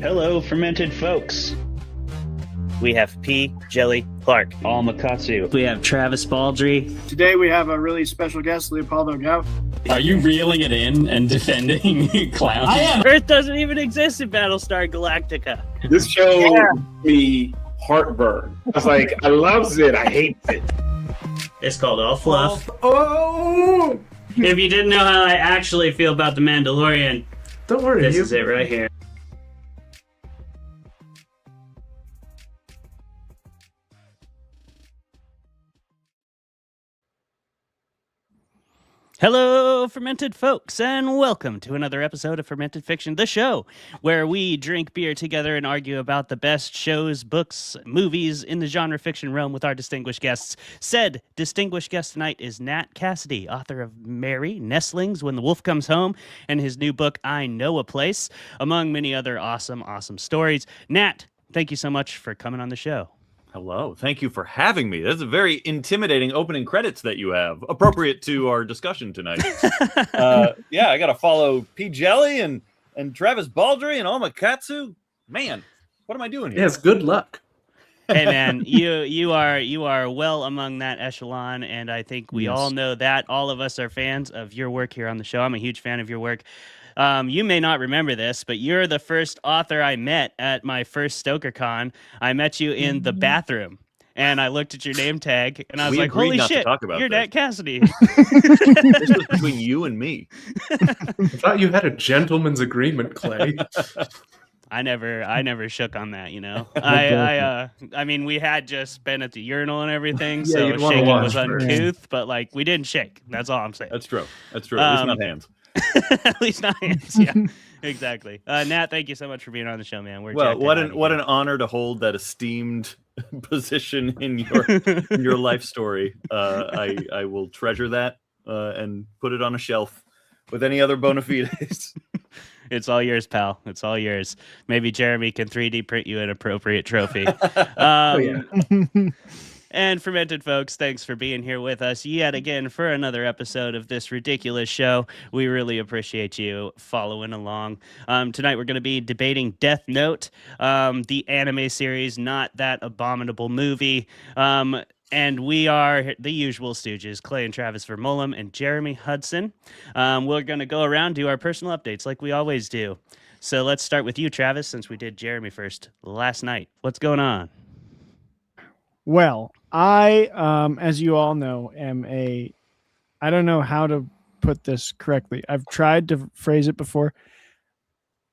Hello, Fermented Folks. We have 𝘔𝘰𝘭𝘪𝘯𝘨𝘴 𝘕𝘦𝘴𝘵𝘭𝑪. We have Travis Baldry. Today we have a really special guest, 𝘕𝘦𝘴𝘵𝘮𝑦. Are you reeling it in and defending clowns? I am. Earth doesn't even exist in Battlestar Galactica. This show me heartburn. I was like, I loves it, I hates it. It's called All Fluff. Oh! If you didn't know how I actually feel about The Mandalorian, Don't worry, this is it right here. Hello, Fermented Folks, and welcome to another episode of Fermented Fiction, the show where we drink beer together and argue about the best shows, books, movies in the genre fiction realm with our distinguished guests. Said distinguished guest tonight is Nat Cassidy, author of Mary, Nestlings, When the Wolf Comes Home, and his new book, I Know a Place, among many other awesome stories. Nat, thank you so much for coming on the show. Hello. Thank you for having me. That's a very intimidating opening credits that you have, appropriate to our discussion tonight. Yeah, I got to follow 𝘔𝘰𝘭𝘧 and Travis Baldry and 𝘕𝘦𝘴𝘵. Man, what am I doing here? Yes, good luck. Hey man, you are well among that echelon, and I think we all know that. All of us are fans of your work here on the show. I'm a huge fan of your work. You may not remember this, but you're the first author I met at my first StokerCon. I met you in the bathroom, and I looked at your name tag, and I was like, holy shit, you're Nat Cassidy. This was between you and me. I thought you had a gentleman's agreement, Clay. I never shook on that, you know. I mean, we had just been at the urinal and everything, so shaking was uncouth, but like we didn't shake. That's all I'm saying. That's true. At least not hands. At least not hands. Yeah, exactly. Nat, thank you so much for being on the show, man. What an honor to hold that esteemed position in your life story. I will treasure that and put it on a shelf with any other bona fides. It's all yours, pal. It's all yours. Maybe Jeremy can 3D print you an appropriate trophy. And Fermented Folks, thanks for being here with us yet again for another episode of this ridiculous show. We really appreciate you following along. Tonight we're going to be debating Death Note, the anime series, not that abominable movie. And we are the usual stooges, Clay and Travis Vermolum and Jeremy Hudson. We're going to go around, do our personal updates like we always do. So let's start with you, Travis, since we did Jeremy first last night. What's going on? Well, I, as you all know, I don't know how to put this correctly. I've tried to phrase it before.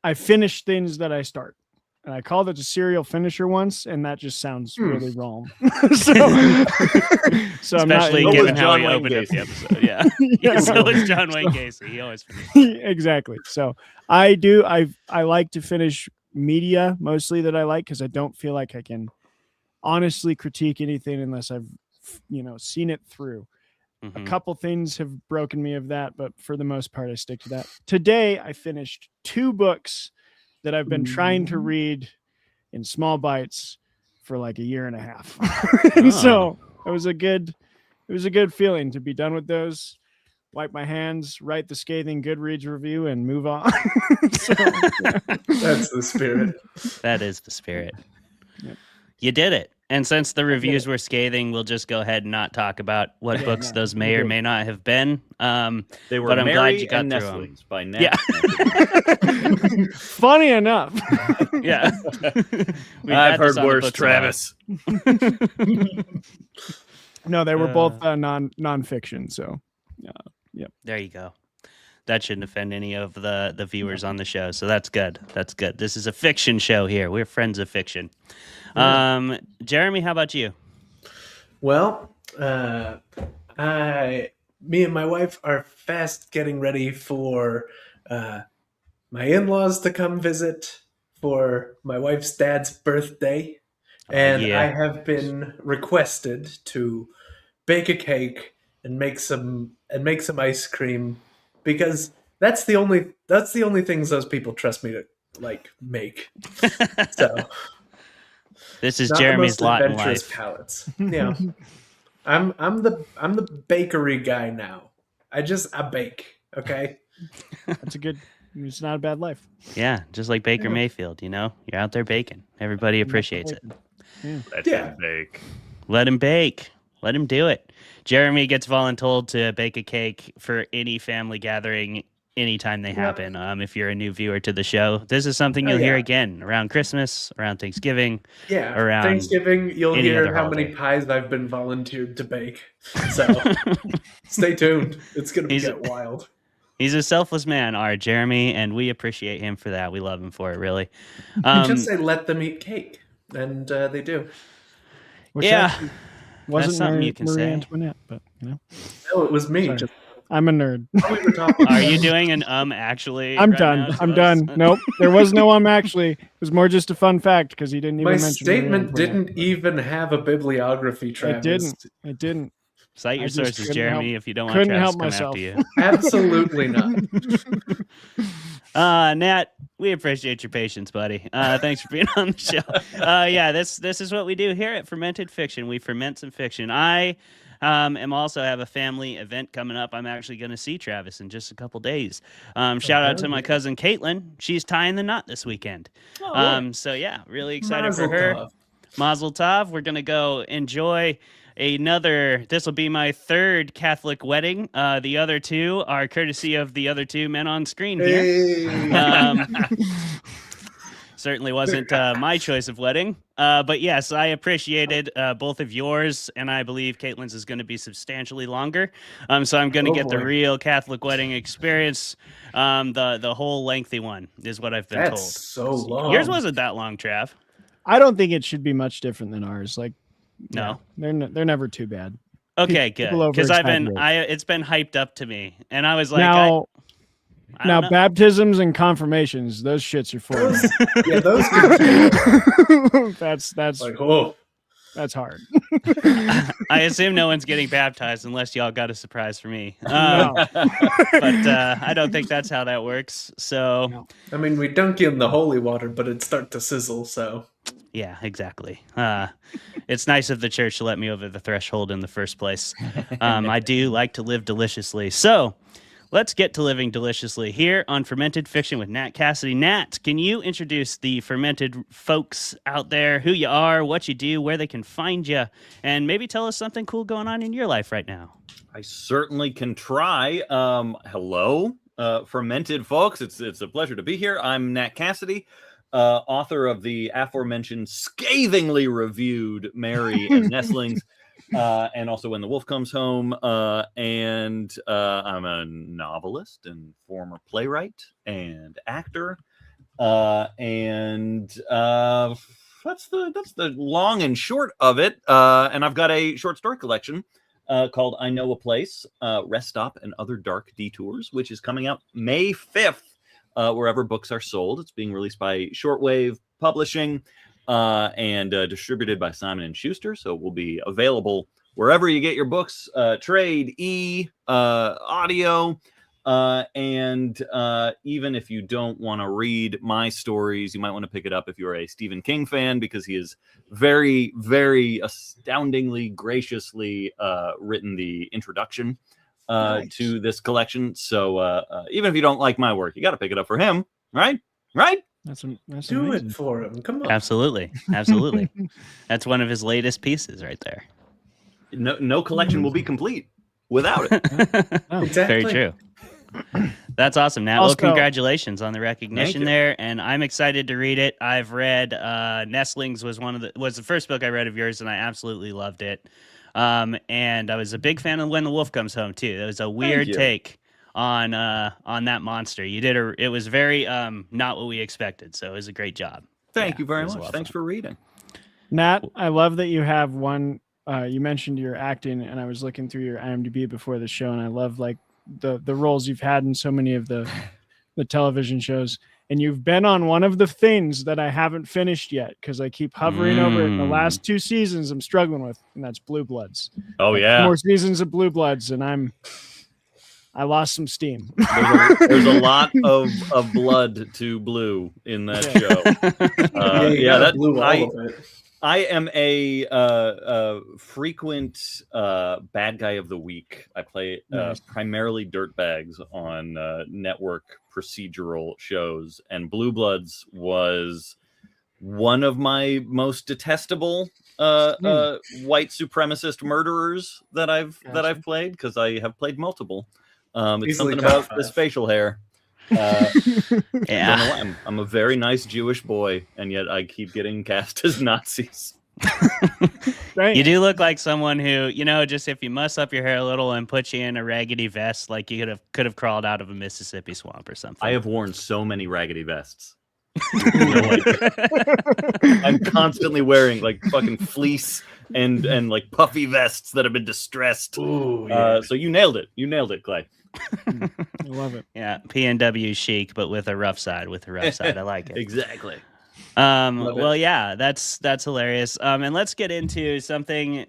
I finish things that I start. And I called it a serial finisher once, and that just sounds really wrong. so especially I'm not, given how he opened up the episode. Yeah. So is John Wayne Gacy. He always finishes. Exactly. So I like to finish media mostly that I like, because I don't feel like I can honestly critique anything unless I've seen it through. A couple things have broken me of that, but for the most part I stick to that. Today I finished 2 books that I've been trying to read in small bites for like a year and a half. So it was a good feeling to be done with those, wipe my hands, write the scathing Goodreads review, and move on. That's the spirit. That is the spirit. Yep. You did it. And since the reviews were scathing, we'll just go ahead and not talk about what books those may or may not have been. They were but I'm Mary glad you got and through Nestlings by Nat. Yeah. Funny enough. Yeah. I've heard worse, Travis. No, they were both non-fiction. So, yeah. There you go. That shouldn't offend any of the viewers on the show. So that's good. That's good. This is a fiction show here. We're friends of fiction. Jeremy, how about you? Well, me and my wife are fast getting ready for my in-laws to come visit for my wife's dad's birthday. And I have been requested to bake a cake and make some ice cream, because that's the only things those people trust me to make. So this is Jeremy's lot in life. Palettes. Yeah, I'm the bakery guy now. I bake. Okay, that's a good It's not a bad life. Yeah, just like Baker Yeah. Mayfield, you know, you're out there baking. Everybody appreciates it. Let Yeah. him bake. Let him bake. Let him do it. Jeremy gets voluntold to bake a cake for any family gathering anytime they happen. If you're a new viewer to the show, this is something you'll hear again around Christmas, around Thanksgiving. Yeah, around Thanksgiving, you'll any hear other how many holiday. pies I've been volunteered to bake. So stay tuned. It's going to get wild. He's a selfless man, our Jeremy, and we appreciate him for that. We love him for it, really. You just say, let them eat cake. And they do. Which Yeah. actually wasn't That's something Marie, you can Marie say. Antoinette, but you know, No, it was me. Sorry. Just I'm a nerd. while we were talking. Are you doing an actually? I'm right done. now to I'm us? done. Nope. There was no actually. It was more just a fun fact because he didn't even My mention Marie statement Antoinette, didn't but even have a bibliography, Travis. It didn't. Cite I your just sources, couldn't Jeremy, help- if you don't want couldn't Travis help to come myself. after you. Absolutely not. Nat, we appreciate your patience, buddy. Thanks for being on the show. Yeah, this is what we do here at Fermented Fiction. We ferment some fiction. I am also have a family event coming up. I'm actually going to see Travis in just a couple days. Shout out to my cousin Caitlin. She's tying the knot this weekend. So yeah, really excited Mazel for her. tov. Mazel tov. We're going to go enjoy this will be my third Catholic wedding. The other two are courtesy of the other two men on screen here. Hey. Certainly wasn't my choice of wedding. But yes, I appreciated both of yours, and I believe Caitlin's is going to be substantially longer. So I'm going to get the boy. real Catholic wedding experience. The whole lengthy one is what I've been That's told. so long. Yours wasn't that long, Trav. I don't think it should be much different than ours. Like, No. they're never too bad. Okay, good. people Because over-exaggerate. it's been hyped up to me, and I was like, Now, I don't know. baptisms and confirmations, those shits are for Those, yeah, those can that's like, oh, that's hard. I assume no one's getting baptized unless y'all got a surprise for me. No. But I don't think that's how that works. So I mean, we dunk you in the holy water, but it'd start to sizzle, so. yeah, exactly. It's nice of the church to let me over the threshold in the first place. I do like to live deliciously. So let's get to living deliciously here on Fermented Fiction with Nat Cassidy. Nat, can you introduce the fermented folks out there, who you are, what you do, where they can find you, and maybe tell us something cool going on in your life right now? I certainly can try. Hello, Fermented Folks. It's a pleasure to be here. I'm Nat Cassidy, author of the aforementioned scathingly reviewed Mary and Nestlings, and also When the Wolf Comes Home. And I'm a novelist and former playwright and actor. And that's the long and short of it. And I've got a short story collection called I Know a Place, Rest Stop and Other Dark Detours, which is coming out May 5th, wherever books are sold. It's being released by Shortwave Publishing and distributed by Simon & Schuster. So it will be available wherever you get your books, trade, audio. And even if you don't want to read my stories, you might want to pick it up if you're a Stephen King fan, because he has very, very astoundingly graciously written the introduction to this collection. So even if you don't like my work, you got to pick it up for him, right? Right? That's Do amazing. it for him. Come on. Absolutely. That's one of his latest pieces right there. No collection will be complete without it. Exactly. Very true. That's awesome, Nat. Also- Well, congratulations on the recognition you. there, and I'm excited to read it. I've read Nestlings was the first book I read of yours, and I absolutely loved it. And I was a big fan of When the Wolf Comes Home too. It was a weird you. take on that monster. You did it was very not what we expected, so it was a great job. Thank Yeah, you very it was a much. lot of Thanks fun. for reading. Nat, I love that you have one. You mentioned your acting, and I was looking through your IMDb before the show, and I love like the roles you've had in so many of the television shows. And you've been on one of the things that I haven't finished yet because I keep hovering over it. The last 2 seasons I'm struggling with, and that's Blue Bloods. Oh, Like, yeah. more seasons of Blue Bloods, and I lost some steam. There's a lot of blood to blue in that show. You Yeah, gotta blue all of it. I am a frequent bad guy of the week. I play primarily dirtbags on network procedural shows, and Blue Bloods was one of my most detestable white supremacist murderers that I've played, because I have played multiple. It's Easily something top about this 5. facial hair. Yeah. I don't know why. I'm a very nice Jewish boy, and yet I keep getting cast as Nazis. Right. You do look like someone who, just if you muss up your hair a little and put you in a raggedy vest, like you could have crawled out of a Mississippi swamp or something. I have worn so many raggedy vests. I'm constantly wearing like fucking fleece and like puffy vests that have been distressed. Ooh, yeah. So you nailed it. You nailed it, Clay. I love it. Yeah, PNW chic, but with a rough side. I like it. Exactly. Well, yeah, that's hilarious. And let's get into something,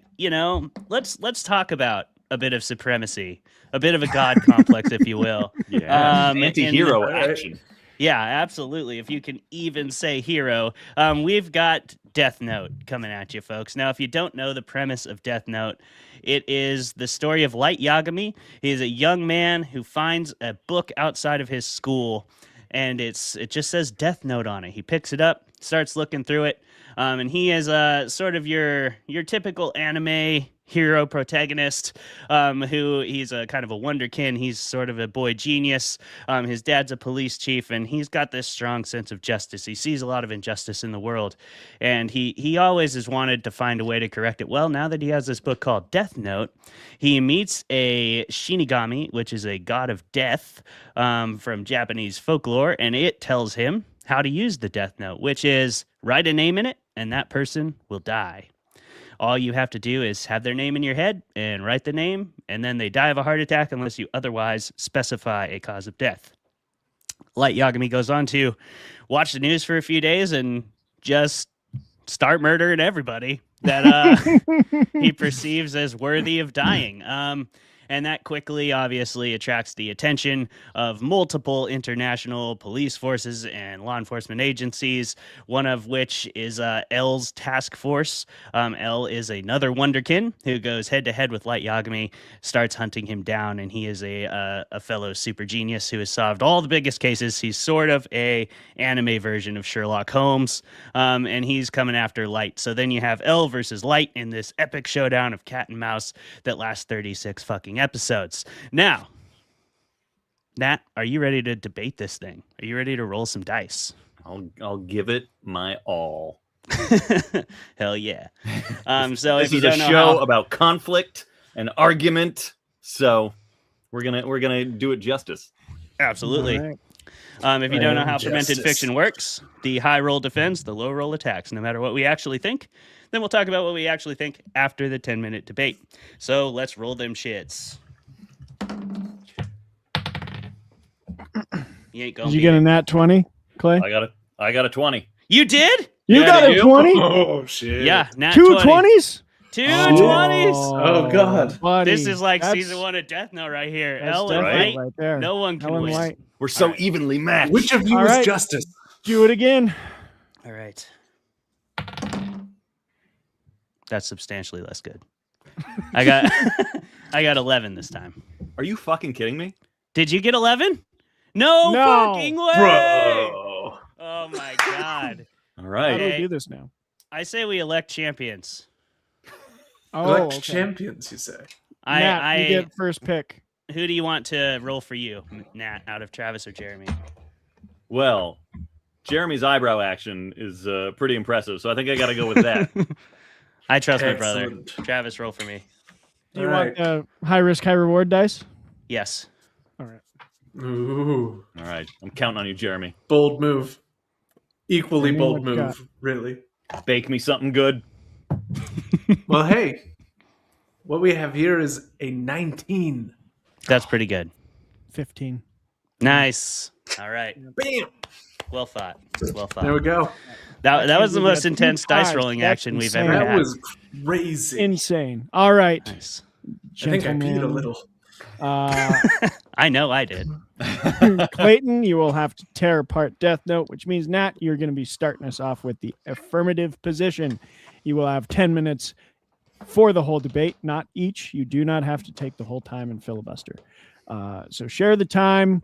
let's talk about a bit of supremacy, a bit of a god complex, if you will. Yeah. Anti-hero action. Yeah, absolutely. If you can even say hero. We've got Death Note coming at you, folks. Now, if you don't know the premise of Death Note, it is the story of Light Yagami. He is a young man who finds a book outside of his school, and it just says Death Note on it. He picks it up, starts looking through it, and he is sort of your typical anime hero protagonist, who he's a kind of a wonderkin. He's sort of a boy genius. His dad's a police chief, and he's got this strong sense of justice. He sees a lot of injustice in the world, and he always has wanted to find a way to correct it. Well, now that he has this book called Death Note, he meets a Shinigami, which is a god of death, from Japanese folklore, and it tells him how to use the Death Note, which is write a name in it, and that person will die. All you have to do is have their name in your head and write the name, and then they die of a heart attack unless you otherwise specify a cause of death. Light Yagami goes on to watch the news for a few days and just start murdering everybody that he perceives as worthy of dying. And that quickly, obviously, attracts the attention of multiple international police forces and law enforcement agencies, one of which is L's task force. L is another wonderkin who goes head-to-head with Light Yagami, starts hunting him down, and he is a fellow super genius who has solved all the biggest cases. He's sort of a anime version of Sherlock Holmes, and he's coming after Light. So then you have L versus Light in this epic showdown of cat and mouse that lasts 36 fucking episodes. Now, Nat, are you ready to debate this thing? Are you ready to roll some dice? I'll give it my all. Hell yeah. So This if you is a don't know show how, about conflict and argument, so we're gonna do it justice. absolutely. All right. If you don't know how fermented Justice. fiction works, the high roll defends, the low roll attacks, no matter what we actually think. Then we'll talk about what we actually think after the 10-minute debate. So let's roll them shits. You ain't gonna Did you beat get it. a nat 20, Clay? I got a 20. You did? You Yeah, got did a you? 20? Oh shit! Yeah, nat Two 20. 20s? Two 20s. Oh, God. buddy, This is like that's- season 1 of Death Note right here. that's L and Death Note Light, right there. no one can Ellen win. White. We're so evenly matched. Which of you All is right. justice? Do it again. All right. That's substantially less good. I got I got 11 this time. Are you fucking kidding me? Did you get 11? No, No. fucking way! Bro. Oh my god. All How right. do we Okay. do this now? I say we elect champions. Oh, Elect okay. champions, you say? Nat, you I get first pick. who do you want to roll for you, Nat, out of Travis or Jeremy? Well, Jeremy's eyebrow action is pretty impressive, so I think I got to go with that. I trust my brother. Excellent. Travis, roll for me. Do you All want high risk, high reward dice? Yes. All right. Ooh, All right, I'm counting on you, Jeremy. bold move. Equally Give me bold what you move, really. Bake me something good. Well, hey, what we have here is a 19. That's pretty good. 15. Nice. All right. Bam! Well thought. Well There we thought. go. That was the We got most two intense dice ties. rolling That's action we've insane. ever That had. was crazy. Insane. All right. Nice. I think I peed a gentlemen. little. I know I did. Clayton, you will have to tear apart Death Note, which means, Nat, you're going to be starting us off with the affirmative position. You will have 10 minutes for the whole debate, not each. You do not have to take the whole time and filibuster. So share the time,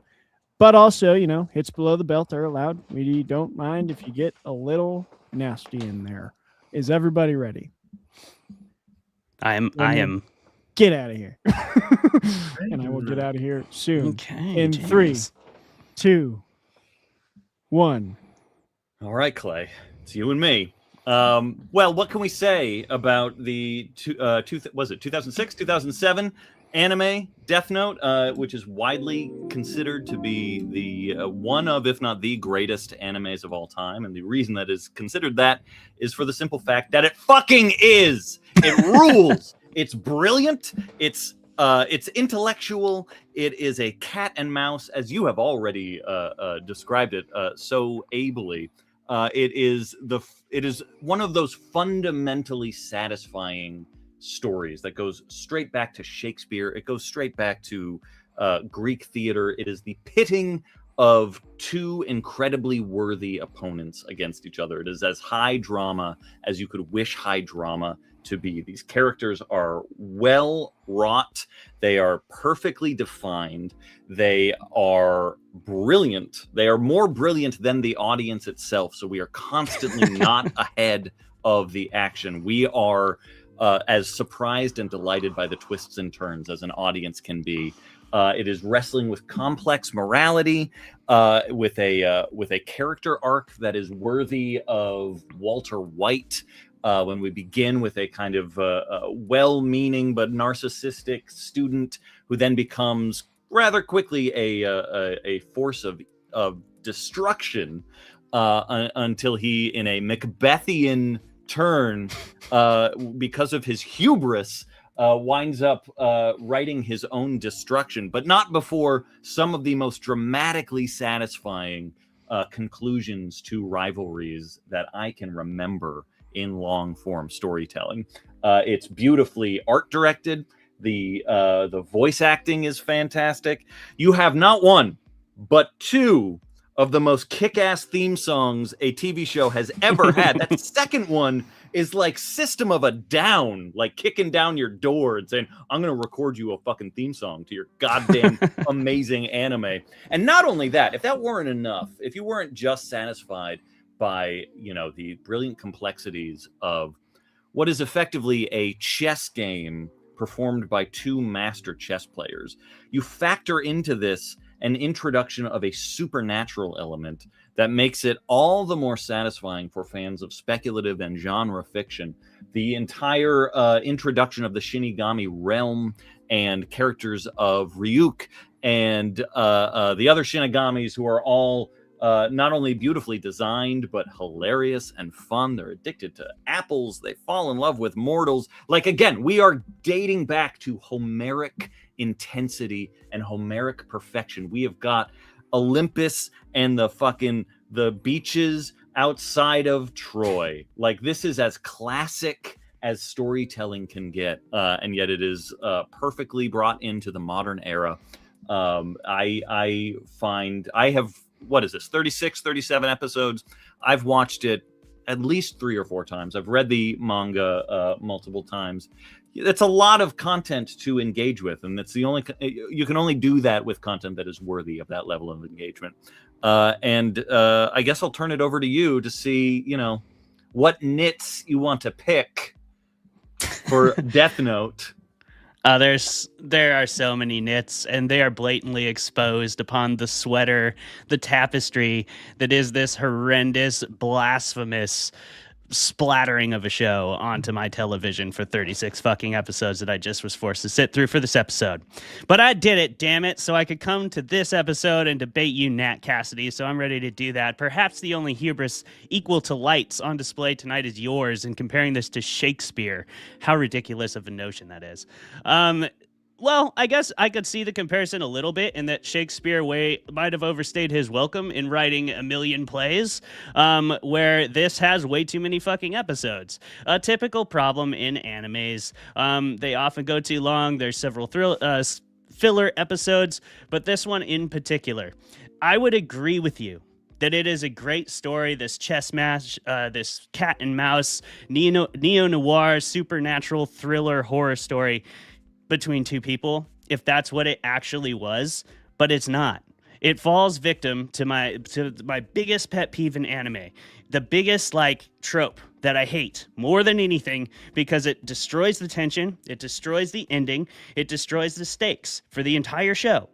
but also, hits below the belt are allowed. We don't mind if you get a little nasty in there. Is everybody ready? I am. Get out of here. And I will get out of here soon. Okay. In 3, 2, 1. All right, Clay. It's you and me. Well, what can we say about the 2006, 2007 anime Death Note, which is widely considered to be the one of, if not the greatest animes of all time. And the reason that is considered that is for the simple fact that it fucking is. It rules. It's brilliant. It's intellectual. It is a cat and mouse, as you have already described it so ably. It is one of those fundamentally satisfying stories that goes straight back to Shakespeare. It goes straight back to Greek theater. It is the pitting of two incredibly worthy opponents against each other. It is as high drama as you could wish high drama to be. These characters are well wrought. They are perfectly defined. They are brilliant. They are more brilliant than the audience itself. So we are constantly not ahead of the action. We are as surprised and delighted by the twists and turns as an audience can be. It is wrestling with complex morality, with a character arc that is worthy of Walter White. When we begin with a kind of well-meaning but narcissistic student who then becomes rather quickly a force of destruction until he, in a Macbethian turn, because of his hubris, winds up writing his own destruction, but not before some of the most dramatically satisfying conclusions to rivalries that I can remember in long form storytelling. It's beautifully art directed. The voice acting is fantastic. You have not one, but two of the most kick-ass theme songs a TV show has ever had. That second one is like System of a Down, like kicking down your door and saying, I'm going to record you a fucking theme song to your goddamn amazing anime. And not only that, if that weren't enough, if you weren't just satisfied by, the brilliant complexities of what is effectively a chess game performed by two master chess players, you factor into this an introduction of a supernatural element that makes it all the more satisfying for fans of speculative and genre fiction. The entire introduction of the Shinigami realm and characters of Ryuk and the other Shinigamis, who are all not only beautifully designed, but hilarious and fun. They're addicted to apples. They fall in love with mortals. Like, again, we are dating back to Homeric intensity and Homeric perfection. We have got Olympus and the beaches outside of Troy. Like, this is as classic as storytelling can get, and yet it is perfectly brought into the modern era. I find I have, what is this, 36, 37 episodes. I've watched it at least 3 or 4 times. I've read the manga multiple times. It's a lot of content to engage with, and you can only do that with content that is worthy of that level of engagement. And I guess I'll turn it over to you to see, what nits you want to pick for Death Note. There are so many nits, and they are blatantly exposed upon the sweater, the tapestry that is this horrendous, blasphemous splattering of a show onto my television for 36 fucking episodes that I just was forced to sit through for this episode. But I did it, damn it, so I could come to this episode and debate you, Nat Cassidy, so I'm ready to do that. Perhaps the only hubris equal to lights on display tonight is yours, and comparing this to Shakespeare. How ridiculous of a notion that is. Well, I guess I could see the comparison a little bit in that Shakespeare might have overstayed his welcome in writing a million plays, where this has way too many fucking episodes. A typical problem in animes. They often go too long. There's several filler episodes, but this one in particular. I would agree with you that it is a great story, this chess match, this cat and mouse, neo-noir, supernatural thriller horror story between two people, if that's what it actually was, but it's not. It falls victim to my biggest pet peeve in anime, the biggest like trope that I hate more than anything, because it destroys the tension, it destroys the ending, it destroys the stakes for the entire show.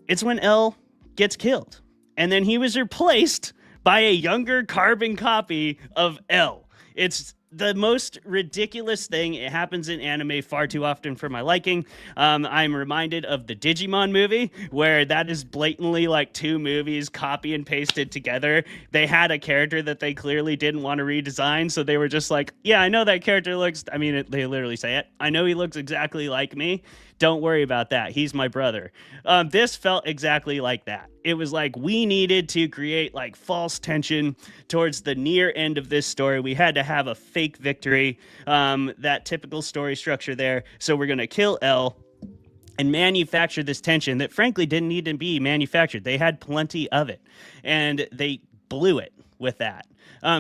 It's when L gets killed, and then he was replaced by a younger carbon copy of L. It's the most ridiculous thing. It happens in anime far too often for my liking. I'm reminded of the Digimon movie, where that is blatantly like two movies copy and pasted together. They had a character that they clearly didn't want to redesign, so they were just like, yeah, I know that character looks, I mean, they literally say it, I know he looks exactly like me. Don't worry about that. He's my brother. This felt exactly like that. It was like we needed to create like false tension towards the near end of this story. We had to have a fake victory, that typical story structure there. So we're going to kill L and manufacture this tension that frankly didn't need to be manufactured. They had plenty of it, and they blew it with that.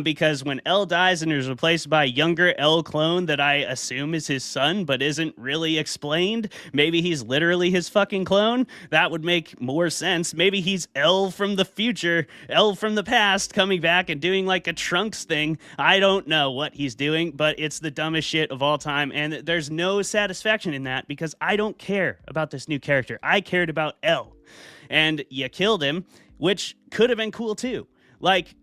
Because when L dies and is replaced by a younger L clone that I assume is his son, but isn't really explained, maybe he's literally his fucking clone, that would make more sense. Maybe he's L from the future, L from the past, coming back and doing like a Trunks thing. I don't know what he's doing, but it's the dumbest shit of all time, and there's no satisfaction in that because I don't care about this new character. I cared about L, and you killed him, which could have been cool too. Like,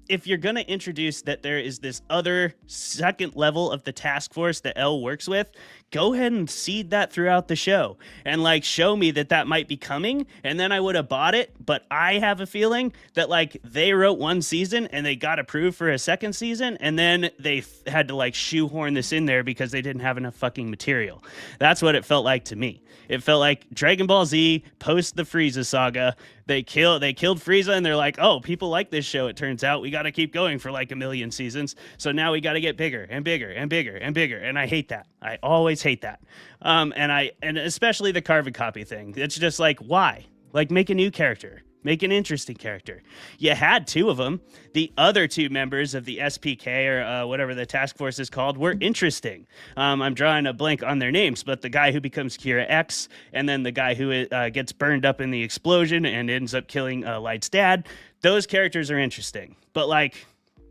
if you're going to introduce that there is this other second level of the task force that L works with, go ahead and seed that throughout the show and like show me that that might be coming, and then I would have bought it. But I have a feeling that like they wrote one season and they got approved for a second season, and then they had to like shoehorn this in there because they didn't have enough fucking material. That's what it felt like to me. It felt like Dragon Ball Z post the Frieza saga. They killed Frieza, and they're like, oh, people like this show. It turns out we got to keep going for like a million seasons. So now we got to get bigger and bigger and bigger and bigger. And I hate that. I always hate that. And especially the carbon copy thing. It's just like, why? Like, make a new character. Make an interesting character. You had two of them. The other two members of the SPK, or whatever the task force is called, were interesting. I'm drawing a blank on their names, but the guy who becomes Kira X, and then the guy who gets burned up in the explosion and ends up killing Light's dad, those characters are interesting. But like,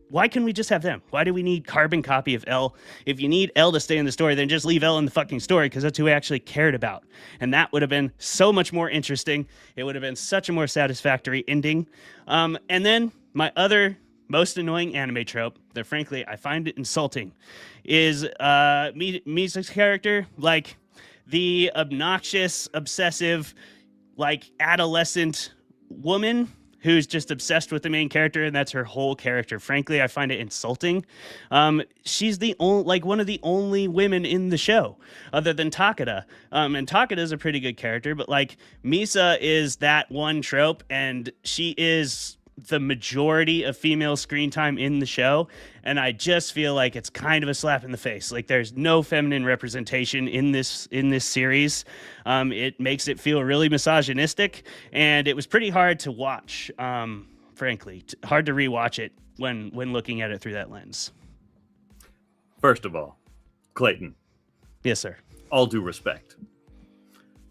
why couldn't we just have them? Why do we need carbon copy of L? If you need L to stay in the story, then just leave L in the fucking story, because that's who we actually cared about. And that would have been so much more interesting. It would have been such a more satisfactory ending. And then my other most annoying anime trope that frankly I find it insulting is Misa's character, like the obnoxious, obsessive, like adolescent woman who's just obsessed with the main character, and that's her whole character. Frankly, I find it insulting. She's the only, like, one of the only women in the show, other than Takeda. And Takeda is a pretty good character, but like Misa is that one trope, and she is the majority of female screen time in the show, and I just feel like it's kind of a slap in the face. Like, there's no feminine representation in this series. It makes it feel really misogynistic, and it was pretty hard to watch, frankly. Hard to rewatch it when looking at it through that lens. First of all, Clayton. Yes, sir. All due respect.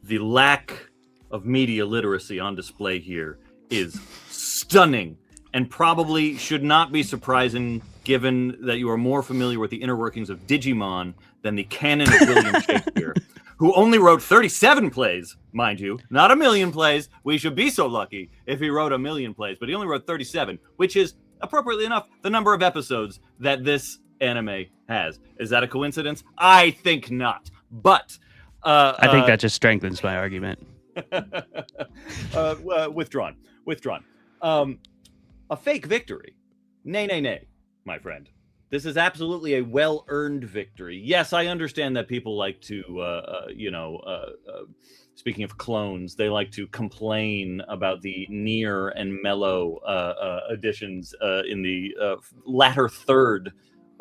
The lack of media literacy on display here is stunning, and probably should not be surprising given that you are more familiar with the inner workings of Digimon than the canon of William Shakespeare, who only wrote 37 plays, mind you, not a million plays. We should be so lucky if he wrote a million plays, but he only wrote 37, which is, appropriately enough, the number of episodes that this anime has. Is that a coincidence? I think not. But I think that just strengthens my argument. Withdrawn. A fake victory. Nay, my friend. This is absolutely a well-earned victory. Yes, I understand that people like to, speaking of clones, they like to complain about the near and mellow additions in the latter third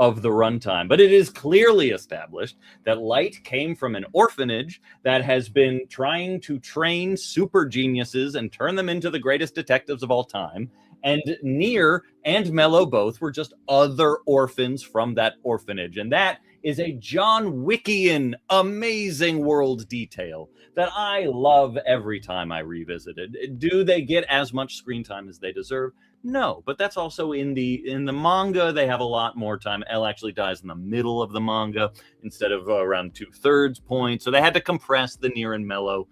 of the runtime. But it is clearly established that Light came from an orphanage that has been trying to train super geniuses and turn them into the greatest detectives of all time. And 𝘞𝘰𝘭𝘧 and 𝘕𝘏𝘴 both were just other orphans from that orphanage. And that is a John Wickian amazing world detail that I love every time I revisit it. Do they get as much screen time as they deserve? No, but that's also in the manga. They have a lot more time. Elle actually dies in the middle of the manga instead of around 2/3 point. So they had to compress the 𝘞𝘰𝘭𝘧 and 𝘕𝘏𝘴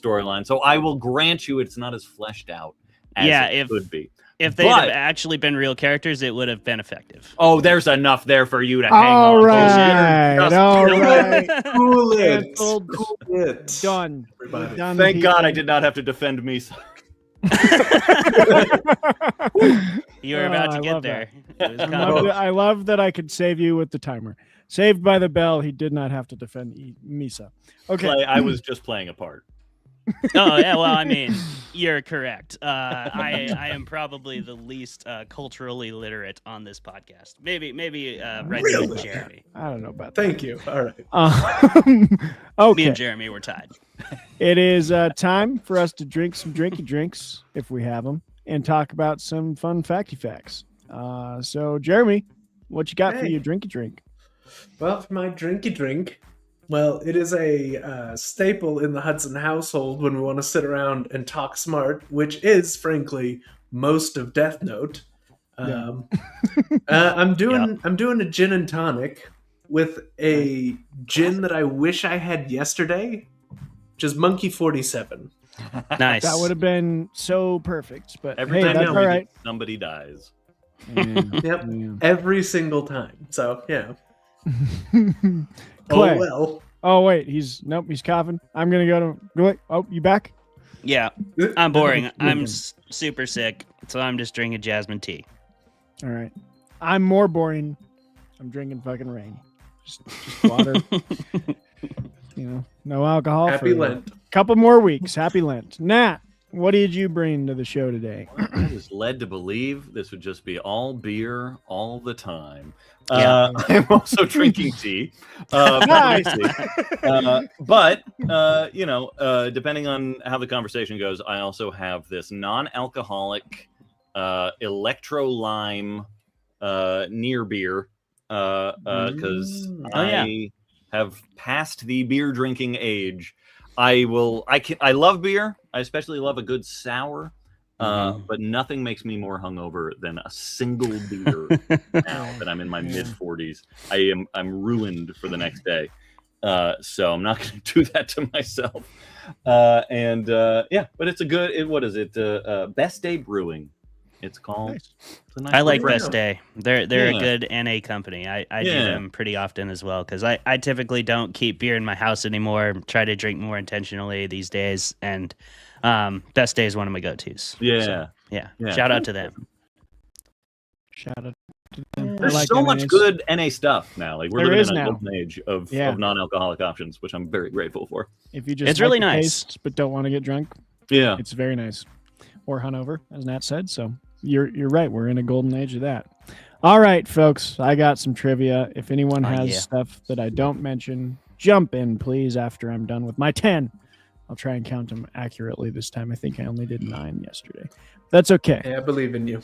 storyline. So I will grant you it's not as fleshed out as it could be. If they'd have actually been real characters, it would have been effective. Oh, there's enough there for you to hang on. All right. Cool it. Canceled. Cool it. Done. Everybody. Done, Thank people. God I did not have to defend Misa. You were about I to get love there. that. It was coming. I love that I could save you with the timer. Saved by the bell. He did not have to defend Misa. Okay. Clay, I was just playing a part. Oh yeah, well, I mean, you're correct. I am probably the least culturally literate on this podcast. Maybe right there with Jeremy. I don't know about that. Thank you. All right. Okay. Me and Jeremy were tied. It is time for us to drink some drinky drinks, if we have them, and talk about some fun facty facts. So, Jeremy, what you got for your drinky drink? Well, for my drinky drink, well, it is a staple in the Hudson household when we want to sit around and talk smart, which is, frankly, most of Death Note. I'm doing a gin and tonic with a gin that I wish I had yesterday, which is Monkey 47. Nice. That would have been so perfect, but Every hey, time that's you all read right. it, somebody dies. Yep, every single time. So yeah. Clay. Oh well. Oh wait, he's coughing. I'm gonna go to. Wait, oh, you back? Yeah, I'm boring. I'm super sick, so I'm just drinking jasmine tea. All right. I'm more boring. I'm drinking fucking rain. Just water. No alcohol. Happy for Lent. a couple more weeks. Happy Lent. Nat, what did you bring to the show today? I was led to believe this would just be all beer all the time. Yeah. I'm also drinking tea. Nice. But depending on how the conversation goes, I also have this non-alcoholic electro lime near beer because I have passed the beer drinking age. I love beer. I especially love a good sour. But nothing makes me more hungover than a single beer now that I'm in my mid 40s. I'm ruined for the next day. So I'm not going to do that to myself. But it's a good, what is it? Best Day Brewing. It's called. Nice. It's a nice I like brand. Best Day. They're a good NA company. I do them pretty often as well because I typically don't keep beer in my house anymore. Try to drink more intentionally these days, and Best Day is one of my go-tos. Yeah. So, yeah. Shout out to them. Shout out to them. There's I like so much NAs. good NA stuff now. Like we're There living is in a now. golden age of non-alcoholic options, which I'm very grateful for. If you just It's really like the nice. taste, but don't want to get drunk, Yeah. it's very nice. Or hungover, as Nat said. So you're right. We're in a golden age of that. All right, folks. I got some trivia. If anyone has stuff that I don't mention, jump in, please, after I'm done with my 10. I'll try and count them accurately this time. I think I only did 9 yesterday. That's okay. Hey, I believe in you.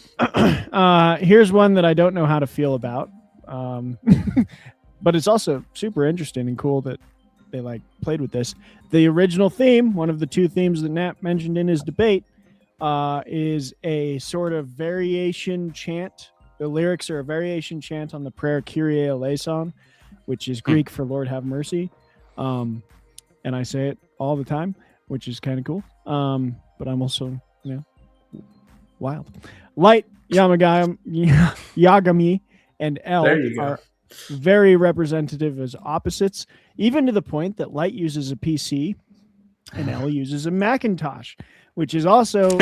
Here's one that I don't know how to feel about. But it's also super interesting and cool that they played with this. The original theme, one of the 2 themes that Nat mentioned in his debate, is a sort of variation chant. The lyrics are a variation chant on the prayer Kyrie eleison, which is Greek for Lord have mercy. And I say it all the time, which is kind of cool. But I'm also, wild. Light, Yagami, and L are very representative as opposites, even to the point that Light uses a PC and L uses a Macintosh, which is also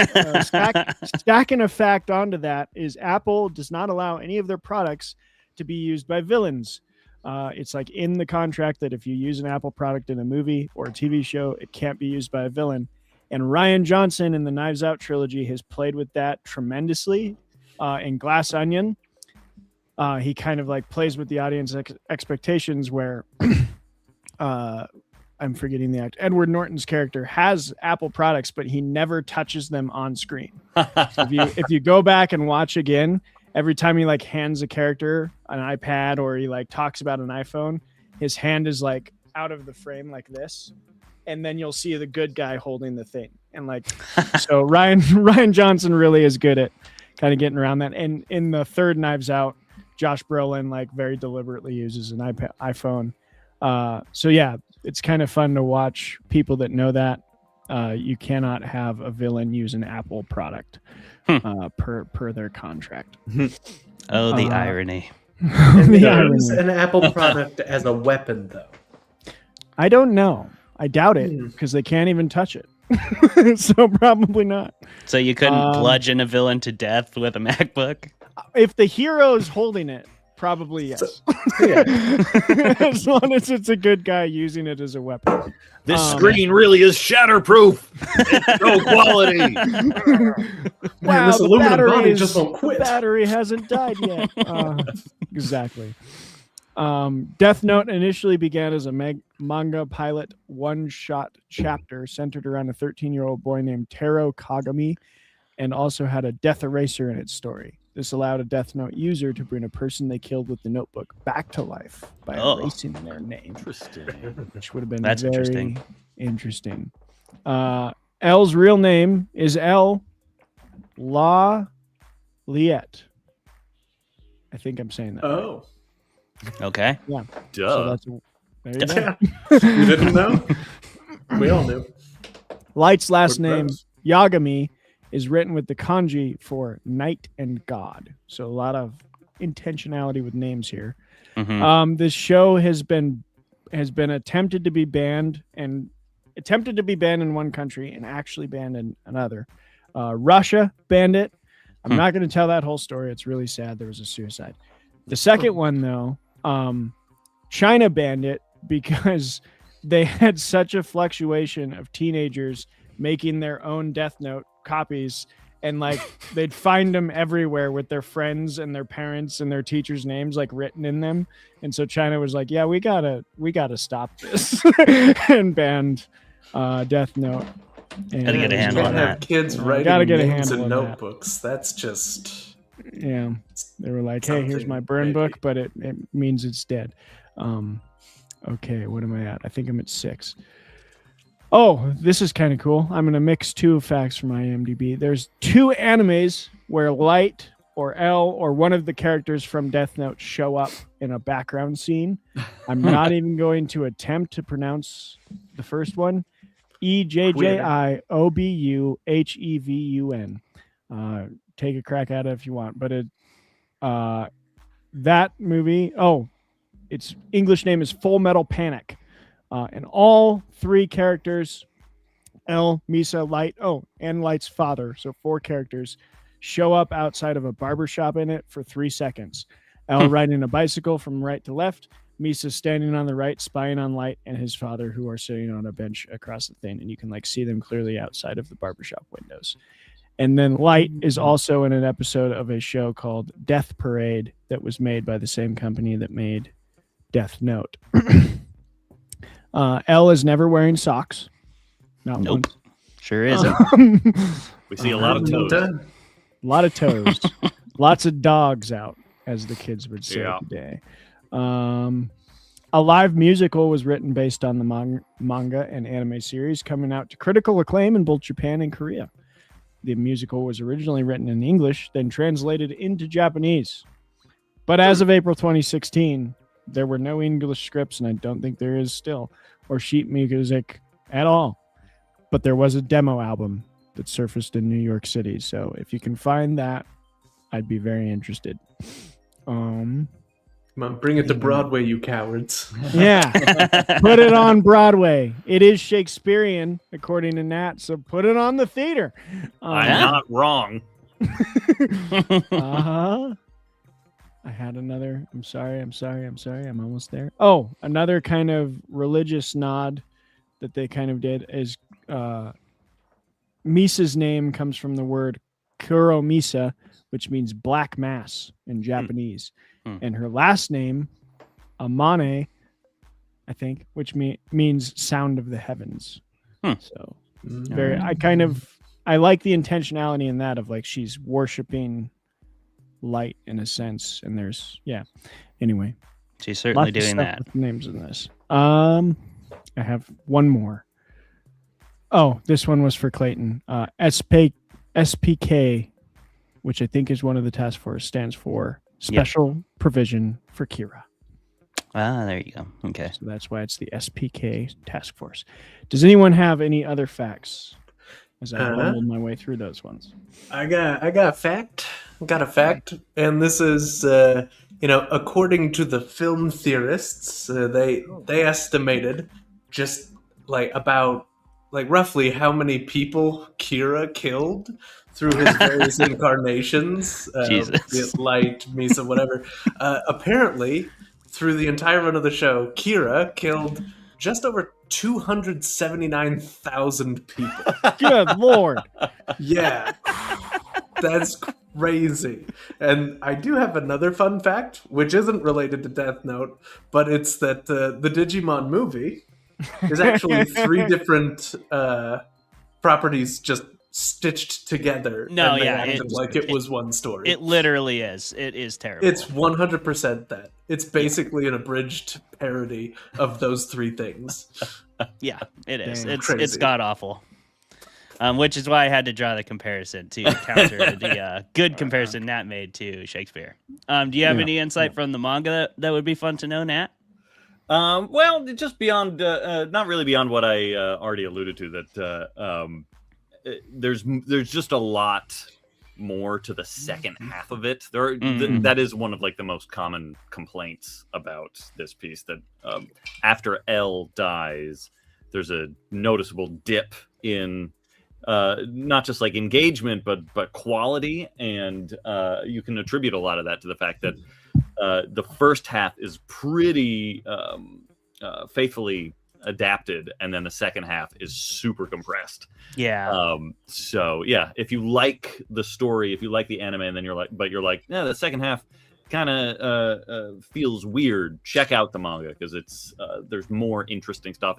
stacking a fact onto that is Apple does not allow any of their products to be used by villains. It's in the contract that if you use an Apple product in a movie or a TV show, it can't be used by a villain. And Rian Johnson in the Knives Out trilogy has played with that tremendously. In Glass Onion, he kind of plays with the audience expectations where I'm forgetting the actor. Edward Norton's character has Apple products, but he never touches them on screen. So if you go back and watch again, every time he like hands a character an iPad or he like talks about an iPhone, his hand is like out of the frame like this, and then you'll see the good guy holding the thing. And like, so Ryan Johnson really is good at kind of getting around that. And in the third Knives Out, Josh Brolin like very deliberately uses an iPhone. So yeah, it's kind of fun to watch people that know that you cannot have a villain use an Apple product per their contract. Oh, the irony. And The they irony. use an Apple product as a weapon, though. I don't know. I doubt it because they can't even touch it. So probably not. So you couldn't bludgeon a villain to death with a MacBook? If the hero is holding it, probably yes. Yeah. As long as it's a good guy using it as a weapon. This screen really is shatterproof. It's no quality. Man, this the aluminum body battery just won't the quit. battery hasn't died yet. Exactly. Death Note initially began as a manga pilot one-shot chapter centered around a 13-year-old boy named Taro Kagami, and also had a death eraser in its story. This allowed a Death Note user to bring a person they killed with the notebook back to life by erasing their name. Interesting. Which would have been That's very interesting. L's real name is 𝘔𝘢𝘊𝘰𝘮𝘦. I think I'm saying that. Oh. Okay. Yeah. Duh. So that's there you go. You didn't know? We all knew. Light's last We're name, pros. Yagami, is written with the kanji for night and god. So a lot of intentionality with names here. Mhm. This show has been attempted to be banned in one country and actually banned in another. Russia banned it. I'm not going to tell that whole story. It's really sad. There was a suicide. The second one, though, China banned it because they had such a fluctuation of teenagers making their own Death Note copies, and like they'd find them everywhere with their friends and their parents and their teachers' names like written in them. And so China was like, yeah, we gotta stop this and banned Death Note. And Gotta get a You handle can't on have that. kids writing Gotta get a names handle in on that. notebooks. That's just... Yeah, they were like, hey, here's Something, my burn maybe. book, but it means it's dead. Okay, what am I at? I think I'm at 6. Oh, this is kind of cool. I'm going to mix 2 facts from IMDb. There's 2 animes where Light or L or one of the characters from Death Note show up in a background scene. I'm not even going to attempt to pronounce the first one. 𝘰𝘰𝘭𝘧𝘊𝘰𝘮𝘦. Take a crack at it if you want, but that movie, its English name is Full Metal Panic, and all 3 characters, L, Misa, Light, and Light's father, so 4 characters, show up outside of a barbershop in it for 3 seconds. L riding a bicycle from right to left, Misa standing on the right, spying on Light and his father, who are sitting on a bench across the thing, and you can like see them clearly outside of the barbershop windows. And then Light is also in an episode of a show called Death Parade that was made by the same company that made Death Note. L is never wearing socks. Not Nope. once. Sure isn't. We see a lot of toes. A lot of toes. Lots of dogs out, as the kids would say Yeah. today. A live musical was written based on the manga and anime series, coming out to critical acclaim in both Japan and Korea. The musical was originally written in English, then translated into Japanese. But as of April 2016, there were no English scripts, and I don't think there is still, or sheet music at all. But there was a demo album that surfaced in New York City. So if you can find that, I'd be very interested. Come on, bring it to Broadway, you cowards. Yeah, put it on Broadway. It is Shakespearean, according to Nat, so put it on the theater. I'm Yeah. not wrong. Uh-huh. I had another. I'm sorry. I'm almost there. Oh, another kind of religious nod that they kind of did is Misa's name comes from the word Kuro Misa, which means black mass in Japanese. And her last name, Amane, I think, which means sound of the heavens. So Mm. I like the intentionality in that of like she's worshiping light in a sense, and anyway, She's certainly lots of doing stuff that. with names in this. I have one more. Oh, this one was for Clayton. SPK, which I think is one of the task force, stands for Special Provision for Kira. Ah, there you go. Okay. So that's why it's the SPK task force. Does anyone have any other facts? As I rumbled my way through those ones. I got a fact. And this is according to the film theorists, they estimated just about roughly how many people Kira killed through his various incarnations, Jesus. be it light, Misa, whatever. Apparently, through the entire run of the show, Kira killed just over 279,000 people. Good Lord. Yeah. That's crazy. And I do have another fun fact, which isn't related to Death Note, but it's that the Digimon movie is actually 3 different properties just stitched together. No, and they yeah, acted like it was one story. It literally is. It is terrible. It's 100% that. It's basically an abridged parody of those 3 things. Yeah, it is. Damn. It's Crazy. god awful. Which is why I had to draw the comparison to counter the good comparison Nat made to Shakespeare. Do you have any insight from the manga that would be fun to know, Nat? Well, just beyond, not really beyond what I already alluded to, that there's just a lot more to the second half of it. That is one of the most common complaints about this piece, that after L dies, there's a noticeable dip in not just engagement, but quality, and you can attribute a lot of that to the fact that the first half is pretty faithfully adapted, and then the second half is super compressed. So yeah, if you like the story, if you like the anime, and then you're like, the second half kind of feels weird, check out the manga, because it's there's more interesting stuff.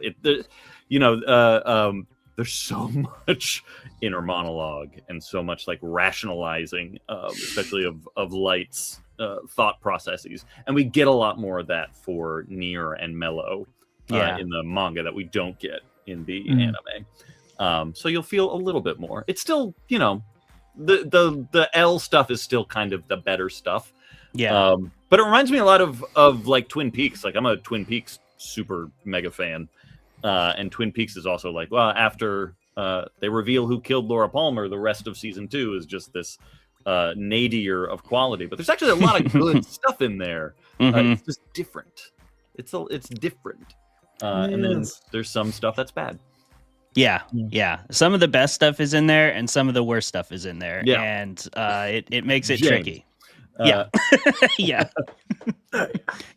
There's so much inner monologue and so much rationalizing, especially of Light's thought processes, and we get a lot more of that for Nier and Mello in the manga that we don't get in the anime. So you'll feel a little bit more. It's still, the L stuff is still kind of the better stuff. But it reminds me a lot of Twin Peaks. I'm a Twin Peaks super mega fan. And Twin Peaks is also after they reveal who killed Laura Palmer, the rest of season 2 is just this nadir of quality. But there's actually a lot of good stuff in there. It's just different. It's different. And then there's some stuff that's bad. Yeah. Some of the best stuff is in there, and some of the worst stuff is in there. Yeah. And it makes it James. tricky. Yeah.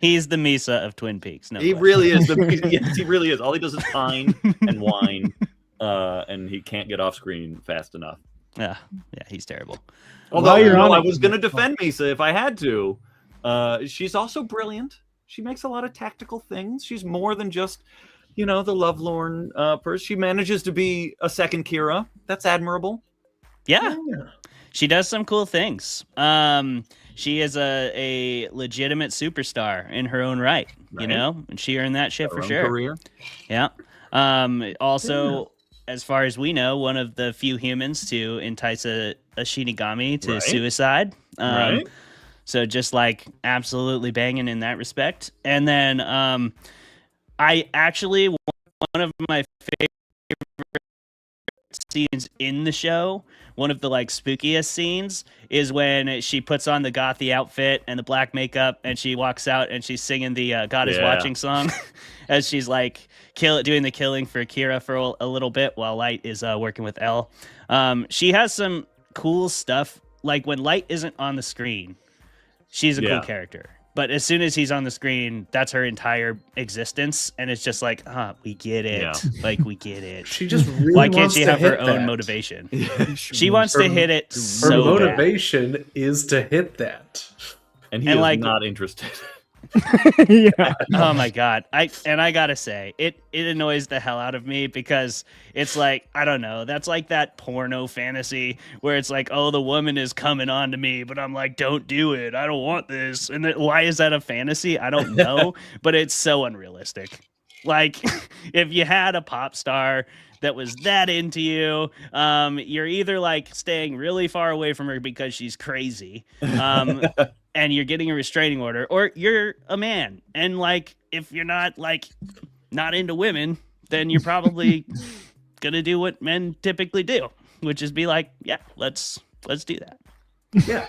He's the Misa of Twin Peaks. No, he really is. Yes, he really is. All he does is pine and whine, and he can't get off screen fast enough. Yeah, he's terrible. Although I was going to defend Misa if I had to. She's also brilliant. She makes a lot of tactical things. She's more than just, the lovelorn person. She manages to be a second Kira. That's admirable. Yeah. She does some cool things. She is a legitimate superstar in her own right, and she earned that shit for sure. Career. Yeah. Also, as far as we know, one of the few humans to entice a Shinigami to suicide. Right. So just absolutely banging in that respect. And then I actually, one of my favorite scenes in the show, one of the spookiest scenes, is when she puts on the gothy outfit and the black makeup, and she walks out and she's singing the God is Watching song as she's doing the killing for Kira for a little bit while Light is working with L. She has some cool stuff. When Light isn't on the screen, she's a cool character. But as soon as he's on the screen, that's her entire existence, and it's just we get it. Yeah. We get it. She just really Why can't wants she to have her hit own that. motivation? She wants to hit it Her so bad. motivation is to hit that. And he is not interested. Yeah. Oh my god. I gotta say, it annoys the hell out of me because it's like, I don't know, that's like that porno fantasy where it's like, oh, the woman is coming on to me, but I'm like, don't do it. I don't want this. And why is that a fantasy? I don't know, but it's so unrealistic. Like, if you had a pop star that was that into you, you're either like staying really far away from her because she's crazy, and you're getting a restraining order, or you're a man. And like, if you're not into women, then you're probably gonna do what men typically do, which is be like, yeah, let's do that. Yeah.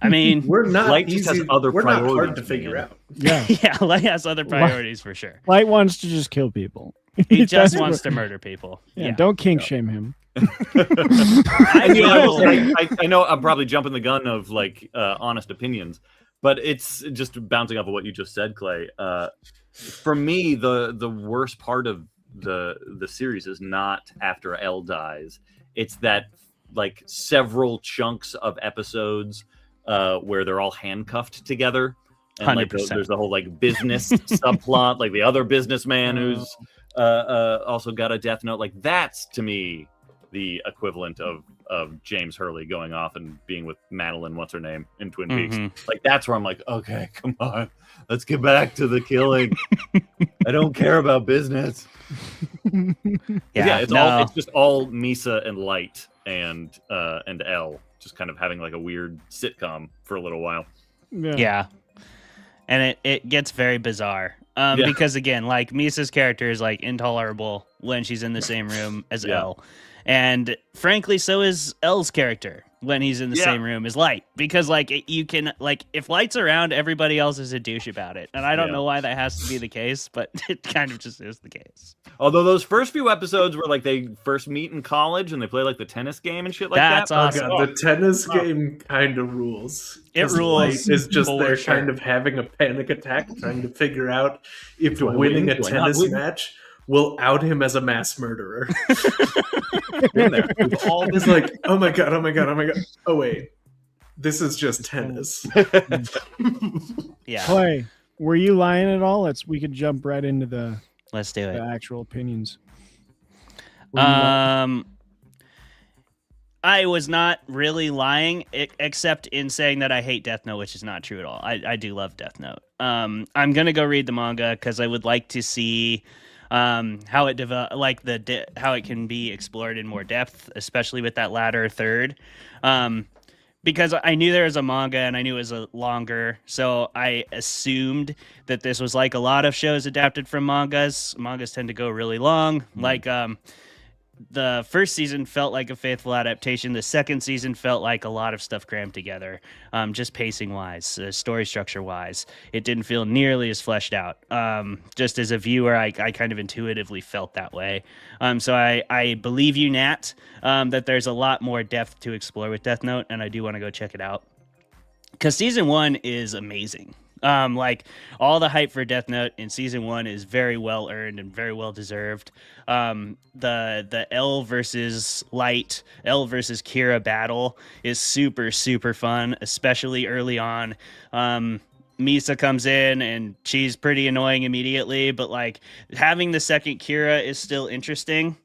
I mean, We're not Light just has other we're not priorities, hard to figure out. Yeah. yeah, Light has other priorities for sure. Light wants to just kill people. He just That's wants what- to murder people. Yeah, Yeah. don't kink shame him. I know I'm probably jumping the gun of like honest opinions, but it's just bouncing off of what you just said, Clay. For me, the worst part of the series is not after Elle dies. It's that like several chunks of episodes where they're all handcuffed together. And like 100%. there's the whole like business subplot, like the other businessman who's also got a death note. Like that's to me the equivalent of James Hurley going off and being with Madeline, what's her name, in Twin Peaks. Like that's where I'm like, okay, come on, let's get back to the killing. I don't care about business. It's just all Misa and Light and Elle just kind of having like a weird sitcom for a little while. Yeah. And it gets very bizarre. Because again, like Misa's character is like intolerable when she's in the same room as Elle. And frankly, so is Elle's character when he's in the same room as Light. Because like you can like if Light's around, everybody else is a douche about it. And I don't know why that has to be the case, but it kind of just is the case. Although those first few episodes where like they first meet in college and they play like the tennis game and shit like That's that. awesome. God, the tennis game kind of rules. It 'Cause rules Light is just for there sure. kind of having a panic attack, trying to figure out if Do I winning win? a Do I not tennis win? match will out him as a mass murderer. Been there. We've all It's like, oh my god. Oh wait, this is just tennis. Yeah. Clay, were you lying at all? We could jump right into the Let's do it. actual opinions. Were you lying? I was not really lying, except in saying that I hate Death Note, which is not true at all. I do love Death Note. I'm gonna go read the manga because I would like to see how it how it can be explored in more depth, especially with that latter third. Because I knew there was a manga and I knew it was longer, so I assumed that this was like a lot of shows adapted from mangas. Mangas tend to go really long, like the first season felt like a faithful adaptation. The second season felt like a lot of stuff crammed together, just pacing wise, story structure wise. It didn't feel nearly as fleshed out. Just as a viewer, I kind of intuitively felt that way. So I believe you, Nat, that there's a lot more depth to explore with Death Note, and I do want to go check it out. Because season 1 is amazing. Like all the hype for Death Note in season 1 is very well earned and very well deserved. The Elle versus Light, Elle versus Kira battle is super, super fun, especially early on. Misa comes in and she's pretty annoying immediately, but like having the second Kira is still interesting.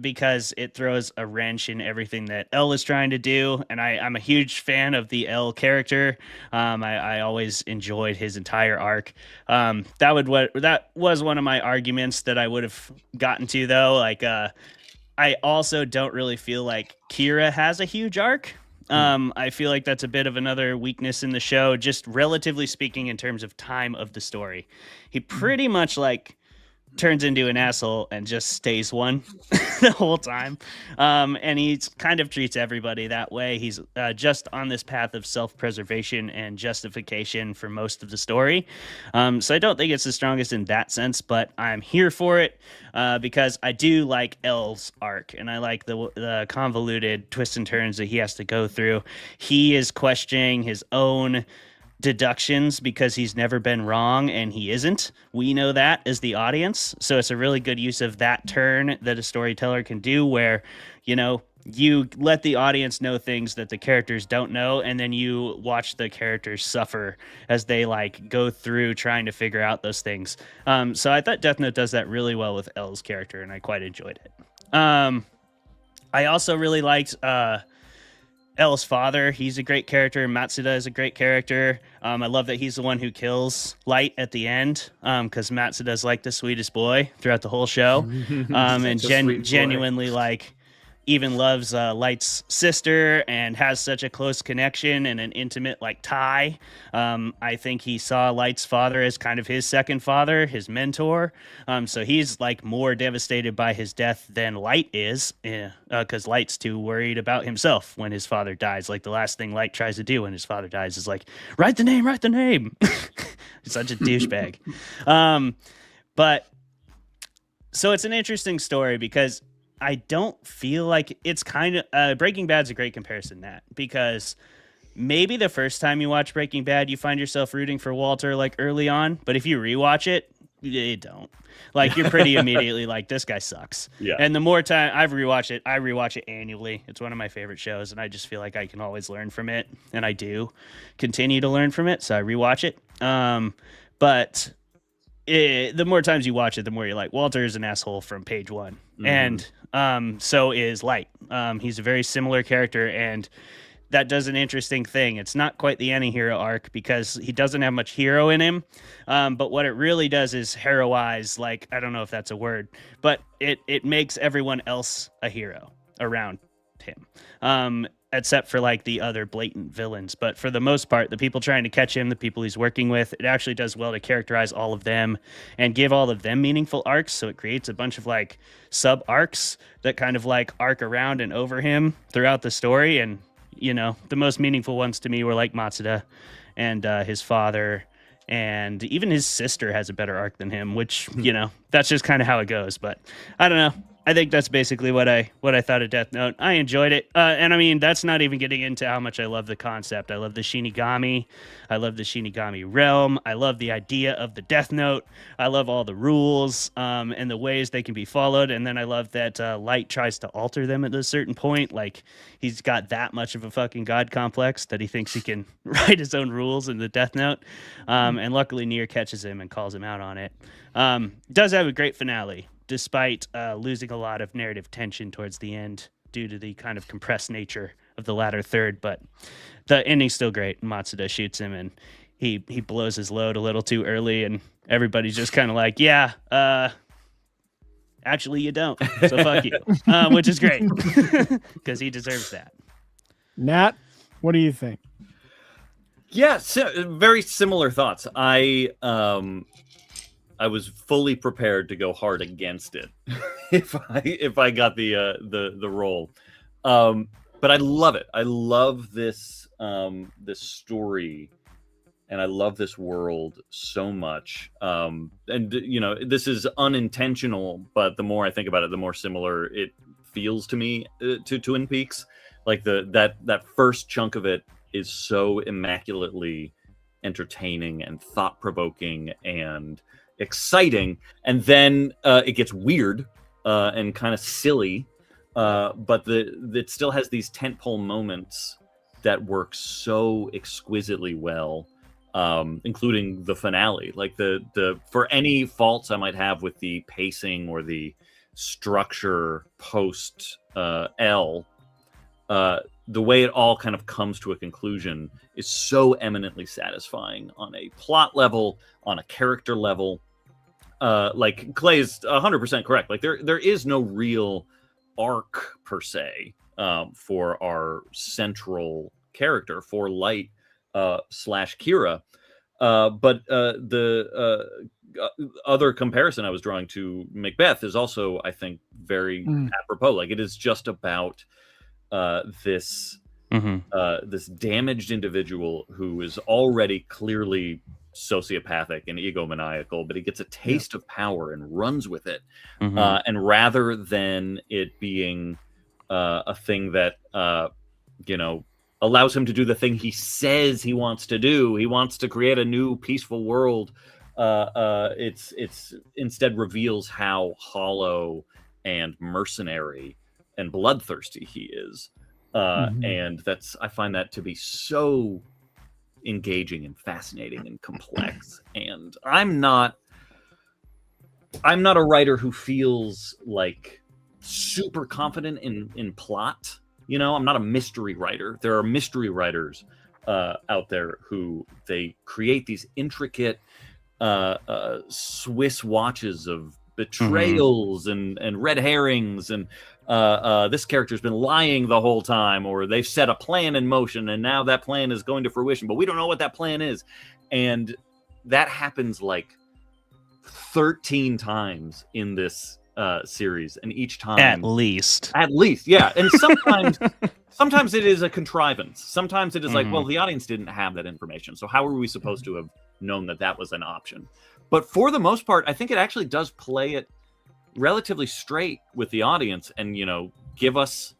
Because it throws a wrench in everything that Elle is trying to do. And I'm a huge fan of the Elle character. I always enjoyed his entire arc. That was one of my arguments that I would have gotten to, though. Like, I also don't really feel like Kira has a huge arc. I feel like that's a bit of another weakness in the show, just relatively speaking, in terms of time of the story. He pretty much like turns into an asshole and just stays one the whole time. And he kind of treats everybody that way. He's just on this path of self-preservation and justification for most of the story. So I don't think it's the strongest in that sense, but I'm here for it because I do like Elle's arc and I like the convoluted twists and turns that he has to go through. He is questioning his own deductions because he's never been wrong and he isn't. We know that as the audience. So it's a really good use of that turn that a storyteller can do where, you know, you let the audience know things that the characters don't know, and then you watch the characters suffer as they like go through trying to figure out those things. So I thought Death Note does that really well with L's character, and I quite enjoyed it. I also really liked L's father. He's a great character. Matsuda is a great character. I love that he's the one who kills Light at the end, because Matsuda's like the sweetest boy throughout the whole show, and genuinely like even loves Light's sister and has such a close connection and an intimate like tie. I think he saw Light's father as kind of his second father, his mentor. So he's like more devastated by his death than Light is, because Light's too worried about himself when his father dies. Like the last thing Light tries to do when his father dies is like, write the name. He's such a douchebag. But so it's an interesting story because I don't feel like it's kind of Breaking Bad's a great comparison, Nat, because maybe the first time you watch Breaking Bad, you find yourself rooting for Walter like early on, but if you rewatch it, you don't. Like you're pretty immediately like, this guy sucks. Yeah. And the more time I rewatch it annually. It's one of my favorite shows, and I just feel like I can always learn from it, and I do continue to learn from it, so I rewatch it. But the more times you watch it, the more you're like, Walter is an asshole from page one. And so is Light. He's a very similar character, and that does an interesting thing. It's not quite the anti-hero arc because he doesn't have much hero in him, but what it really does is heroize, like, I don't know if that's a word, but it makes everyone else a hero around him, except for like the other blatant villains. But for the most part, the people trying to catch him, the people he's working with, it actually does well to characterize all of them and give all of them meaningful arcs. So it creates a bunch of like sub arcs that kind of like arc around and over him throughout the story. And, you know, the most meaningful ones to me were like Matsuda and his father, and even his sister has a better arc than him, which, you know, that's just kind of how it goes. But I don't know. I think that's basically what I thought of Death Note. I enjoyed it. And I mean, that's not even getting into how much I love the concept. I love the Shinigami. I love the Shinigami realm. I love the idea of the Death Note. I love all the rules and the ways they can be followed. And then I love that Light tries to alter them at a certain point. Like, he's got that much of a fucking god complex that he thinks he can write his own rules in the Death Note. And luckily, Nier catches him and calls him out on it. Does have a great finale, despite losing a lot of narrative tension towards the end due to the kind of compressed nature of the latter third. But the ending's still great. Matsuda shoots him, and he blows his load a little too early, and everybody's just kind of like, yeah, actually you don't, so fuck you, which is great, because he deserves that. Nat, what do you think? Yeah, very similar thoughts. I was fully prepared to go hard against it if I got the role, but I love it. I love this this story, and I love this world so much. And you know, this is unintentional, but the more I think about it, the more similar it feels to me to Twin Peaks. Like that first chunk of it is so immaculately entertaining and thought-provoking and exciting, and then it gets weird and kind of silly, but it still has these tentpole moments that work so exquisitely well, including the finale. Like the for any faults I might have with the pacing or the structure post L, the way it all kind of comes to a conclusion is so eminently satisfying on a plot level, on a character level. Like Clay's 100% correct. Like there is no real arc per se for our central character, for Light slash Kira. But the other comparison I was drawing to Macbeth is also, I think, very apropos. Like, it is just about this damaged individual who is already clearly sociopathic and egomaniacal, but he gets a taste of power and runs with it. And rather than it being a thing that allows him to do the thing he says he wants to do, he wants to create a new peaceful world, it's instead reveals how hollow and mercenary and bloodthirsty he is. And I find that to be so engaging and fascinating and complex. And I'm not a writer who feels like super confident in plot. You know, I'm not a mystery writer. There are mystery writers out there who they create these intricate Swiss watches of betrayals and red herrings, and this character's been lying the whole time, or they've set a plan in motion and now that plan is going to fruition, but we don't know what that plan is. And that happens like 13 times in this series, and each time at least, yeah. And sometimes it is a contrivance. Sometimes it is like, well, the audience didn't have that information, so how are we supposed to have known that was an option? But for the most part, I think it actually does play it relatively straight with the audience, and give us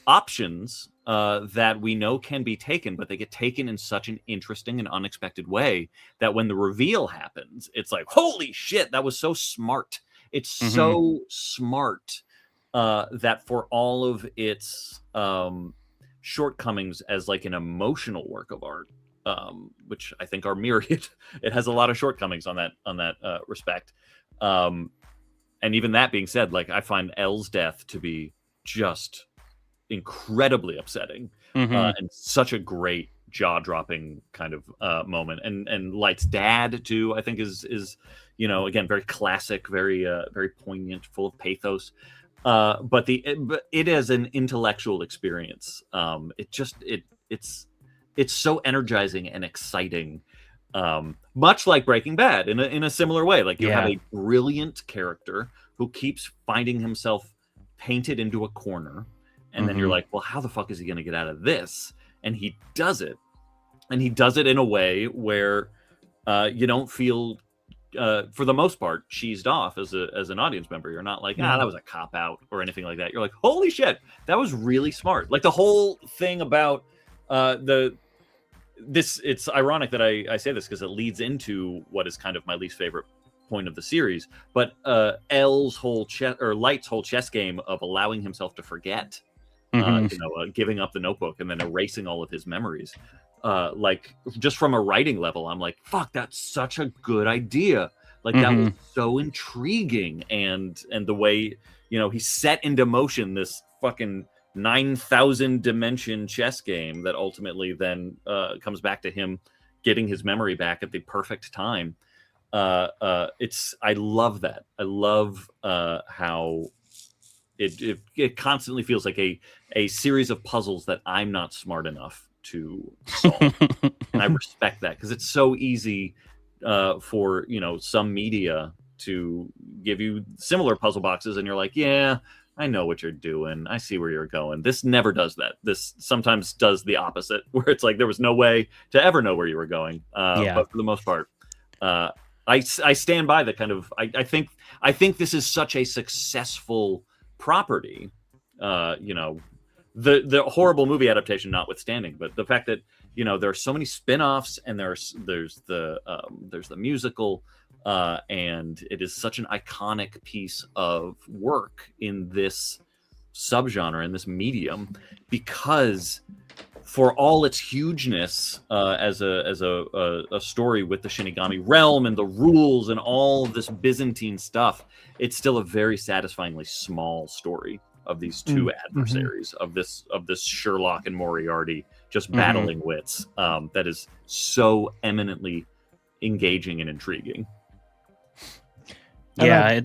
options that we know can be taken, but they get taken in such an interesting and unexpected way that when the reveal happens, it's like, holy shit, that was so smart. It's so smart that for all of its shortcomings as like an emotional work of art, which I think are myriad, it has a lot of shortcomings on that respect. And even that being said, like, I find Elle's death to be just incredibly upsetting, and such a great jaw-dropping kind of moment. And Light's dad too, I think is again, very classic, very very poignant, full of pathos. But it is an intellectual experience. It's so energizing and exciting, much like Breaking Bad in a similar way. Like, you have a brilliant character who keeps finding himself painted into a corner, and then you're like, well, how the fuck is he going to get out of this? And he does it, and he does it in a way where you don't feel, for the most part, cheesed off as an audience member. You're not like, that was a cop out or anything like that. You're like, holy shit, that was really smart. Like, the whole thing about it's ironic that I say this because it leads into what is kind of my least favorite point of the series, but Light's whole chess game of allowing himself to forget, giving up the notebook and then erasing all of his memories. Like, just from a writing level, I'm like, fuck, that's such a good idea. Like, that was so intriguing, and the way he set into motion this fucking 9,000 dimension chess game that ultimately then comes back to him getting his memory back at the perfect time. I love that. I love how it constantly feels like a series of puzzles that I'm not smart enough to solve. And I respect that, because it's so easy for some media to give you similar puzzle boxes and you're like, yeah, I know what you're doing, I see where you're going. This never does that. This sometimes does the opposite, where it's like there was no way to ever know where you were going. But for the most part, I stand by the kind of, I think this is such a successful property, the horrible movie adaptation notwithstanding, but the fact that there are so many spin-offs, and there's the musical, and it is such an iconic piece of work in this subgenre, in this medium, because for all its hugeness as a story with the Shinigami realm and the rules and all of this Byzantine stuff, it's still a very satisfyingly small story of these two adversaries, of this Sherlock and Moriarty just battling wits, that is so eminently engaging and intriguing. Yeah,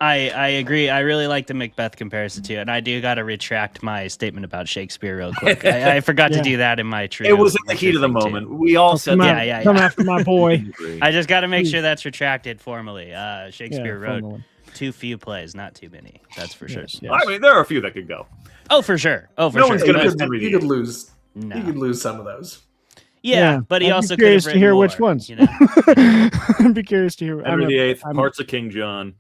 I agree. I really like the Macbeth comparison too, and I do got to retract my statement about Shakespeare real quick. I forgot to do that in my true. It was in the heat of the moment. Too. We all said that. Come after my boy. I just got to make sure that's retracted formally. Shakespeare wrote too few plays, not too many. That's for sure. Yes. I mean, there are a few that could go. Oh, for sure. No one's going to miss Henry VIII. You could lose. No. You could lose some of those. Yeah, but he also could be curious to hear more, which ones. I'd be curious to hear. Henry VIII, parts of King John.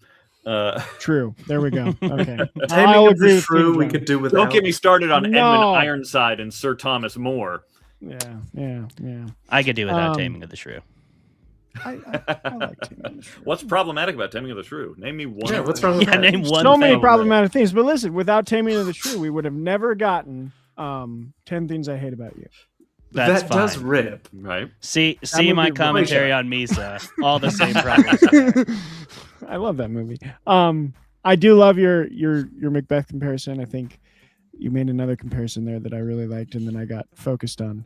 True. There we go. Okay. I'll agree with True. We could do without. Don't get me started on Edmund Ironside and Sir Thomas More. Yeah. I could do without Taming of the Shrew. I like Taming of the Shrew. What's problematic about Taming of the Shrew? Name me one. Yeah, what's wrong with Yeah, that? name one So many thing. problematic things. But listen, without Taming of the Shrew, we would have never gotten 10 Things I Hate About You. That's that fine. does rip. Right. See movie my really commentary on Misa. All the same problems. are there. I love that movie. I do love your Macbeth comparison. I think you made another comparison there that I really liked, and then I got focused on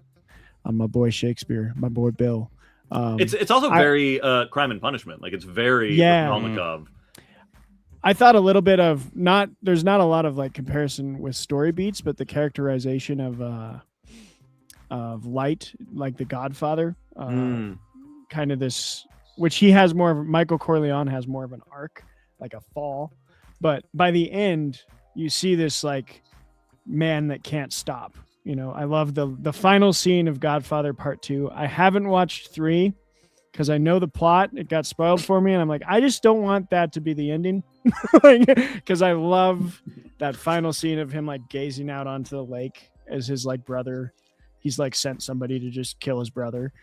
my boy Shakespeare, my boy Bill. It's also very Crime and Punishment. Like it's very Raskolnikov. I thought a little bit of there's not a lot of like comparison with story beats, but the characterization of Light, like the Godfather, kind of this, which he has more of. Michael Corleone has more of an arc, like a fall, but by the end you see this like man that can't stop. You know, I love the final scene of Godfather Part 2. I haven't watched 3 because I know the plot. It got spoiled for me, and I'm like, I just don't want that to be the ending, because I love that final scene of him like gazing out onto the lake as his like brother. He's like sent somebody to just kill his brother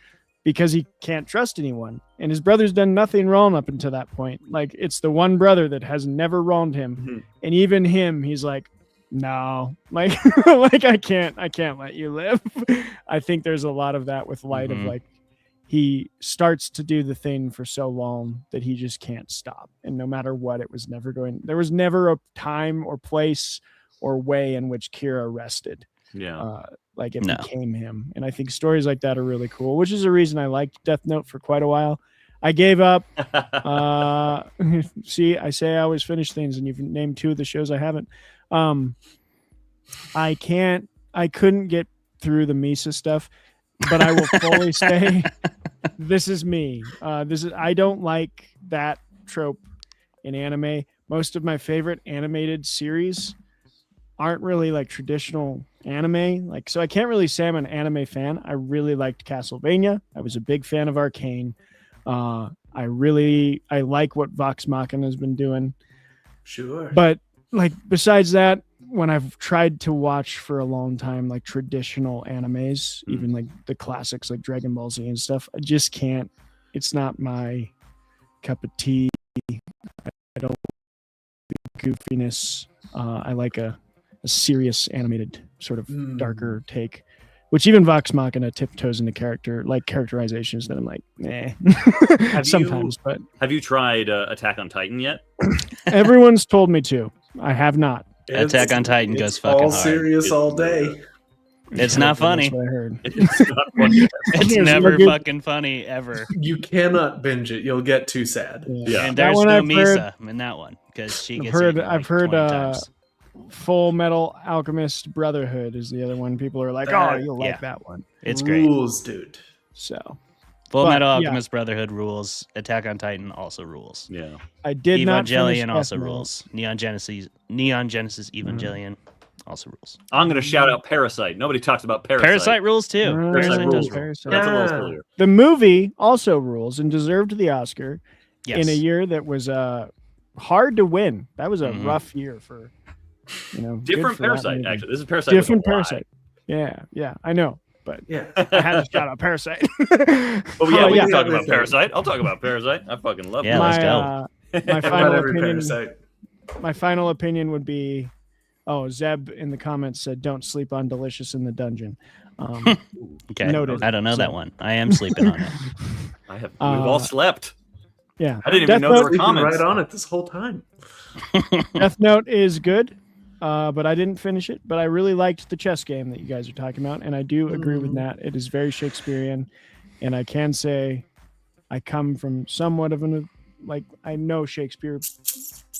because he can't trust anyone, and his brother's done nothing wrong up until that point. Like it's the one brother that has never wronged him, and even him, he's like, no, like like I can't let you live. I think there's a lot of that with Light of like he starts to do the thing for so long that he just can't stop, and no matter what, there was never a time or place or way in which Kira rested. Like it became him, and I think stories like that are really cool, which is a reason I liked Death Note for quite a while. I gave up. See, I say I always finish things, and you've named 2 of the shows I haven't. I couldn't get through the Misa stuff, but I will fully say this is me. I don't like that trope in anime. Most of my favorite animated series aren't really like traditional anime. Like, so I can't really say I'm an anime fan. I really liked Castlevania. I was a big fan of Arcane. I like what Vox Machina has been doing. Sure. But like besides that, when I've tried to watch for a long time like traditional animes, even like the classics like Dragon Ball Z and stuff, I just can't. It's not my cup of tea. I don't like goofiness. I like a serious animated sort of darker take, which even Vox Machina tiptoes into characterizations that I'm like, sometimes. But have you tried Attack on Titan yet? Everyone's told me to. I have not. Attack on Titan goes fucking all hard. serious all day. It's not funny. That's what I heard. It's not funny. It's never fucking funny ever. You cannot binge it. You'll get too sad. Yeah. And That there's one no I've heard- Misa in that one because she gets I've heard 20 times. Full Metal Alchemist Brotherhood is the other one. People are like, That- oh, you'll like yeah. that one. It's great. Rules, dude. So Full but, Metal yeah. Alchemist Brotherhood rules. Attack on Titan also rules. Yeah. I did not finish Evangelion also Death Note. rules. Neon Genesis Evangelion also rules. I'm going to shout out Parasite. Nobody talks about Parasite. Parasite rules too. Parasite Parasite does rules. rule. Parasite. That's a little Yeah. sillier. The movie also rules and deserved the Oscar Yes. in a year that was hard to win. That was a Mhm. rough year for good Different for that Parasite, movie. actually. This is Parasite. with a Different Y. Parasite. Yeah, I know, but Yeah. I had to shout out Parasite. Oh, yeah, we yeah. can talk about Everything. Parasite. I'll talk about Parasite. I fucking love Yeah, it. let's go. my Not final every opinion. parasite. My final opinion would be, Zeb in the comments said, "Don't sleep on Delicious in the Dungeon." Okay. Noted. I don't know So- that one. I am sleeping on it. We've all slept. Yeah, I didn't even Death know there were We've been comments. right on it this whole time. Death Note is good, but I didn't finish it. But I really liked the chess game that you guys are talking about, and I do agree with that. It is very Shakespearean, and I can say I come from somewhat of I know Shakespeare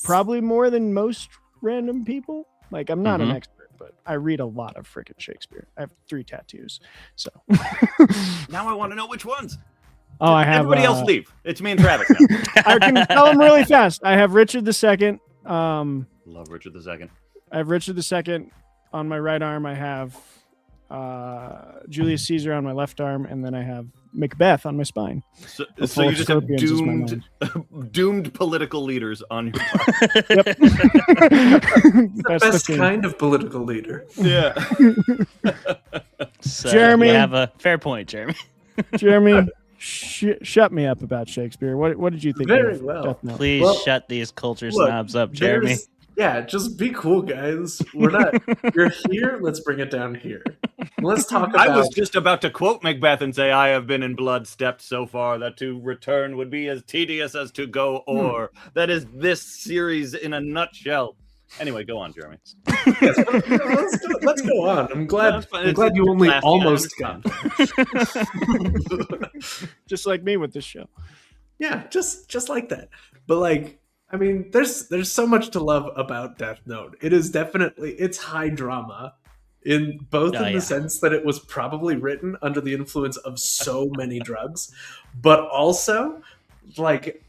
probably more than most random people. Like I'm not an expert, but I read a lot of freaking Shakespeare. I have 3 tattoos, so. Now I want to know which ones. Oh, I have. Everybody else leave. It's me and Travis now. I can tell them really fast. I have Richard II. Love Richard II. I have Richard II on my right arm. I have Julius Caesar on my left arm, and then I have Macbeth on my spine. So full you just have scorpions is my doomed political leaders on your Yep. The That's the best thing. kind of political leader. Yeah. So Jeremy. you have a fair point, Jeremy. Jeremy, shut me up about Shakespeare. What did you think? Very of well. Death Note? Please shut these culture snobs up, Jeremy. Yeah, just be cool, guys. We're not. You're here. Let's bring it down here. Let's talk about. I was just about to quote Macbeth and say, "I have been in blood stepped so far that to return would be as tedious as to go o'er." That is this series in a nutshell. Anyway, go on, Jeremy. Yes, let's go on. I'm glad you only almost got. Just like me with this show. Yeah, just like that. But like, I mean, there's so much to love about Death Note. It is definitely, it's high drama in both the sense that it was probably written under the influence of so many drugs, but also like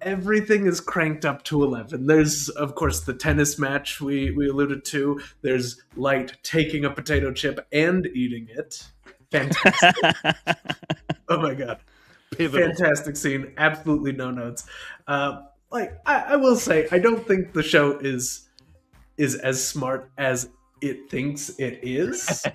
everything is cranked up to 11. There's, of course, the tennis match we alluded to. There's Light taking a potato chip and eating it. Fantastic. Oh my God. Pivotal. Fantastic scene. Absolutely no notes. Like I will say, I don't think the show is as smart as it thinks it is,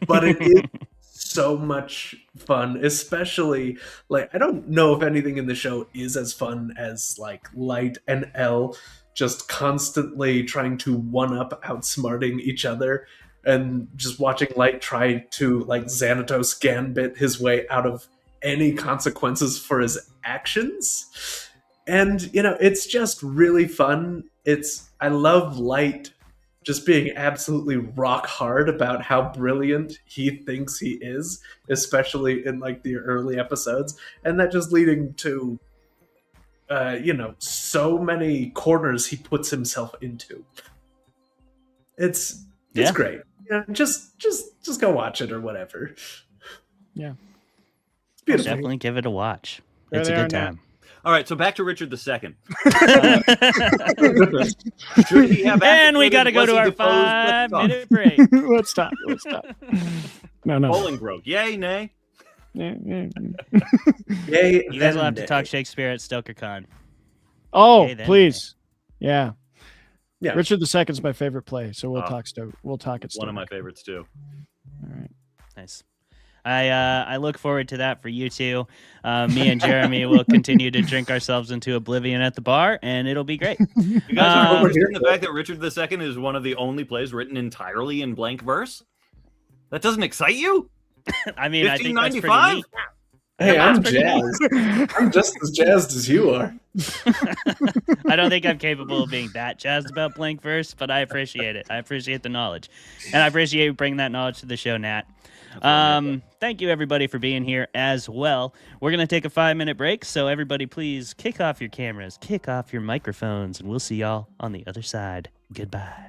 but it is so much fun. Especially like, I don't know if anything in the show is as fun as like Light and L just constantly trying to one-up outsmarting each other, and just watching Light try to like Xanatos Gambit his way out of any consequences for his actions. And, you know, it's just really fun. I love Light just being absolutely rock hard about how brilliant he thinks he is, especially in like the early episodes. And that just leading to, you know, so many corners he puts himself into. It's great. Yeah, just go watch it or whatever. Yeah. It's beautiful. Definitely give it a watch. It's a good time. All right, so back to Richard II. And we got to go to our 5-minute break. Let's stop. No. Bolingbroke. Yay, nay? Yay, You guys will have to talk Shakespeare at StokerCon. Oh, Yay, then please. Yeah. Yeah. Richard II is my favorite play, so we'll talk at One of my favorites too. All right. Nice. I look forward to that for you two. Me and Jeremy will continue to drink ourselves into oblivion at the bar, and it'll be great. You guys are overhearing the fact that Richard II is one of the only plays written entirely in blank verse? That doesn't excite you? I mean, I think that's pretty 1595? neat. Hey, I'm jazzed. I'm just as jazzed as you are. I don't think I'm capable of being that jazzed about blank verse, but I appreciate it. I appreciate the knowledge, and I appreciate you bringing that knowledge to the show, Nat. Thank you everybody for being here as well. We're going to take a 5-minute break, so everybody please kick off your cameras, kick off your microphones, and we'll see y'all on the other side. Goodbye.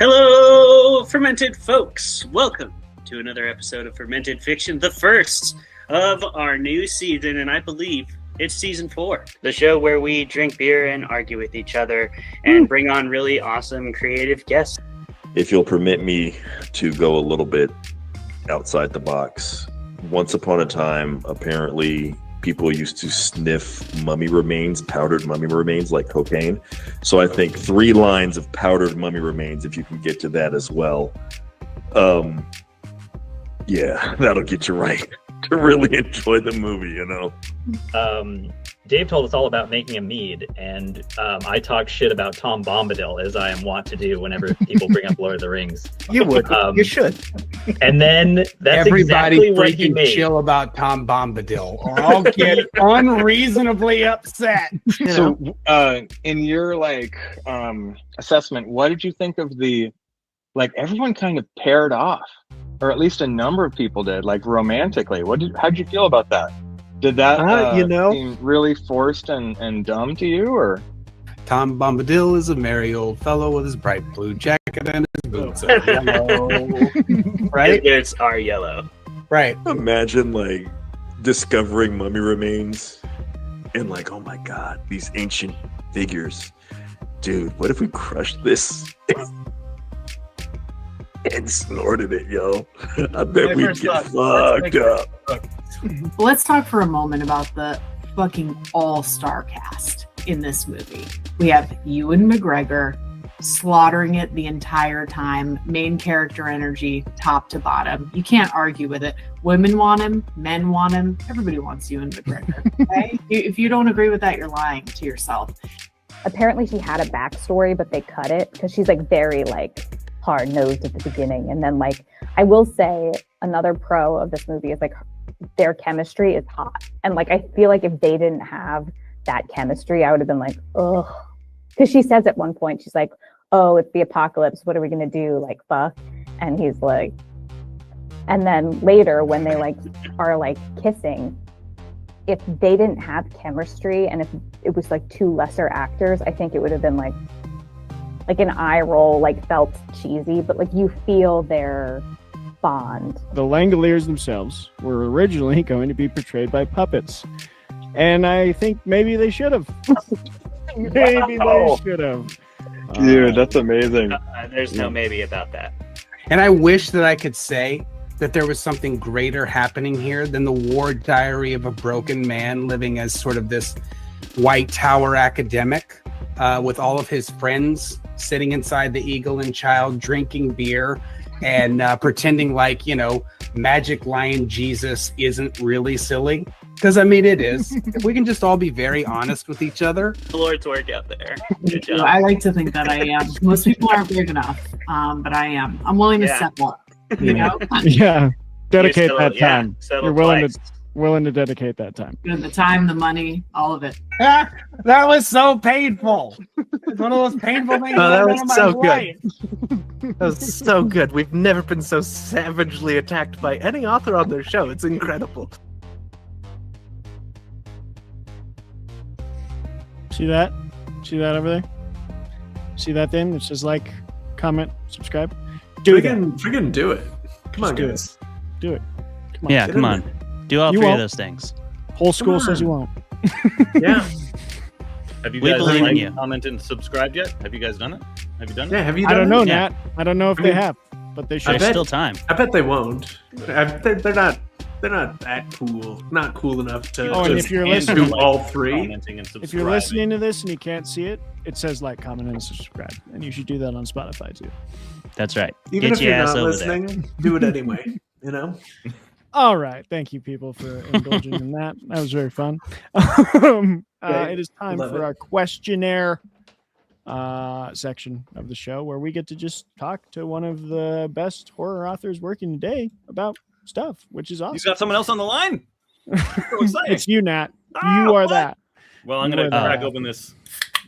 Hello, Fermented Folks. Welcome to another episode of Fermented Fiction, the first of our new season, and I believe it's season 4. The show where we drink beer and argue with each other and bring on really awesome creative guests. If you'll permit me to go a little bit outside the box. Once upon a time, apparently, people used to sniff mummy remains, powdered mummy remains, like cocaine. So I think 3 lines of powdered mummy remains, if you can get to that as well. Yeah, that'll get you right to really enjoy the movie, you know? Dave told us all about making a mead, and I talk shit about Tom Bombadil, as I am wont to do whenever people bring up Lord of the Rings. You would. You should. And then that's Everybody exactly what he freaking made. chill about Tom Bombadil, or I'll get unreasonably upset. So, in your assessment, what did you think of the everyone kind of paired off, or at least a number of people did, romantically? How'd you feel about that? Did that seem really forced and dumb to you, or? Tom Bombadil is a merry old fellow with his bright blue jacket and his boots are yellow. Right? It's our yellow. Right. Imagine discovering mummy remains and oh my God, these ancient figures. Dude, what if we crushed this and snorted it, yo? I bet we'd get fucked up. Look, But let's talk for a moment about the fucking all-star cast in this movie. We have Ewan McGregor slaughtering it the entire time, main character energy, top to bottom. You can't argue with it. Women want him, men want him, everybody wants Ewan McGregor. Okay? If you don't agree with that, you're lying to yourself. Apparently she had a backstory, but they cut it because she's like very like hard-nosed at the beginning. And then like, I will say another pro of this movie is like their chemistry is hot. And like, I feel like if they didn't have that chemistry, I would have been like, ugh. Because she says at one point, she's like, oh, it's the apocalypse. What are we going to do? Like, fuck. And he's like, and then later when they like are like kissing, if they didn't have chemistry and if it was like two lesser actors, I think it would have been like an eye roll, like felt cheesy, but like you feel their bond. The 𝘔𝘰𝘮𝘕 themselves were originally going to be portrayed by puppets. And I think maybe they should have. Maybe they should have. Dude, that's amazing. There's no maybe about that. And I wish that I could say that there was something greater happening here than the war diary of a broken man living as sort of this White Tower academic with all of his friends sitting inside the 𝘔𝘰𝘮𝘕, drinking beer and pretending like, you know, magic lion Jesus isn't really silly. Because, I mean, it is. If we can just all be very honest with each other. The Lord's work out there. Good job. I like to think that I am. Most people aren't big enough, but I am. I'm willing to step up, you know? Yeah. Dedicate that yeah, time. settle You're willing twice. willing to dedicate that time. The time, the money, all of it. Ah, that was so painful. It's one of those painful things. Oh, that I've done was in my so life. good. That was so good. We've never been so savagely attacked by any author on their show. It's incredible. See that? See that over there? See that thing that says like, comment, subscribe? Do that. Freaking do it. Come on, Just do guys. Do it. Come on. Yeah, Get come in on. there. Do all You three won't. of those things. Whole school says you won't. Yeah. Have you We guys believe in liked, you. commented, and subscribed yet? Have you guys done it? Have you done it? Yeah, have you I done don't know, it? Yeah. Nat. I don't know if I they mean, have, but they should. There's still time. I bet they won't. They're not that cool. Not cool enough to Oh, and just if you're do listening- all three. Commenting and If you're subscribing. listening to this and you can't see it, it says like, comment, and subscribe. And you should do that on Spotify too. That's right. Even Get if your you're ass not over listening, do it anyway. You know. All right. Thank you, people, for indulging in that. That was very fun. It is time Love for it. our questionnaire section of the show where we get to just talk to one of the best horror authors working today about stuff, which is You awesome. got someone else on the line? So exciting. It's you, Nat. Ah, You are what? that. Well, I'm You going to are crack that. open this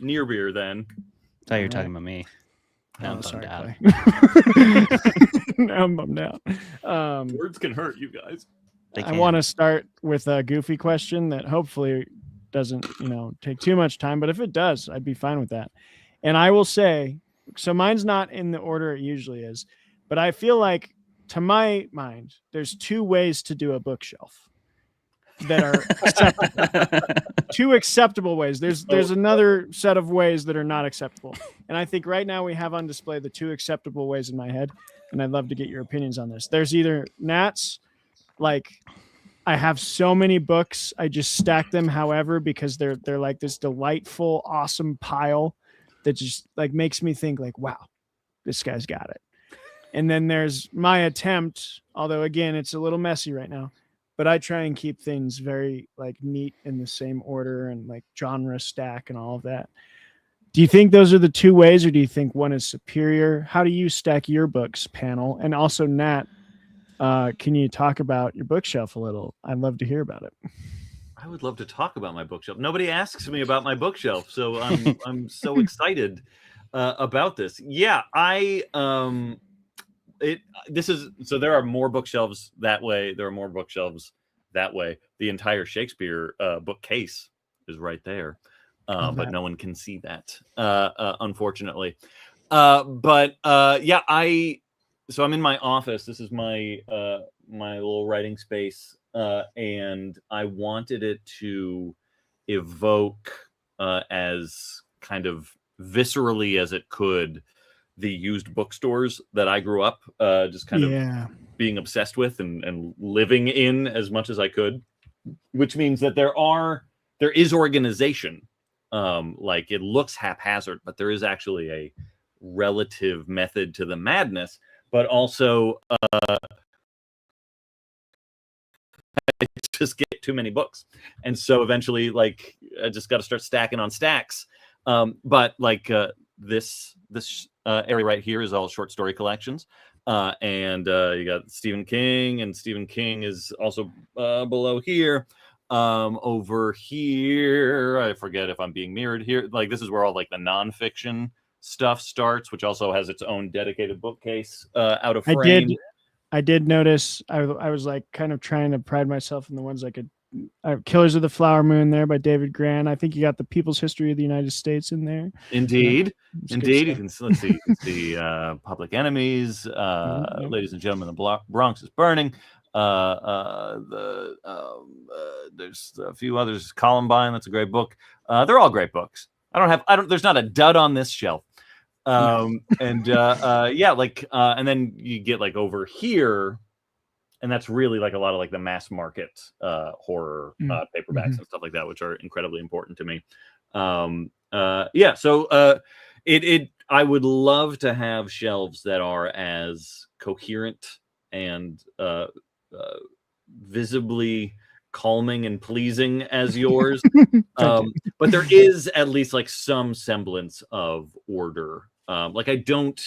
near beer then. Thought you were talking about me. Now I'm Oh, sorry, bummed out. Clay. Now I'm bummed out. Words can hurt you guys. They I can. want to start with a goofy question that hopefully doesn't, take too much time. But if it does, I'd be fine with that. And I will say, so mine's not in the order it usually is, but I feel like, to my mind, there's two ways to do a bookshelf that are acceptable. Two acceptable ways. There's another set of ways that are not acceptable. And I think right now we have on display the two acceptable ways in my head. And I'd love to get your opinions on this. There's either Nat's, like, I have so many books, I just stack them however, because they're like this delightful, awesome pile that just like makes me think like, wow, this guy's got it. And then there's my attempt, although again, it's a little messy right now, but I try and keep things very like neat in the same order and like genre stack and all of that. Do you think those are the two ways, or do you think one is superior? How do you stack your books, panel? And also, Nat, can you talk about your bookshelf a little? I'd love to hear about it. I would love to talk about my bookshelf. Nobody asks me about my bookshelf, so I'm so excited about this. Yeah, so there are more bookshelves that way. There are more bookshelves that way. The entire Shakespeare bookcase is right there, but no one can see that, unfortunately. So I'm in my office. This is my my little writing space, and I wanted it to evoke as kind of viscerally as it could the used bookstores that I grew up just kind of being obsessed with and living in as much as I could, which means that there is organization. Like it looks haphazard, but there is actually a relative method to the madness, but also I just get too many books. And so eventually like I just got to start stacking on stacks. But like this area right here is all short story collections. And you got Stephen King, and Stephen King is also below here. Over here, I forget if I'm being mirrored here. Like this is where all like the nonfiction stuff starts, which also has its own dedicated bookcase out of frame. I did notice. I was like kind of trying to pride myself in the ones I could. Killers of the Flower Moon there by David Grann. I think you got the People's History of the United States in there. Indeed, indeed. You can let's see. You can see Public Enemies, Ladies and Gentlemen, the Bronx is Burning. There's a few others. Columbine, that's a great book. They're all great books. There's not a dud on this shelf. And then you get like over here, and that's really like a lot of like the mass market horror paperbacks and stuff like that, which are incredibly important to me. I would love to have shelves that are as coherent and visibly calming and pleasing as yours. But there is at least like some semblance of order. Like I don't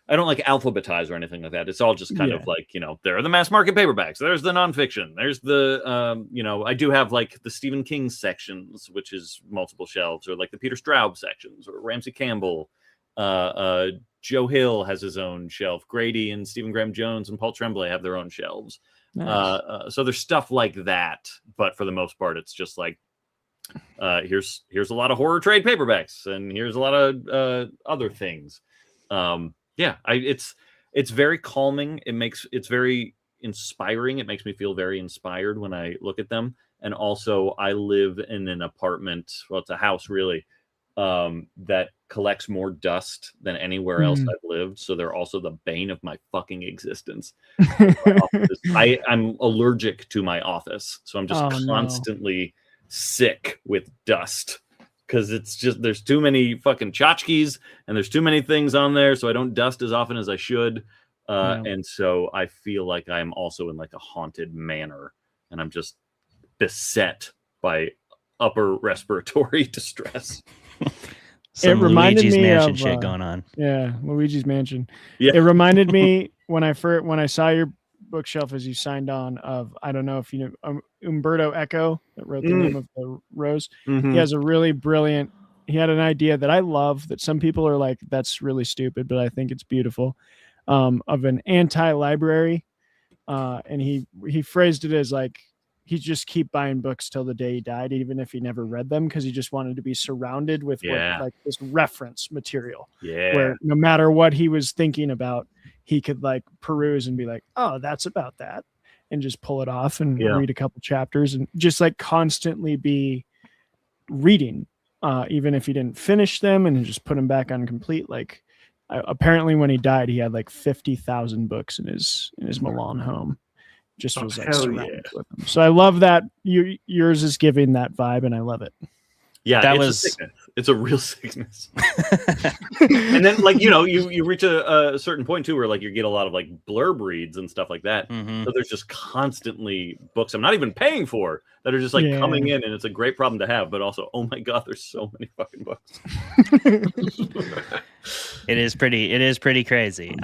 like alphabetize or anything like that. It's all just kind of like, there are the mass market paperbacks. There's the nonfiction. There's the, I do have like the Stephen King sections, which is multiple shelves, or like the Peter Straub sections, or Ramsey Campbell. Joe Hill has his own shelf. Grady and Stephen Graham Jones and Paul Tremblay have their own shelves. Nice. So there's stuff like that, but for the most part, it's just like, here's a lot of horror trade paperbacks, and here's a lot of other things. It's very calming. It's very inspiring. It makes me feel very inspired when I look at them. And also I live in an apartment. Well, it's a house really, that collects more dust than anywhere else I've lived. So they're also the bane of my fucking existence. I'm allergic to my office. So I'm just constantly sick with dust. Because it's just, there's too many fucking tchotchkes and there's too many things on there. So I don't dust as often as I should. And so I feel like I'm also in like a haunted manor. And I'm just beset by upper respiratory distress. Some Luigi's Mansion shit going on. Yeah, Luigi's Mansion. Yeah. It reminded me when I saw your bookshelf as you signed on of, I don't know if you know, Umberto Eco that wrote The Name of the Rose. He has a really brilliant, he had an idea that I love that some people are like, that's really stupid, but I think it's beautiful, of an anti-library. And he phrased it as like, he just keep buying books till the day he died, even if he never read them, because he just wanted to be surrounded with like this reference material. Where no matter what he was thinking about, he could like peruse and be like, oh, that's about that, and just pull it off and read a couple chapters and just like constantly be reading, even if he didn't finish them, and just put them back on complete. Like apparently when he died, he had like 50,000 books in his Milan home. Just was like surrounded with them. So I love that yours is giving that vibe, and I love it. Yeah, it's a real sickness. And then like, you reach a certain point too, where like you get a lot of like blurb reads and stuff like that. So there's just constantly books I'm not even paying for that are just like coming in, and it's a great problem to have, but also, oh my God, there's so many fucking books. It is pretty crazy.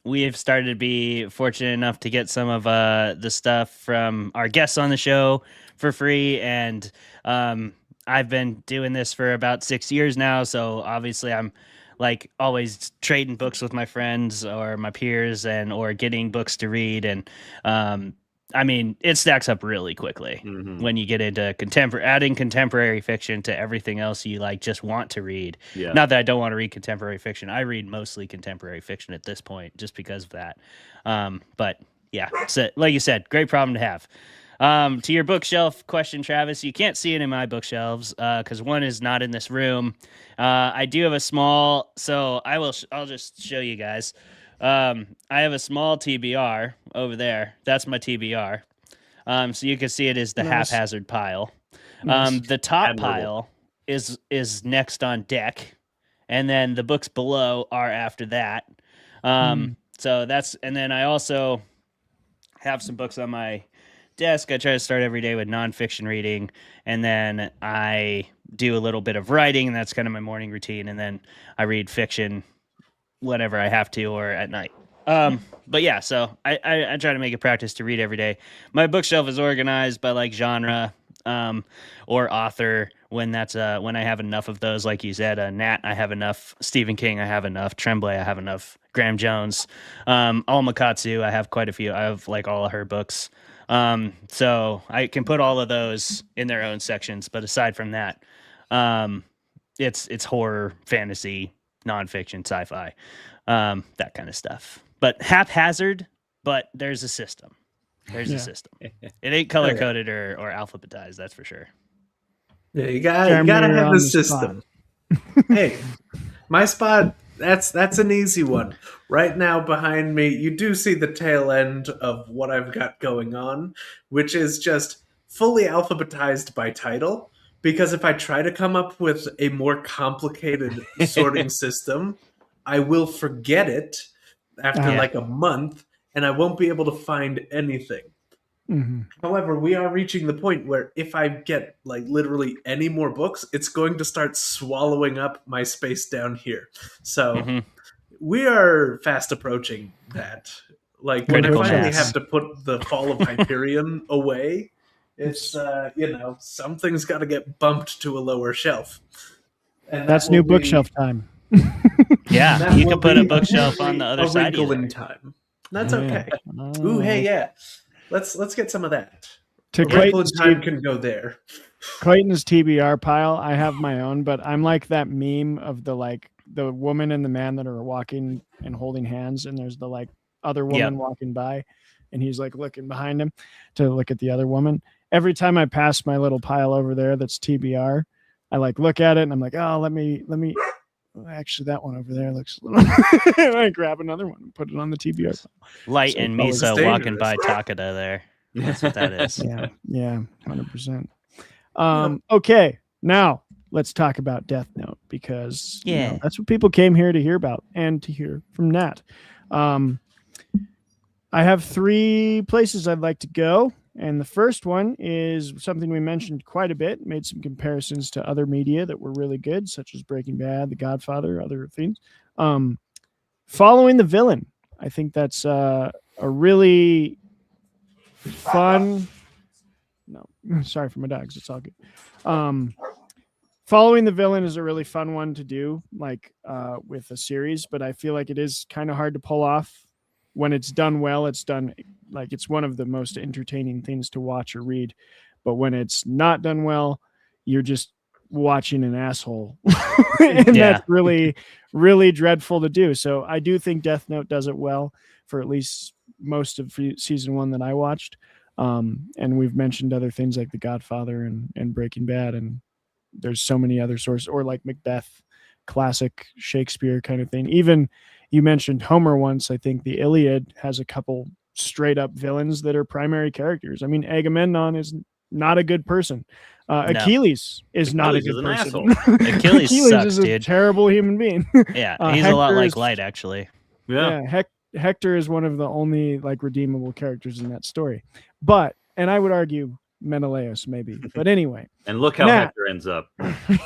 We have started to be fortunate enough to get some of the stuff from our guests on the show for free. And I've been doing this for about 6 years now. So obviously I'm like always trading books with my friends or my peers or getting books to read. And I mean, it stacks up really quickly when you get into adding contemporary fiction to everything else you like just want to read. Yeah. Not that I don't want to read contemporary fiction. I read mostly contemporary fiction at this point just because of that. But yeah, so like you said, great problem to have. To your bookshelf question, Travis, you can't see it in my bookshelves because one is not in this room. I do have a small, so I'll just show you guys. I have a small TBR over there. That's my TBR. So you can see it is the Nice. haphazard pile. Nice. The top Admirable. pile is next on deck, and then the books below are after that. So that's, and then I also have some books on my desk. I try to start every day with nonfiction reading, and then I do a little bit of writing, and that's kind of my morning routine. And then I read fiction whenever I have to or at night. But yeah, so I try to make a practice to read every day. My bookshelf is organized by like genre or author. When I have enough of those, like you said, Nat, I have enough. Stephen King, I have enough. Tremblay, I have enough. Graham Jones, Alma Katsu, I have quite a few. I have like all of her books. So I can put all of those in their own sections. But aside from that, it's horror, fantasy, nonfiction, sci-fi, that kind of stuff. But haphazard, but there's a system. There's a system. It ain't color coded or alphabetized, that's for sure. Yeah, you gotta have the system. Hey, my spot, that's an easy one. Right now behind me, you do see the tail end of what I've got going on, which is just fully alphabetized by title. Because if I try to come up with a more complicated sorting system, I will forget it after like a month, and I won't be able to find anything. Mm-hmm. However, we are reaching the point where if I get like literally any more books, it's going to start swallowing up my space down here. So we are fast approaching that. Like when I finally have to put the Fall of Hyperion away, it's something's got to get bumped to a lower shelf. And that's new bookshelf time. Yeah, you can put a bookshelf on the other side. A wrinkle in time. That's okay. Ooh, hey, yeah. Let's get some of that. To Clayton's time can go there. Clayton's TBR pile. I have my own, but I'm like that meme of the woman and the man that are walking and holding hands, and there's the like other woman walking by, and he's like looking behind him to look at the other woman. Every time I pass my little pile over there, that's TBR. I like look at it and I'm like, oh, let me. Actually, that one over there looks a little. I grab another one and put it on the TBR. Light so and Misa walking by Takeda there. That's what that is. Yeah, 100%. Okay, now let's talk about Death Note because that's what people came here to hear about and to hear from Nat. I have 3 places I'd like to go. And the first one is something we mentioned quite a bit, made some comparisons to other media that were really good, such as Breaking Bad, The Godfather, other things. Following the Villain. I think that's a really fun... No, sorry for my dogs. It's all good. Following the Villain is a really fun one to do, like with a series, but I feel like it is kind of hard to pull off. When it's done well, it's done like it's one of the most entertaining things to watch or read. But when it's not done well, you're just watching an asshole. And that's really, really dreadful to do. So I do think Death Note does it well for at least most of season 1 that I watched. And we've mentioned other things like The Godfather and Breaking Bad. And there's so many other sources, or like Macbeth, classic Shakespeare kind of thing. Even you mentioned Homer once. I think the Iliad has a couple straight up villains that are primary characters. I mean, Agamemnon is not a good person. Achilles is not a good person. Achilles sucks, is a terrible human being. Yeah, he's Hector a lot like Light, actually. Yeah, Hector is one of the only like redeemable characters in that story. And I would argue Menelaus maybe. But anyway. And look how Hector ends up.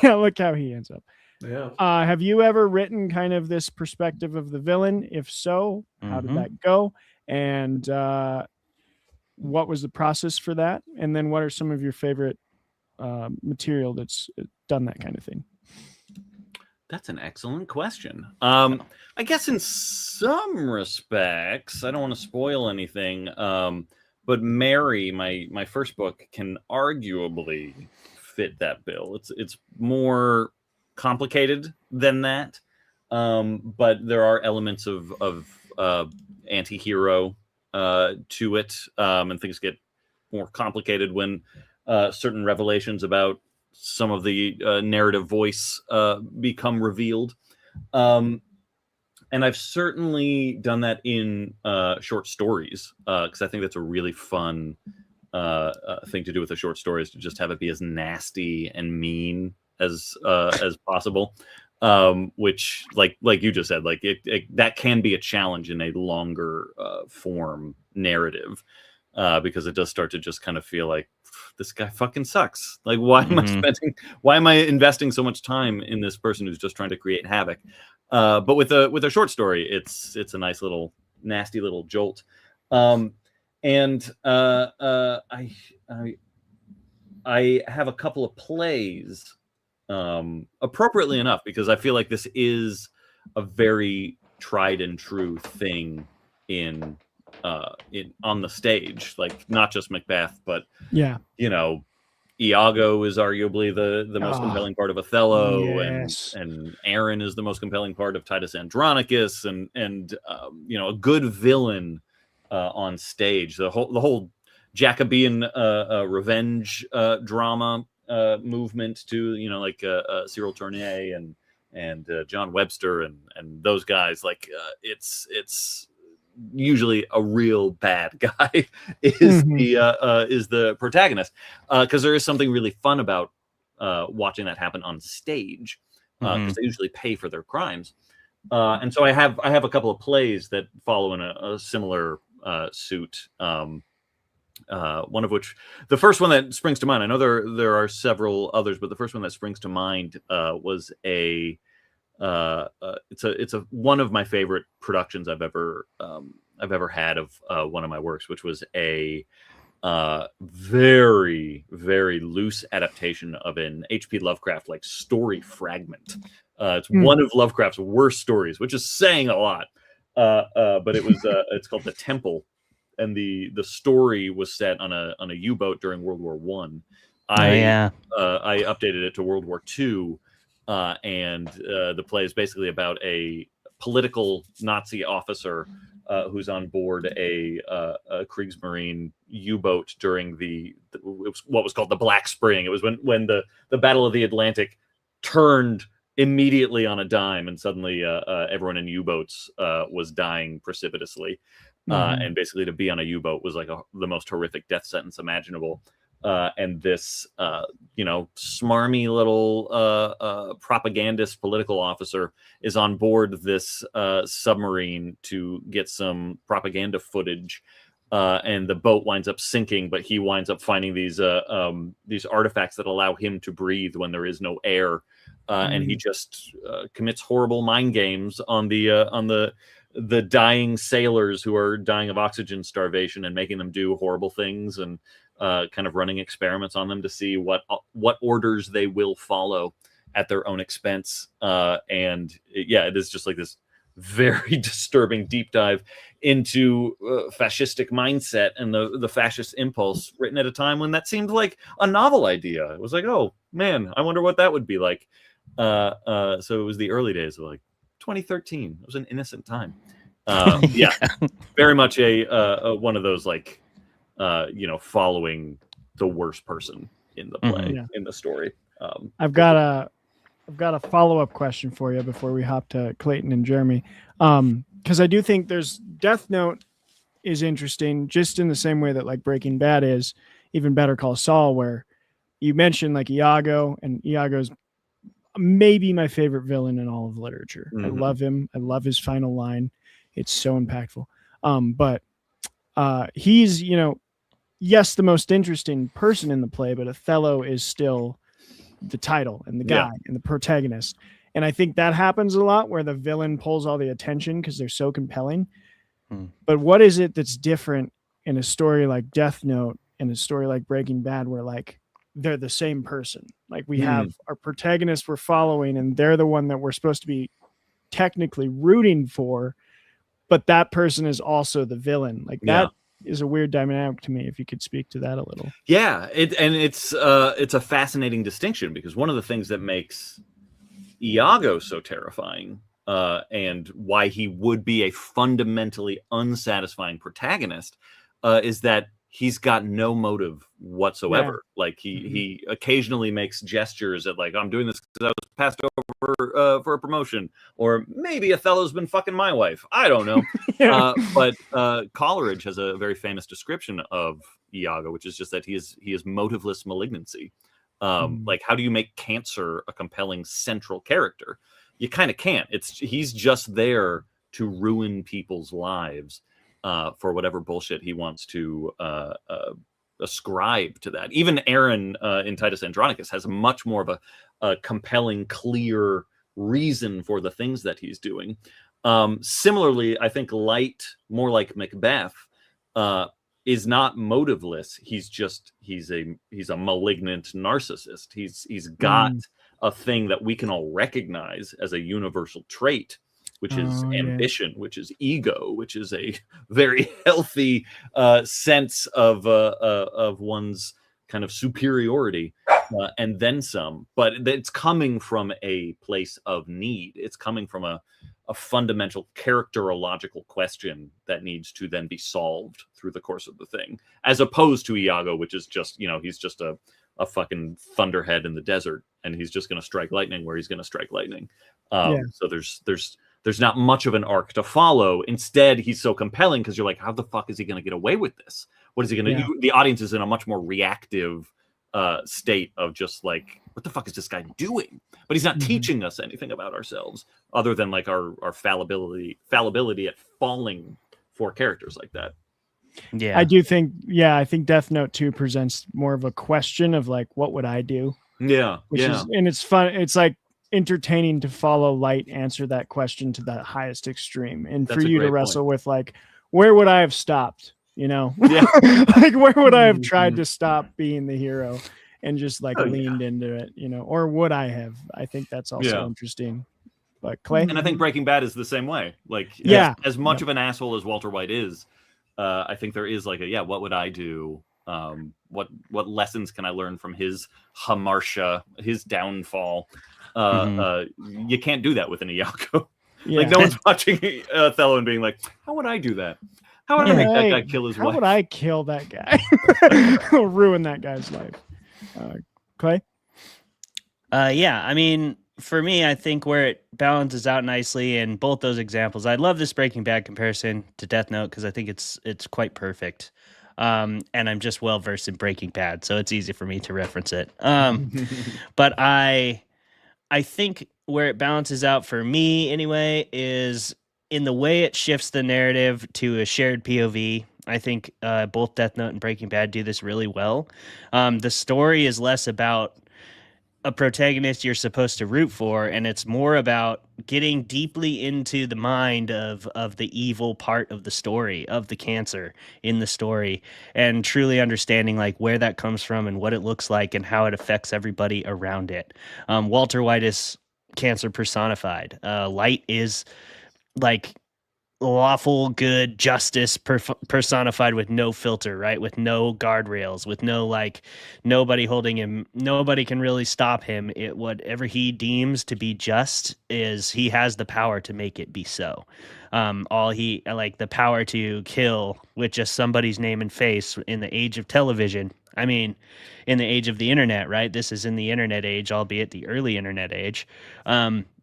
Yeah, look how he ends up. Yeah. Have you ever written kind of this perspective of the villain? If so, how did that go? And what was the process for that? And then what are some of your favorite material that's done that kind of thing? That's an excellent question. I guess in some respects, I don't want to spoil anything, but Mary, my first book, can arguably fit that bill. It's more complicated than that, but there are elements of anti-hero to it, and things get more complicated when certain revelations about some of the narrative voice become revealed. And I've certainly done that in short stories, because I think that's a really fun thing to do with a short story, is to just have it be as nasty and mean as possible. Which, like you just said, like that can be a challenge in a longer form narrative, because it does start to just kind of feel like, this guy fucking sucks. Like, why am I investing so much time in this person who's just trying to create havoc? But with a short story, it's a nice little nasty little jolt. I have a couple of plays, appropriately enough, because I feel like this is a very tried and true thing on the stage, like not just Macbeth, but Iago is arguably the most compelling part of Othello, and Aaron is the most compelling part of Titus Andronicus, and a good villain on stage. The whole Jacobean revenge drama movement too. Like Cyril Tourneur and John Webster and those guys. Like it's usually a real bad guy is the protagonist, because there is something really fun about watching that happen on stage, because they usually pay for their crimes, and so I have a couple of plays that follow in a similar suit, one of which, the first one that springs to mind, I know there are several others, but the first one that springs to mind was it's one of my favorite productions I've ever had of one of my works, which was a very, very loose adaptation of an H.P. Lovecraft like story fragment. It's one of Lovecraft's worst stories, which is saying a lot. But it was it's called The Temple, and the story was set on a U-boat during World War I. I updated it to World War II. And the play is basically about a political Nazi officer who's on board a Kriegsmarine U-boat during what was called the Black Spring. It was when the Battle of the Atlantic turned immediately on a dime, and suddenly everyone in U-boats was dying precipitously. And basically to be on a U-boat was like the most horrific death sentence imaginable. And this, smarmy little propagandist political officer is on board this submarine to get some propaganda footage, and the boat winds up sinking, but he winds up finding these artifacts that allow him to breathe when there is no air, and he just commits horrible mind games on the dying sailors who are dying of oxygen starvation, and making them do horrible things, and kind of running experiments on them to see what orders they will follow at their own expense. And it is just like this very disturbing deep dive into fascistic mindset and the fascist impulse, written at a time when that seemed like a novel idea. It was like, oh man, I wonder what that would be like. So it was the early days of like 2013. It was an innocent time. Very much a one of those like, following the worst person in the play, in the story. I've got a follow-up question for you before we hop to Clayton and Jeremy, because I do think there's Death Note is interesting, just in the same way that like Breaking Bad is, even Better Call Saul, where you mentioned like Iago, and Iago's maybe my favorite villain in all of literature. I love him. I love his final line. It's so impactful. But he's, yes, the most interesting person in the play, but Othello is still the title and the guy and the protagonist. And I think that happens a lot, where the villain pulls all the attention because they're so compelling. But what is it that's different in a story like Death Note and a story like Breaking Bad, where like they're the same person? Like we have our protagonist we're following, and they're the one that we're supposed to be technically rooting for, but that person is also the villain. Like that is a weird dynamic to me. If you could speak to that a little. It's a fascinating distinction, because one of the things that makes Iago so terrifying, and why he would be a fundamentally unsatisfying protagonist, is that he's got no motive whatsoever. Like he occasionally makes gestures at like, I'm doing this because I was passed over for a promotion, or maybe Othello's been fucking my wife. I don't know. But Coleridge has a very famous description of Iago, which is just that he is motiveless malignancy. Like, how do you make Cancer a compelling central character? You kind of can't. He's just there to ruin people's lives for whatever bullshit he wants to ascribe to that. Even Aaron in Titus Andronicus has much more of a compelling, clear reason for the things that he's doing. Similarly, I think Light, more like Macbeth, is not motiveless. He's a malignant narcissist. He's got a thing that we can all recognize as a universal trait, which is ambition, which is ego, which is a very healthy sense of one's kind of superiority, and then some. But it's coming from a place of need. It's coming from a fundamental characterological question that needs to then be solved through the course of the thing, as opposed to Iago, which is just, he's just a fucking thunderhead in the desert, and he's just going to strike lightning where he's going to strike lightning. So there's not much of an arc to follow. Instead, he's so compelling because you're like, how the fuck is he going to get away with this? What is he going to do? The audience is in a much more reactive state of just like, what the fuck is this guy doing? But he's not teaching us anything about ourselves other than like our fallibility at falling for characters like that. Yeah, I do think, I think Death Note 2 presents more of a question of like, what would I do? And it's fun. It's like entertaining to follow Light answer that question to the highest extreme, and for you to wrestle with like, where would I have stopped? Like, where would I have tried to stop being the hero and just like leaned into it, or would I have? I think that's also interesting. But Clay, and I think Breaking Bad is the same way. Like, as much of an asshole as Walter White is, I think there is like what would I do? What lessons can I learn from his hamartia, his downfall? You can't do that with an Iago. Like, no one's watching Othello and being like, how would I do that? How would I make that guy kill his wife? How would I kill that guy? Ruin that guy's life. Clay? I mean, for me, I think where it balances out nicely in both those examples, I love this Breaking Bad comparison to Death Note because I think it's quite perfect. And I'm just well versed in Breaking Bad, so it's easy for me to reference it. But I think where it balances out for me anyway is in the way it shifts the narrative to a shared POV. I think both Death Note and Breaking Bad do this really well. The story is less about a protagonist you're supposed to root for, and it's more about getting deeply into the mind of the evil part of the story, of the cancer in the story, and truly understanding like where that comes from and what it looks like and how it affects everybody around it. Walter White is cancer personified. Light is like lawful good justice personified with no filter, right? With no guardrails, with no like nobody holding him, nobody can really stop him. Whatever he deems to be just he has the power to make it be so. The power to kill with just somebody's name and face in the age of television. I mean, in the age of the internet, right? This is in the internet age, albeit the early internet age.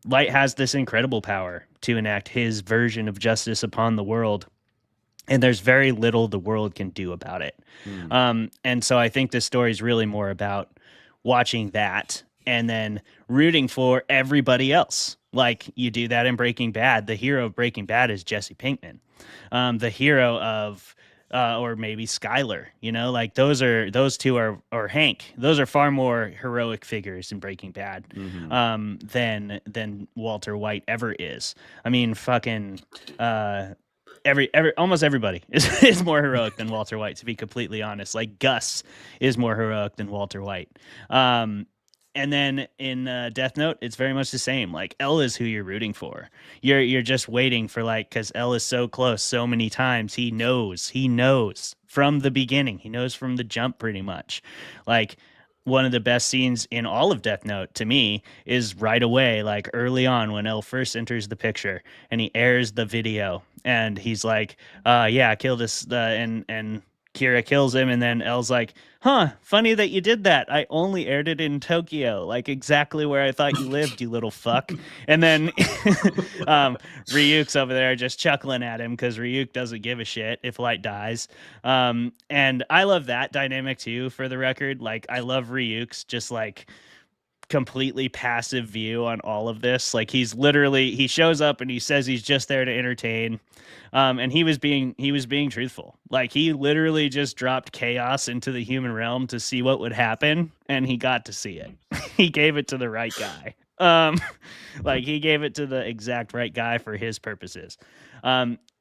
Light has this incredible power to enact his version of justice upon the world, and there's very little the world can do about it. And so I think this story is really more about watching that and then rooting for everybody else. Like you do that in Breaking Bad. The hero of Breaking Bad is Jesse Pinkman. The hero of or maybe Skyler, like those two are, or Hank. Those are far more heroic figures in Breaking Bad than Walter White ever is. I mean, fucking almost everybody is more heroic than Walter White, to be completely honest. Like Gus is more heroic than Walter White. And then in Death Note, it's very much the same. Like L is who you're rooting for. You're just waiting for because L is so close so many times. He knows from the beginning. He knows from the jump pretty much. Like one of the best scenes in all of Death Note to me is right away, like early on when L first enters the picture and he airs the video and he's like, kill this and Kira kills him, and then L's like, huh, funny that you did that. I only aired it in Tokyo, like exactly where I thought you lived, you little fuck. And then Ryuk's over there just chuckling at him because Ryuk doesn't give a shit if Light dies. And I love that dynamic too, for the record. Like, I love Ryuk's just like completely passive view on all of this. Like, he shows up and he says he's just there to entertain. And he was being truthful. Like, he literally just dropped chaos into the human realm to see what would happen, and he got to see it. He gave it to the right guy. Like, he gave it to the exact right guy for his purposes.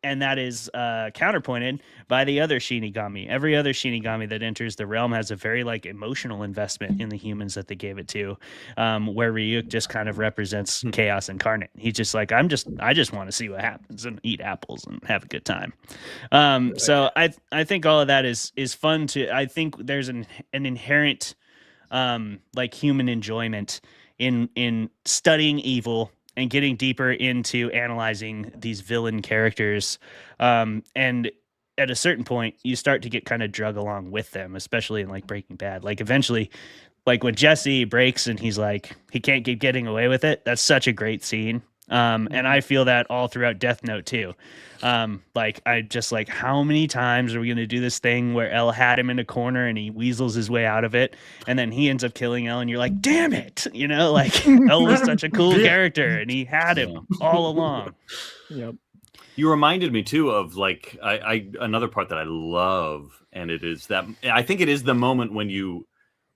And that is counterpointed by the other Shinigami. Every other Shinigami that enters the realm has a very like emotional investment in the humans that they gave it to, where Ryuk just kind of represents chaos incarnate. He's just like, I just want to see what happens and eat apples and have a good time. So I think all of that is fun to. I think there's an inherent like human enjoyment in studying evil and getting deeper into analyzing these villain characters. And at a certain point, you start to get kind of drug along with them, especially in like Breaking Bad. Like, eventually, like when Jesse breaks and he's like, he can't keep getting away with it. That's such a great scene. And I feel that all throughout Death Note too. Like, I just like, how many times are we going to do this thing where L had him in a corner and he weasels his way out of it, and then he ends up killing L, and you're like, damn it, you know, like L was such a cool character and he had him all along. Yep. You reminded me too of like I another part that I love, and it is that I think it is the moment when you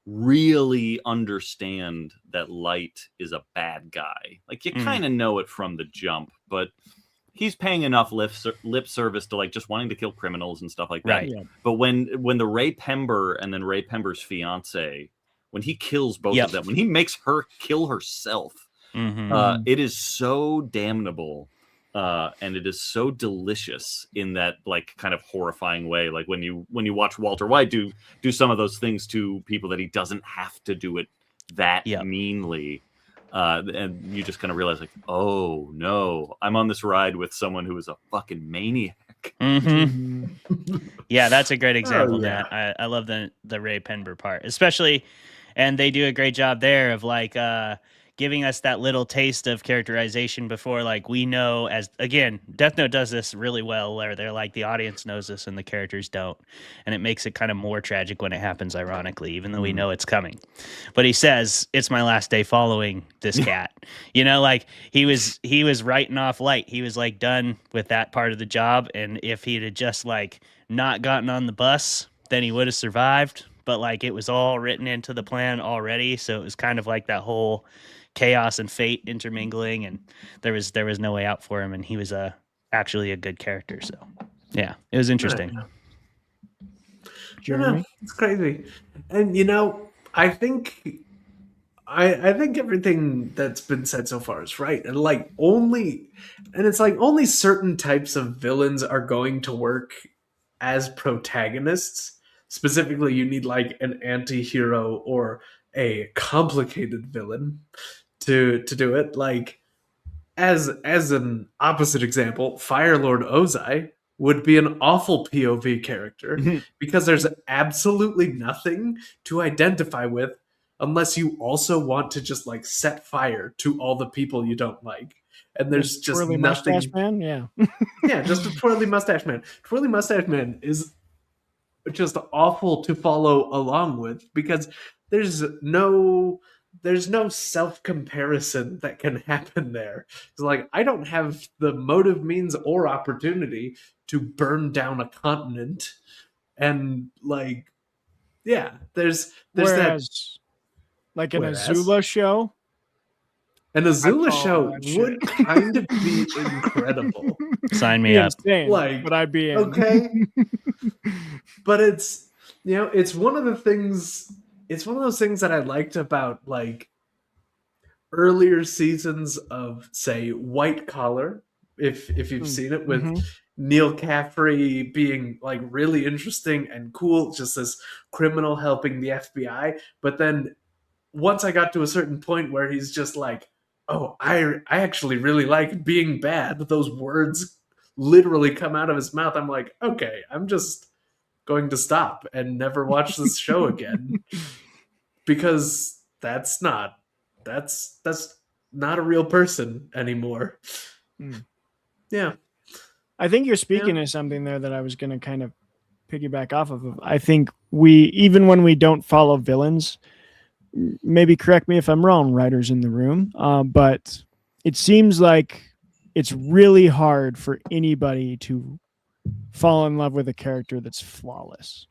really understand that Light is a bad guy. Like, you kind of know it from the jump, but he's paying enough lip service to like just wanting to kill criminals and stuff like that. Right. Yeah. But when the Ray Pember and then Ray Pember's fiance, when he kills both of them, when he makes her kill herself, it is so damnable. And it is so delicious in that like kind of horrifying way. Like when you watch Walter White do some of those things to people that he doesn't have to do it that meanly. And you just kind of realize like, oh no, I'm on this ride with someone who is a fucking maniac. Yeah, that's a great example of that. I love the Ray Penber part, especially, and they do a great job there of like giving us that little taste of characterization before, like, we know, as again, Death Note does this really well, where they're like, the audience knows this and the characters don't, and it makes it kind of more tragic when it happens, ironically, even though we know it's coming. But he says, it's my last day following this cat. You know, like, he was writing off Light. He was like done with that part of the job, and if he had just like not gotten on the bus, then he would have survived. But like, it was all written into the plan already, so it was kind of like that whole chaos and fate intermingling, and there was no way out for him, and he was actually a good character. So yeah, it was interesting. Jeremy? It's crazy. And you know, I think everything that's been said so far is right. And it's like only certain types of villains are going to work as protagonists. Specifically, you need like an anti-hero or a complicated villain to do it. Like, as an opposite example, Firelord Ozai would be an awful POV character because there's absolutely nothing to identify with unless you also want to just like set fire to all the people you don't like. And there's just twirly nothing. Mustache Man, yeah. Yeah, just a twirly mustache man. Twirly mustache man is just awful to follow along with because there's no self-comparison that can happen there. It's like, I don't have the motive, means, or opportunity to burn down a continent. And like, yeah, there's Whereas, that. Like an Azula show. An Azula show would kind of be incredible. Sign me up. Insane, like, but I'd be in. Okay. But it's, you know, it's one of those things that I liked about like earlier seasons of, say, White Collar, if you've seen it, with Neil Caffrey being like really interesting and cool, just this criminal helping the FBI. But then once I got to a certain point where he's just like, oh, I actually really like being bad, those words literally come out of his mouth. I'm like, okay, I'm just going to stop and never watch this show again, because that's not a real person anymore. Yeah. I think you're speaking to something there that I was going to kind of piggyback off of. I think even when we don't follow villains, maybe correct me if I'm wrong, writers in the room, but it seems like it's really hard for anybody to fall in love with a character that's flawless.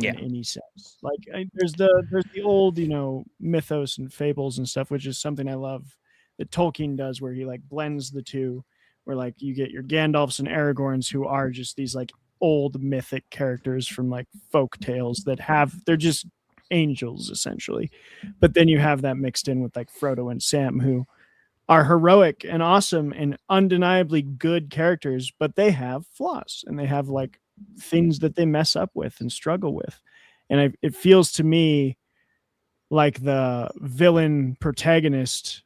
In any sense. Like there's the old, mythos and fables and stuff, which is something I love that Tolkien does, where he like blends the two, where like you get your Gandalfs and Aragorns, who are just these like old mythic characters from like folk tales they're just angels essentially. But then you have that mixed in with like Frodo and Sam, who are heroic and awesome and undeniably good characters, but they have flaws and they have like things that they mess up with and struggle with. And it feels to me like the villain protagonist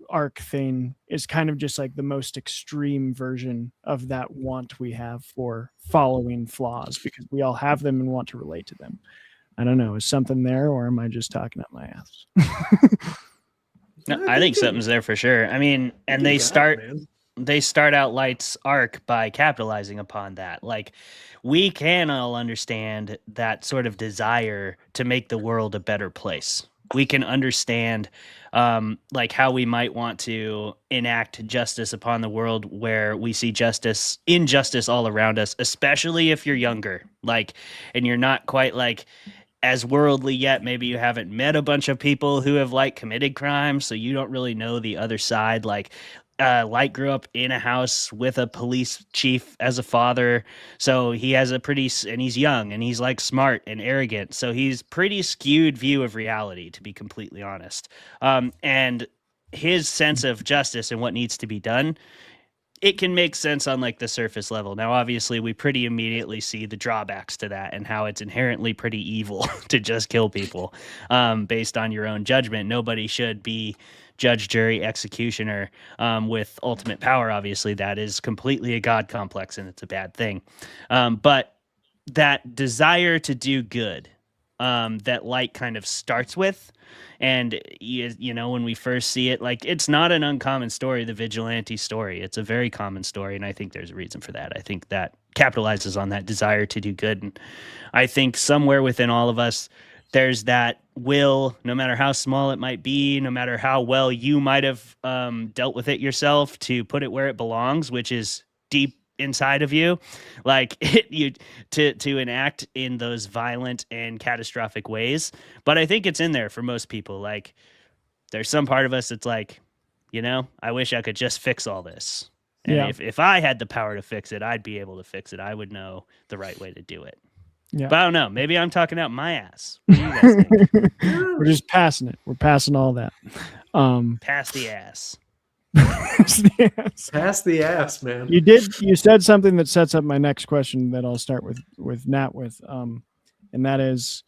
arc thing is kind of just like the most extreme version of that want we have for following flaws, because we all have them and want to relate to them. I don't know, is something there, or am I just talking up my ass? No, I think something's there for sure. I mean, and they start out Light's arc by capitalizing upon that. Like, we can all understand that sort of desire to make the world a better place. We can understand like how we might want to enact justice upon the world, where we see injustice all around us, especially if you're younger, like, and you're not quite like as worldly yet. Maybe you haven't met a bunch of people who have like committed crimes, so you don't really know the other side. Like, Light grew up in a house with a police chief as a father, so he has and he's young and he's like smart and arrogant, so he's pretty skewed view of reality, to be completely honest. And his sense of justice and what needs to be done, it can make sense on like the surface level. Now, obviously, we pretty immediately see the drawbacks to that and how it's inherently pretty evil to just kill people based on your own judgment. Nobody should be judge, jury, executioner with ultimate power. Obviously, that is completely a God complex and it's a bad thing. But that desire to do good that Light kind of starts with, and when we first see it, like, it's not an uncommon story, the vigilante story. It's a very common story, and I think there's a reason for that. I think that capitalizes on that desire to do good, and I think somewhere within all of us, there's that will, no matter how small it might be, no matter how well you might have dealt with it yourself, to put it where it belongs, which is deep inside of you, like to enact in those violent and catastrophic ways. But I think it's in there for most people. Like, there's some part of us that's like, I wish I could just fix all this. And if I had the power to fix it, I'd be able to fix it. I would know the right way to do it. Yeah. But I don't know. Maybe I'm talking out my ass. What do you guys think? We're just passing it. We're passing all that. Pass the ass. Pass the ass, man. You said something that sets up my next question that I'll start with Nat with. And that is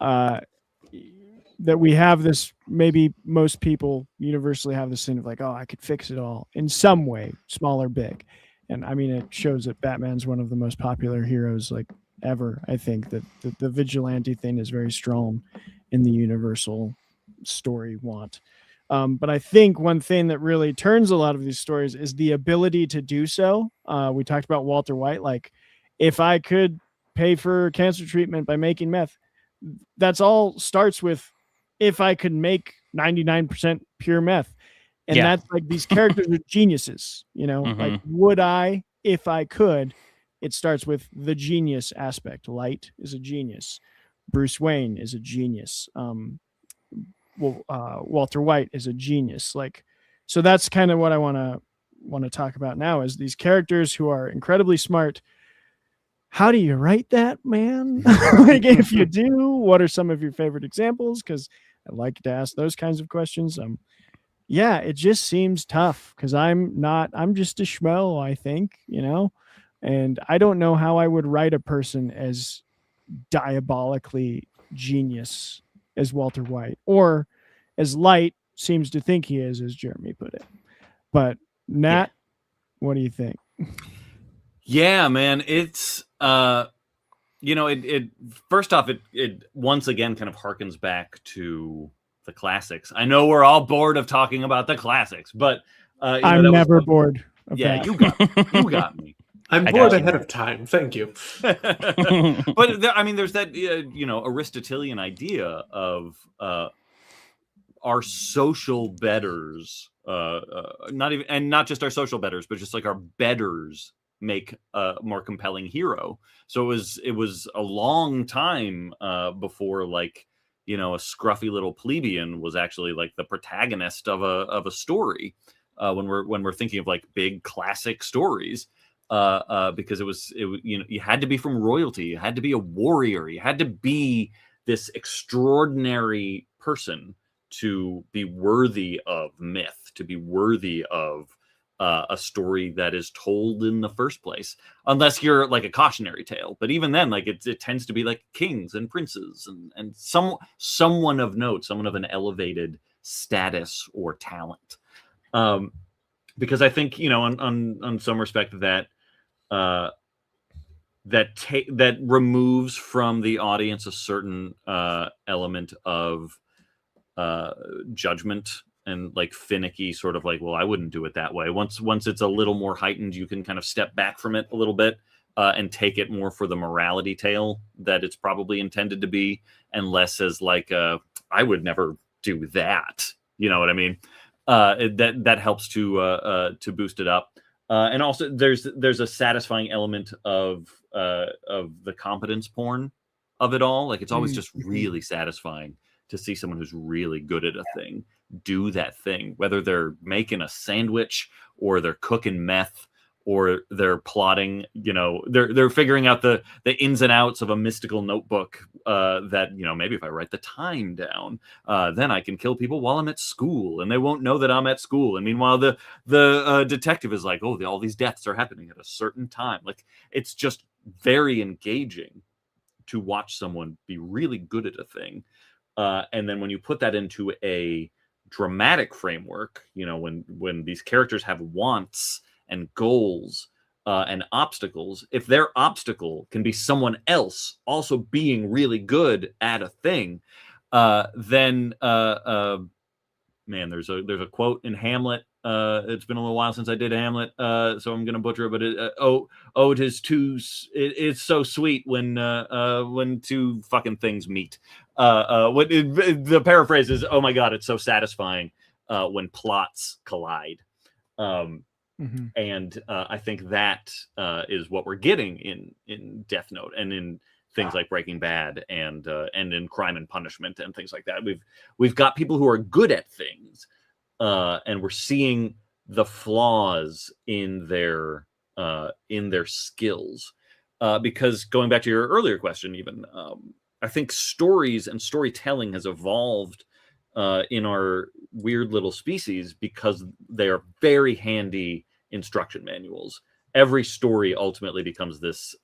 that we have this, maybe most people universally have this thing of like, oh, I could fix it all in some way, small or big. And I mean, it shows that Batman's one of the most popular heroes like ever. I think that the vigilante thing is very strong in the universal story want. But I think one thing that really turns a lot of these stories is the ability to do so. We talked about Walter White. Like, if I could pay for cancer treatment by making meth, that's all starts with, if I could make 99% pure meth. And that's like, these characters are geniuses, like, would I, if I could? It starts with the genius aspect. Light is a genius. Bruce Wayne is a genius. Walter White is a genius. Like, so that's kind of what I want to talk about now, is these characters who are incredibly smart. How do you write that, man? Like, if you do, what are some of your favorite examples? Because I like to ask those kinds of questions. It just seems tough, because I'm just a schmo, I think, and I don't know how I would write a person as diabolically genius as Walter White, or as Light seems to think he is, as Jeremy put it. But Nat, what do you think? Yeah, man, it's you know, it first off, it once again kind of harkens back to the classics. I know we're all bored of talking about the classics, but I'm never bored of that. you got me. I'm bored ahead of time. Thank you. But I mean, there's that you know, Aristotelian idea of our social betters, not just our social betters, but just like our betters make a more compelling hero. So it was a long time before, like, you know, a scruffy little plebeian was actually like the protagonist of a story. When we're thinking of like big classic stories, because it was you know, you had to be from royalty, you had to be a warrior, you had to be this extraordinary person to be worthy of myth, to be worthy of a story that is told in the first place, unless you're like a cautionary tale. But even then, like it tends to be like kings and princes and someone of note, someone of an elevated status or talent. Because I think, you know, on some respect that that removes from the audience a certain element of judgment and like finicky sort of like, well, I wouldn't do it that way. Once it's a little more heightened, you can kind of step back from it a little bit and take it more for the morality tale that it's probably intended to be, and less as like I would never do that. You know what I mean? That helps to boost it up. And also there's a satisfying element of the competence porn of it all. Like it's always just really satisfying to see someone who's really good at a thing do that thing, whether they're making a sandwich or they're cooking meth or they're plotting, you know, they're figuring out the ins and outs of a mystical notebook that, you know, maybe if I write the time down, then I can kill people while I'm at school and they won't know that I'm at school. And meanwhile, the detective is like, oh, all these deaths are happening at a certain time. Like it's just very engaging to watch someone be really good at a thing. And then when you put that into a dramatic framework, you know, when these characters have wants and goals and obstacles, if their obstacle can be someone else also being really good at a thing, then man, there's a quote in Hamlet. It's been a little while since I did Hamlet, so I'm gonna butcher it. But it's so sweet when two fucking things meet. The paraphrase is, oh my god, it's so satisfying when plots collide. And I think that is what we're getting in Death Note and in things like Breaking Bad and in Crime and Punishment and things like that. We've got people who are good at things, and we're seeing the flaws in their skills. Because going back to your earlier question, even I think stories and storytelling has evolved in our weird little species because they are very handy instruction manuals. Every story ultimately becomes this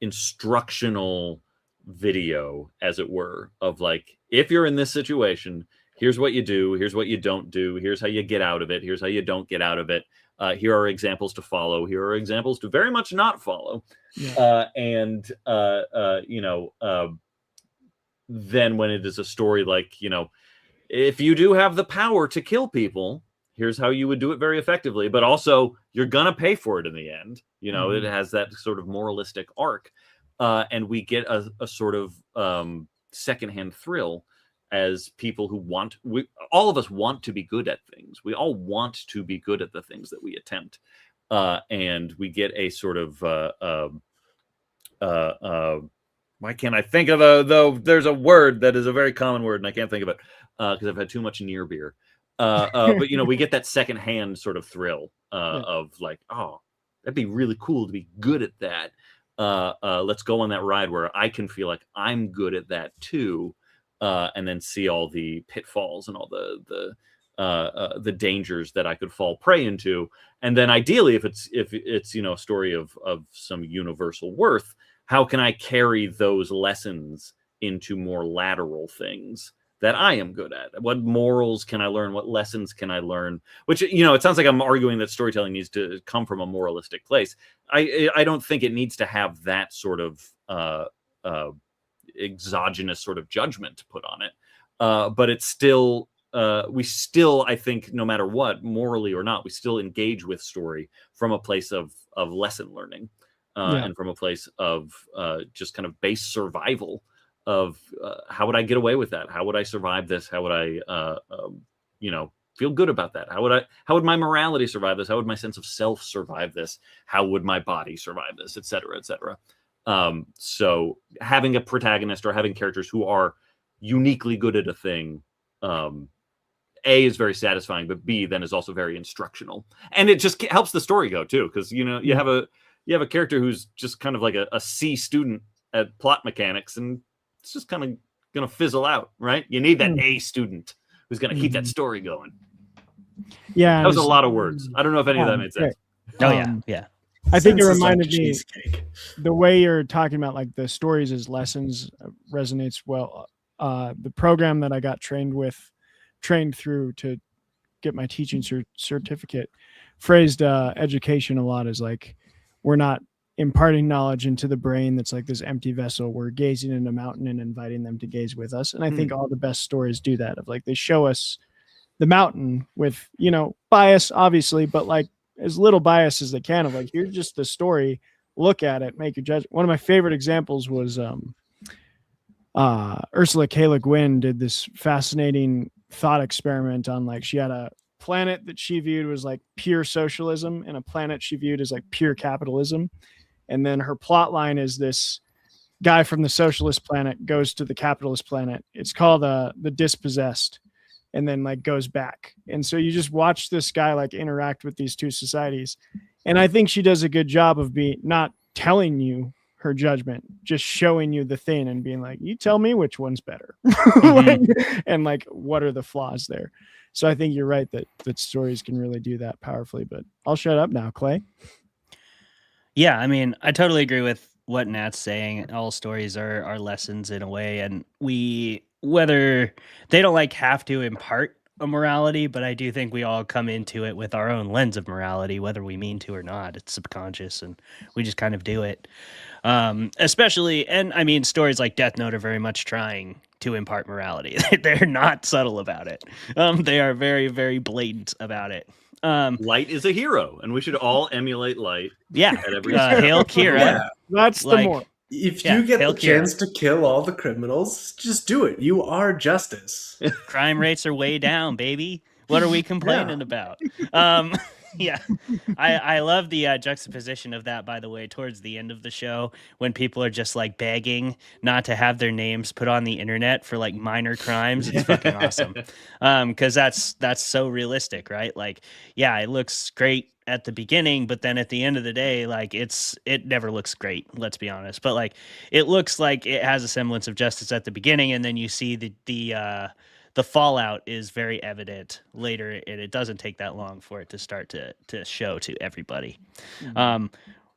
instructional video, as it were, of like, if you're in this situation, here's what you do, here's what you don't do, here's how you get out of it, here's how you don't get out of it. Here are examples to follow, here are examples to very much not follow. You know, then when it is a story like, you know, if you do have the power to kill people, here's how you would do it very effectively, but also you're gonna pay for it in the end. You know, it has that sort of moralistic arc, and we get a sort of secondhand thrill as people who all of us want to be good at things. We all want to be good at the things that we attempt, and we get a sort of why can't I think of though? There's a word that is a very common word, and I can't think of it because I've had too much near beer. But you know, we get that secondhand sort of thrill of like, oh, that'd be really cool to be good at that. Let's go on that ride where I can feel like I'm good at that too, and then see all the pitfalls and all the dangers that I could fall prey into. And then ideally, if it's you know, a story of some universal worth, how can I carry those lessons into more lateral things that I am good at? What morals can I learn? What lessons can I learn? Which, you know, it sounds like I'm arguing that storytelling needs to come from a moralistic place. I don't think it needs to have that sort of exogenous sort of judgment put on it. But it's still, we still, I think, no matter what, morally or not, we still engage with story from a place of lesson learning and from a place of just kind of base survival of how would I get away with that? How would I survive this? How would I, you know, feel good about that? How would my morality survive this? How would my sense of self survive this? How would my body survive this? Et cetera, et cetera. So having a protagonist or having characters who are uniquely good at a thing, A, is very satisfying, but B, then is also very instructional. And it just helps the story go too. Cause you know, you have a character who's just kind of like a C student at plot mechanics, and it's just kind of going to fizzle out, right? You need that A student who's going to keep that story going. Yeah. That was a lot of words. I don't know if any of that made sense. Oh yeah. I think it reminded me, the way you're talking about like the stories as lessons resonates well. The program that I got trained through to get my teaching certificate phrased education a lot as like, we're not imparting knowledge into the brain that's like this empty vessel. We're gazing in a mountain and inviting them to gaze with us. And I think all the best stories do that, of like, they show us the mountain with, you know, bias obviously, but like as little bias as they can, of like, here's just the story, look at it, make your judgment. One of my favorite examples was Ursula K. Le Guin did this fascinating thought experiment on like, she had a planet that she viewed was like pure socialism and a planet she viewed as like pure capitalism. And then her plot line is this guy from the socialist planet goes to the capitalist planet. It's called the Dispossessed, and then like goes back. And so you just watch this guy like interact with these two societies. And I think she does a good job of not telling you her judgment, just showing you the thing and being like, you tell me which one's better. And like, what are the flaws there? So I think you're right that stories can really do that powerfully, but I'll shut up now, Clay. Yeah, I mean, I totally agree with what Nat's saying. All stories are lessons in a way, and whether they don't like have to impart a morality, but I do think we all come into it with our own lens of morality, whether we mean to or not. It's subconscious, and we just kind of do it. Especially, and I mean, stories like Death Note are very much trying to impart morality. They're not subtle about it. They are very, very blatant about it. Light is a hero, and we should all emulate Light. Yeah, at every hail Kira. Yeah. That's Like, the more. If Yeah, you get hail the Kira. chance to kill all the criminals, just do it. You are justice. Crime rates are way down, baby. What are we complaining about? Yeah, I love the juxtaposition of that, by the way, towards the end of the show, when people are just like begging not to have their names put on the internet for like minor crimes. It's fucking awesome. Because that's so realistic, right? Like, yeah, it looks great at the beginning, but then at the end of the day, like it never looks great, let's be honest. But like, it looks like it has a semblance of justice at the beginning, and then you see the fallout is very evident later, and it doesn't take that long for it to start to show to everybody.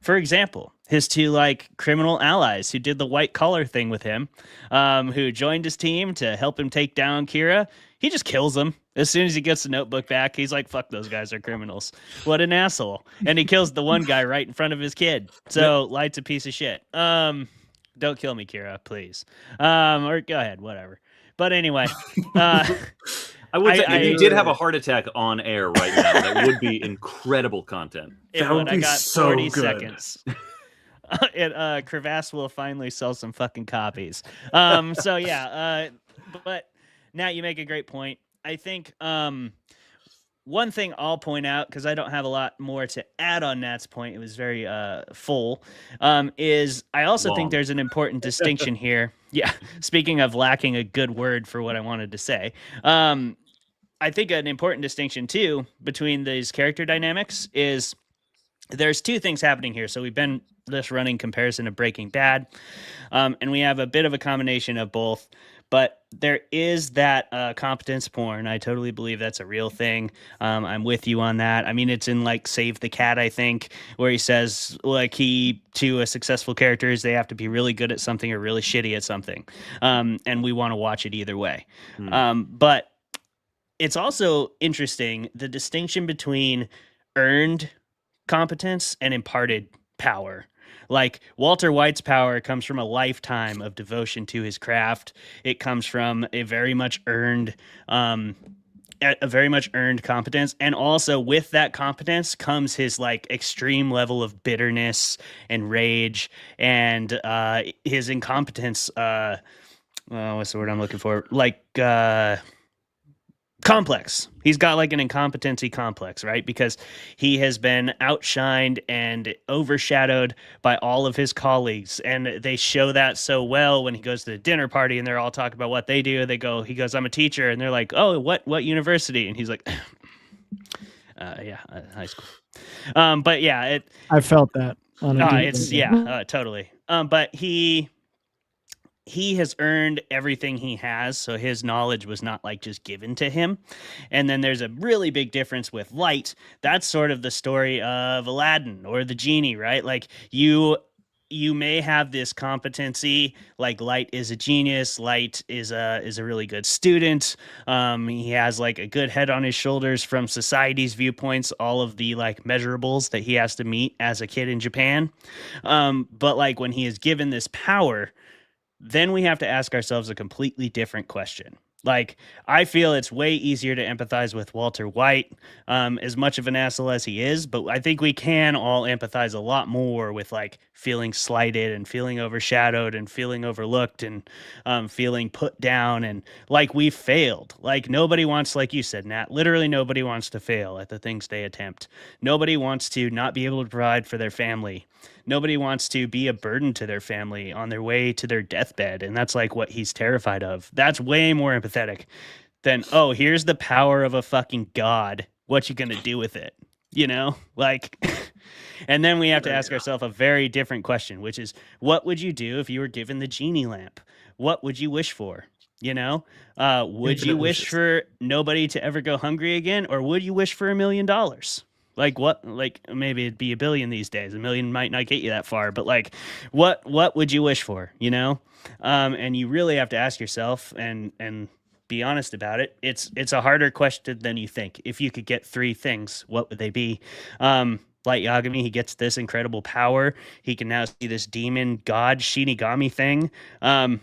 For example, his two like criminal allies who did the white collar thing with him, who joined his team to help him take down Kira, he just kills them. As soon as he gets the notebook back, he's like, fuck, those guys are criminals. What an asshole. And he kills the one guy right in front of his kid. So Light's a piece of shit. Don't kill me, Kira, please. Or go ahead, whatever. But anyway, I would say if you did have a heart attack on air right now, that would be incredible content. That would I be got so 40 good. seconds. Crevasse will finally sell some fucking copies. So yeah, but Nat, you make a great point. I think one thing I'll point out, because I don't have a lot more to add on Nat's point, it was very full, is I also think there's an important distinction here. Yeah, speaking of lacking a good word for what I wanted to say, I think an important distinction too between these character dynamics is there's two things happening here. So we've been just running comparison of Breaking Bad, and we have a bit of a combination of both But there is that competence porn. I totally believe that's a real thing. I'm with you on that. I mean, it's in like Save the Cat, I think, where he says like key to a successful character is they have to be really good at something or really shitty at something. And we want to watch it either way. But it's also interesting the distinction between earned competence and imparted power. Like Walter White's power comes from a lifetime of devotion to his craft. It comes from a very much earned competence, and also with that competence comes his like extreme level of bitterness and rage, and his incompetence. What's the word I'm looking for? Like complex. He's got like an incompetency complex, right? Because he has been outshined and overshadowed by all of his colleagues. And they show that so well when he goes to the dinner party and they're all talking about what they do. He goes, I'm a teacher. And they're like, oh, what university? And he's like, high school. But yeah, I felt that. Totally. But he has earned everything he has, so his knowledge was not like just given to him. And then there's a really big difference with light. That's sort of the story of Aladdin or the genie, right? Like you may have this competency, like Light is a genius, Light is a really good student. He has like a good head on his shoulders from society's viewpoints, all of the like measurables that he has to meet as a kid in Japan. But like when he is given this power, then we have to ask ourselves a completely different question. Like, I feel it's way easier to empathize with Walter White, as much of an asshole as he is, but I think we can all empathize a lot more with like feeling slighted and feeling overshadowed and feeling overlooked and feeling put down and like we failed. Like nobody wants, like you said, Nat, literally nobody wants to fail at the things they attempt. Nobody wants to not be able to provide for their family. Nobody wants to be a burden to their family on their way to their deathbed. And that's like what he's terrified of. That's way more empathetic than, oh, here's the power of a fucking god. What you gonna do with it? You know, like, and then we have to ask ourselves a very different question, which is, what would you do if you were given the genie lamp? What would you wish for? You know, would you wish for nobody to ever go hungry again? Or would you wish for $1 million? Like what, like maybe it'd be $1 billion these days. $1 million might not get you that far, but like what would you wish for, you know? And you really have to ask yourself and be honest about it. It's a harder question than you think. If you could get 3 things, what would they be? Like Yagami, he gets this incredible power. He can now see this demon god Shinigami thing. I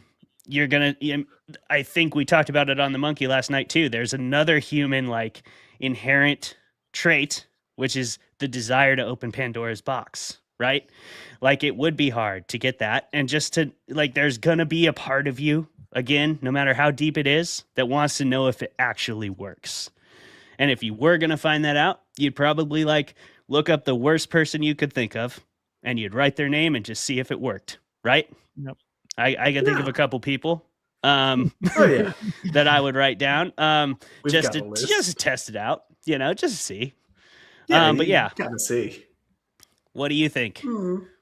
think we talked about it on the monkey last night too. There's another human like inherent trait, which is the desire to open Pandora's box, right? Like it would be hard to get that. And just to like, there's going to be a part of you, again, no matter how deep it is, that wants to know if it actually works. And if you were going to find that out, you'd probably like look up the worst person you could think of and you'd write their name and just see if it worked, right? Yep. I can think of a couple people that I would write down just to test it out, you know, just to see. Yeah, but yeah, gotta see. What do you think?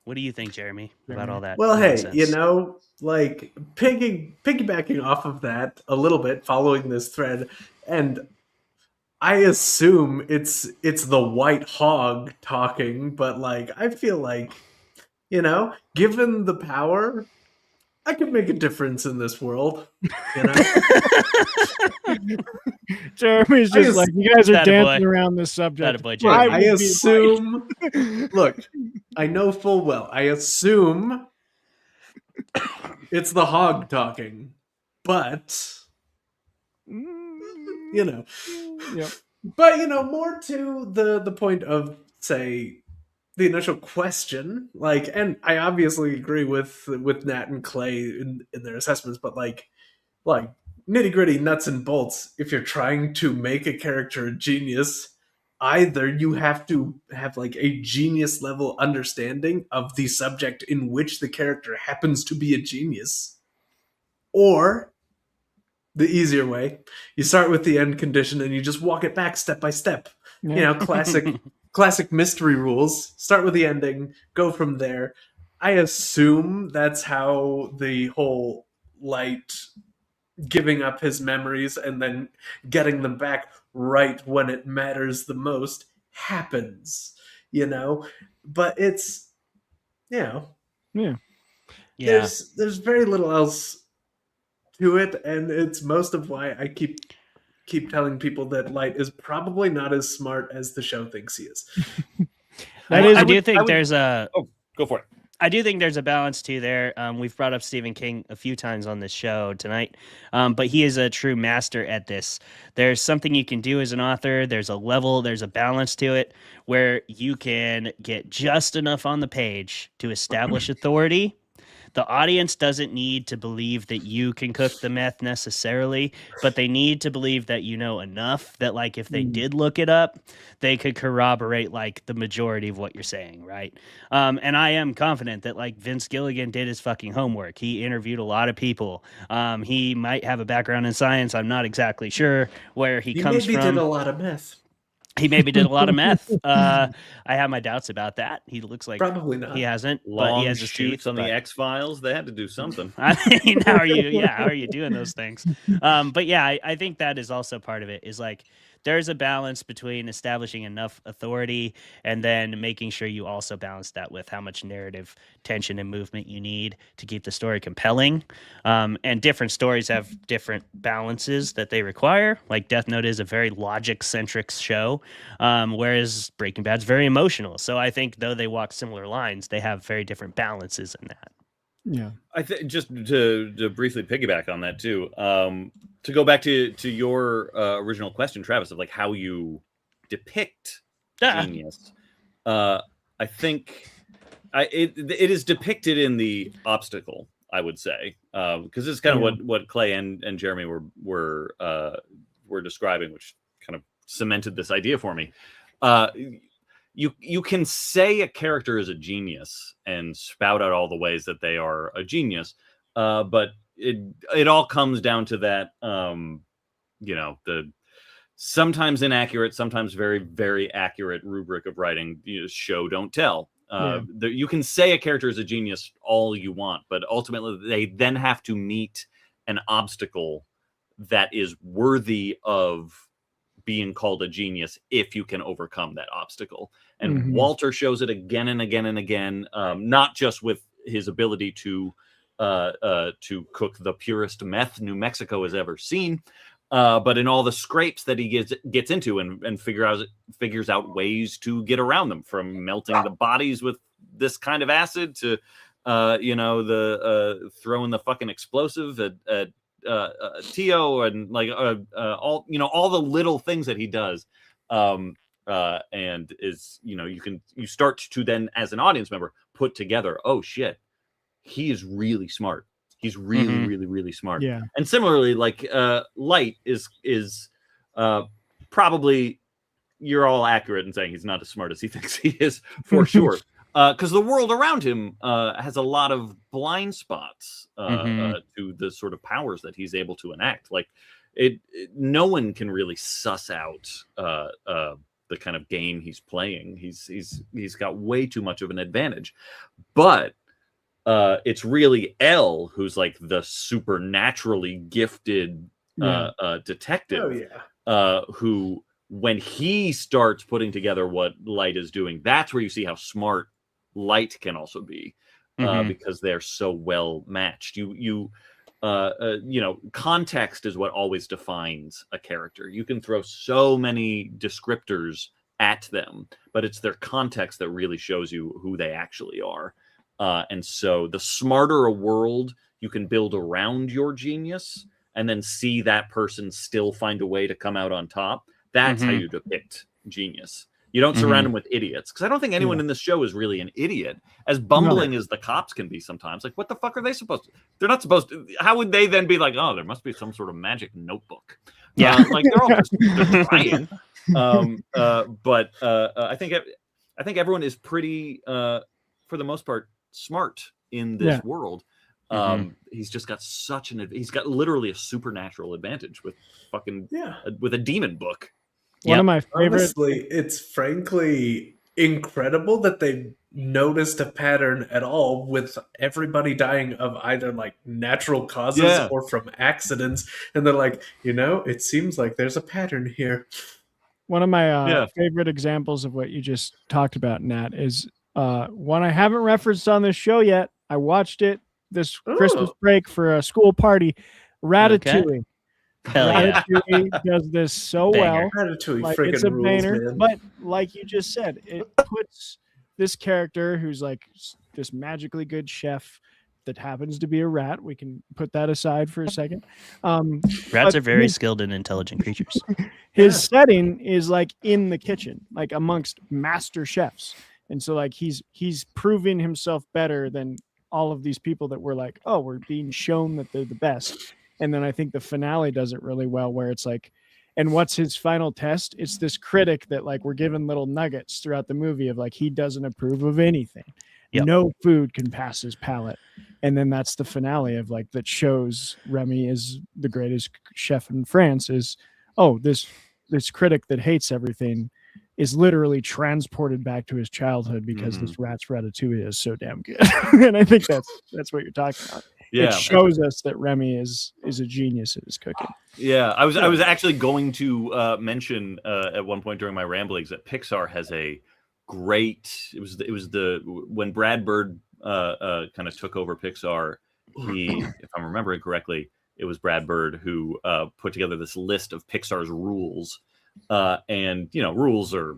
What do you think, Jeremy, about all that? Well, hey, nonsense? you know, like piggybacking off of that a little bit, following this thread, and I assume it's the white hog talking, but like I feel like, you know, given the power, I could make a difference in this world. You know? Jeremy's just like, you guys are dancing around this subject. I assume. Look, I know full well. I assume it's the hog talking, but you know, but you know, more to the point of say the initial question, like, and I obviously agree with Nat and Clay in their assessments, but like nitty gritty nuts and bolts, if you're trying to make a character a genius, either you have to have like a genius level understanding of the subject in which the character happens to be a genius, or the easier way, you start with the end condition and you just walk it back step by step. You know, classic mystery rules. Start with the ending, go from there. I assume that's how the whole light giving up his memories and then getting them back right when it matters the most happens, but it's, Yeah. there's very little else to it, and it's most of why I keep telling people that Light is probably not as smart as the show thinks he is. I do think there's a go for it. I do think there's a balance too there. We've brought up Stephen King a few times on this show tonight, but he is a true master at this. There's something you can do as an author. There's a level, there's a balance to it where you can get just enough on the page to establish authority. The audience doesn't need to believe that you can cook the meth necessarily, but they need to believe that you know enough that, like, if they did look it up, they could corroborate, like, the majority of what you're saying, right? And I am confident that, like, Vince Gilligan did his fucking homework. He interviewed a lot of people. He might have a background in science. I'm not exactly sure where he comes from. He maybe did a lot of meth. He maybe did a lot of meth. I have my doubts about that. He looks like probably not. He hasn't, Long but he has his shoots teeth on the X-Files. They had to do something. I mean, how are you doing those things? But yeah, I think that is also part of it. Is like there's a balance between establishing enough authority and then making sure you also balance that with how much narrative tension and movement you need to keep the story compelling. And different stories have different balances that they require. Like Death Note is a very logic-centric show, whereas Breaking Bad's very emotional. So I think though they walk similar lines, they have very different balances in that. Yeah, I think just to briefly piggyback on that too, to go back to your original question, Travis, of like how you depict genius. I think it is depicted in the obstacle, I would say, because it's kind of what Clay and Jeremy were describing, which kind of cemented this idea for me. You can say a character is a genius and spout out all the ways that they are a genius, but it all comes down to that, the sometimes inaccurate, sometimes very, very accurate rubric of writing, show, don't tell. You can say a character is a genius all you want, but ultimately they then have to meet an obstacle that is worthy of being called a genius if you can overcome that obstacle. And Walter shows it again and again and again, not just with his ability to cook the purest meth New Mexico has ever seen, but in all the scrapes that he gets into and figures out ways to get around them, from melting the bodies with this kind of acid to throwing the fucking explosive at Tio, and like all the little things that he does, and is you start to then, as an audience member, put together, oh shit, he is really smart. He's really really really smart. Yeah. And similarly, like Light is probably, you're all accurate in saying he's not as smart as he thinks he is, for sure. Because the world around him has a lot of blind spots to the sort of powers that he's able to enact. Like no one can really suss out the kind of game he's playing. He's got way too much of an advantage. But it's really Elle who's like the supernaturally gifted detective, who, when he starts putting together what Light is doing, that's where you see how smart Light can also be, because they're so well matched. Context is what always defines a character. You can throw so many descriptors at them, but it's their context that really shows you who they actually are. And so the smarter a world you can build around your genius, and then see that person still find a way to come out on top, that's how you depict genius. You don't surround them with idiots, because I don't think anyone in this show is really an idiot, as bumbling as the cops can be sometimes. Like, what the fuck are they supposed to? They're not supposed to. How would they then be like, oh, there must be some sort of magic notebook? Yeah, like they're all just trying. But I think everyone is pretty, for the most part, smart in this world. He's just got he's got literally a supernatural advantage with fucking with a demon book. One of my favorite. Honestly, it's frankly incredible that they noticed a pattern at all with everybody dying of either like natural causes or from accidents. And they're like, it seems like there's a pattern here. One of my favorite examples of what you just talked about, Nat, is one I haven't referenced on this show yet. I watched it this Christmas break for a school party. Ratatouille. Okay. Hell yeah. Ratatouille does this so Banger. well. Ratatouille Like, freaking it's a rules, banger, man. but like you just said, it puts this character who's like this magically good chef that happens to be a rat. We can put that aside for a second. Rats are very skilled and intelligent creatures. His setting is like in the kitchen, like amongst master chefs. And so like he's proving himself better than all of these people that were like, oh, we're being shown that they're the best. And then I think the finale does it really well, where it's like, and what's his final test? It's this critic that like we're given little nuggets throughout the movie of like, he doesn't approve of anything. Yep. No food can pass his palate. And then that's the finale of like, that shows Remy is the greatest chef in France is, oh, this critic that hates everything is literally transported back to his childhood because this rat's ratatouille is so damn good. And I think that's what you're talking about. Yeah. It shows us that Remy is a genius at his cooking. Yeah, I was actually going to mention at one point during my ramblings that Pixar has a great. It was when Brad Bird kind of took over Pixar. If I'm remembering correctly, it was Brad Bird who put together this list of Pixar's rules, and rules are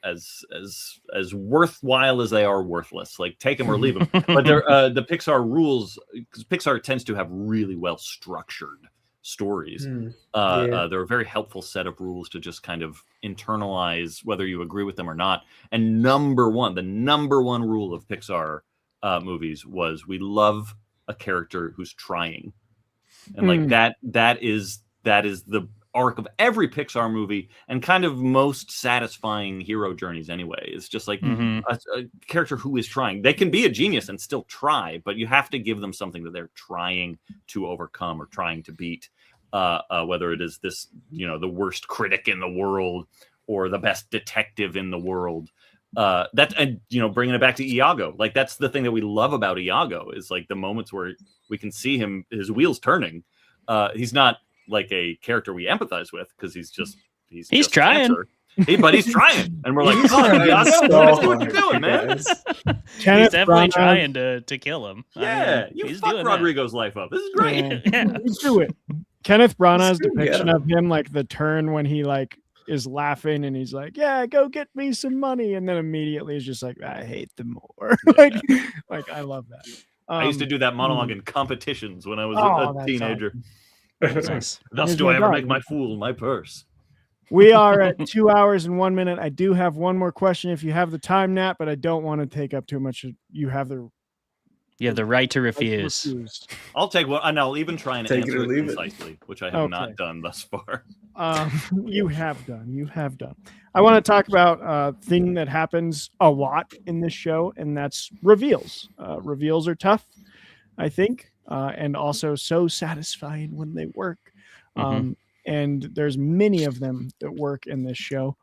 as worthwhile as they are worthless. Like, take them or leave them. But they're the Pixar rules, because Pixar tends to have really well structured stories. They're a very helpful set of rules to just kind of internalize, whether you agree with them or not. And the number one rule of Pixar movies was we love a character who's trying, and like that is the arc of every Pixar movie, and kind of most satisfying hero journeys anyway. It's just like a character who is trying. They can be a genius and still try, but you have to give them something that they're trying to overcome or trying to beat, whether it is this, the worst critic in the world or the best detective in the world. Bringing it back to Iago, like that's the thing that we love about Iago is like the moments where we can see his wheels turning. He's not like a character we empathize with because he's just trying. But he's trying, and we're like, oh, Iago, that's what you're doing, man. He's definitely trying to kill him. Yeah, you fuck Rodrigo's life up. This is great. Yeah. Let's do it. Kenneth Branagh's depiction of him, like the turn when he like is laughing and he's like, yeah, go get me some money, and then immediately is just like, I hate them more. like I love that. I used to do that monologue in competitions when I was a teenager. Nice. Thus do I ever make my fool my purse. We are at 2 hours and 1 minute. I do have one more question if you have the time, Nat, but I don't want to take up too much. You have the right to refuse. I'll take one, and I'll even try and answer it concisely, which I have not done thus far. You have done. I want to talk about a thing that happens a lot in this show, and that's reveals. Reveals are tough, I think. And also so satisfying when they work. And there's many of them that work in this show.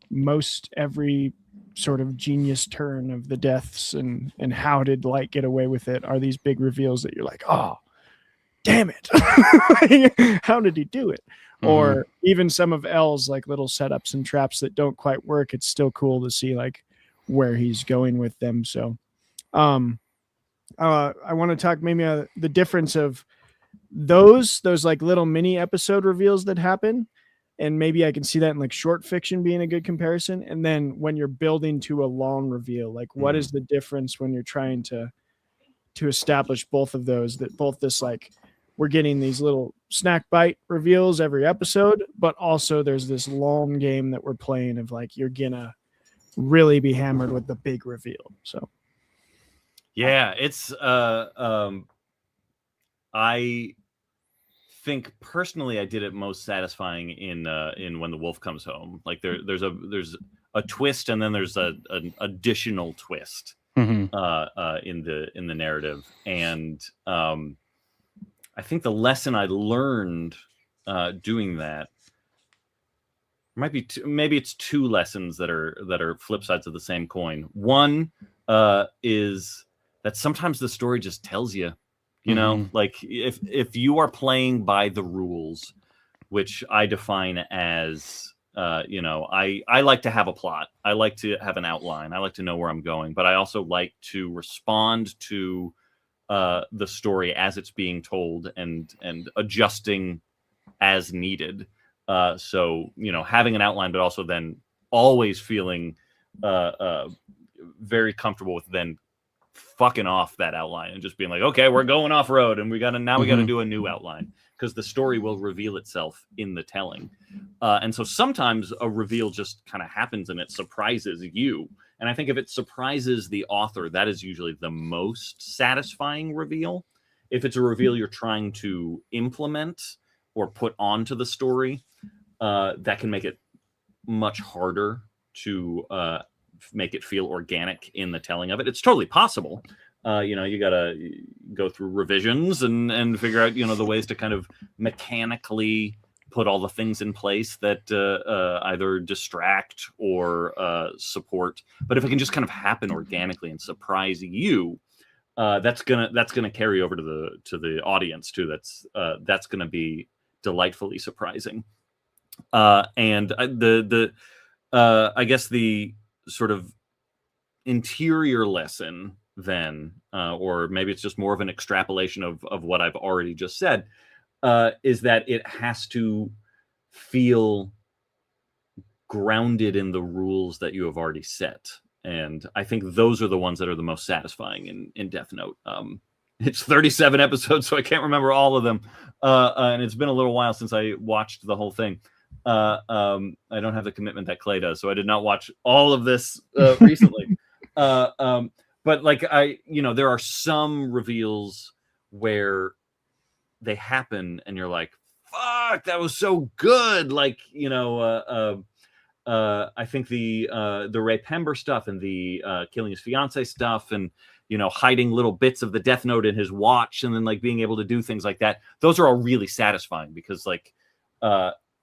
Most every sort of genius turn of the deaths and how did Light get away with it are these big reveals that you're like, oh, damn it. How did he do it? Or even some of L's like little setups and traps that don't quite work. It's still cool to see like where he's going with them. So, I want to talk maybe the difference of those like little mini episode reveals that happen, and maybe I can see that in like short fiction being a good comparison. And then when you're building to a long reveal, like what is the difference when you're trying to establish both of those, that both this like we're getting these little snack bite reveals every episode, but also there's this long game that we're playing of like you're gonna really be hammered with the big reveal. So yeah, it's I think personally I did it most satisfying in When the Wolf Comes Home. Like there's a twist, and then there's an additional twist in the narrative. And I think the lesson I learned doing that might be maybe it's two lessons that are flip sides of the same coin. One is that sometimes the story just tells you, you know, like if you are playing by the rules, which I define as you know, I like to have a plot. I like to have an outline. I like to know where I'm going, but I also like to respond to the story as it's being told and adjusting as needed. So, you know, having an outline, but also then always feeling very comfortable with then fucking off that outline and just being like, okay, we're going off road and we got to do a new outline, because the story will reveal itself in the telling. And so sometimes a reveal just kind of happens and it surprises you. And I think if it surprises the author, that is usually the most satisfying reveal. If it's a reveal you're trying to implement or put onto the story, that can make it much harder to make it feel organic in the telling of it. It's totally possible. You know, you got to go through revisions and figure out, you know, the ways to kind of mechanically put all the things in place that either distract or support. But if it can just kind of happen organically and surprise you, that's gonna carry over to the audience too. That's gonna be delightfully surprising. And I guess the sort of interior lesson then, or maybe it's just more of an extrapolation of what I've already just said, is that it has to feel grounded in the rules that you have already set. And I think those are the ones that are the most satisfying in Death Note. It's 37 episodes, so I can't remember all of them. And it's been a little while since I watched the whole thing. I don't have the commitment that Clay does, so I did not watch all of this recently. But like there are some reveals where they happen and you're like, fuck, that was so good. Like, I think the Ray Pember stuff and the killing his fiance stuff and, hiding little bits of the Death Note in his watch and then like being able to do things like that. Those are all really satisfying because like,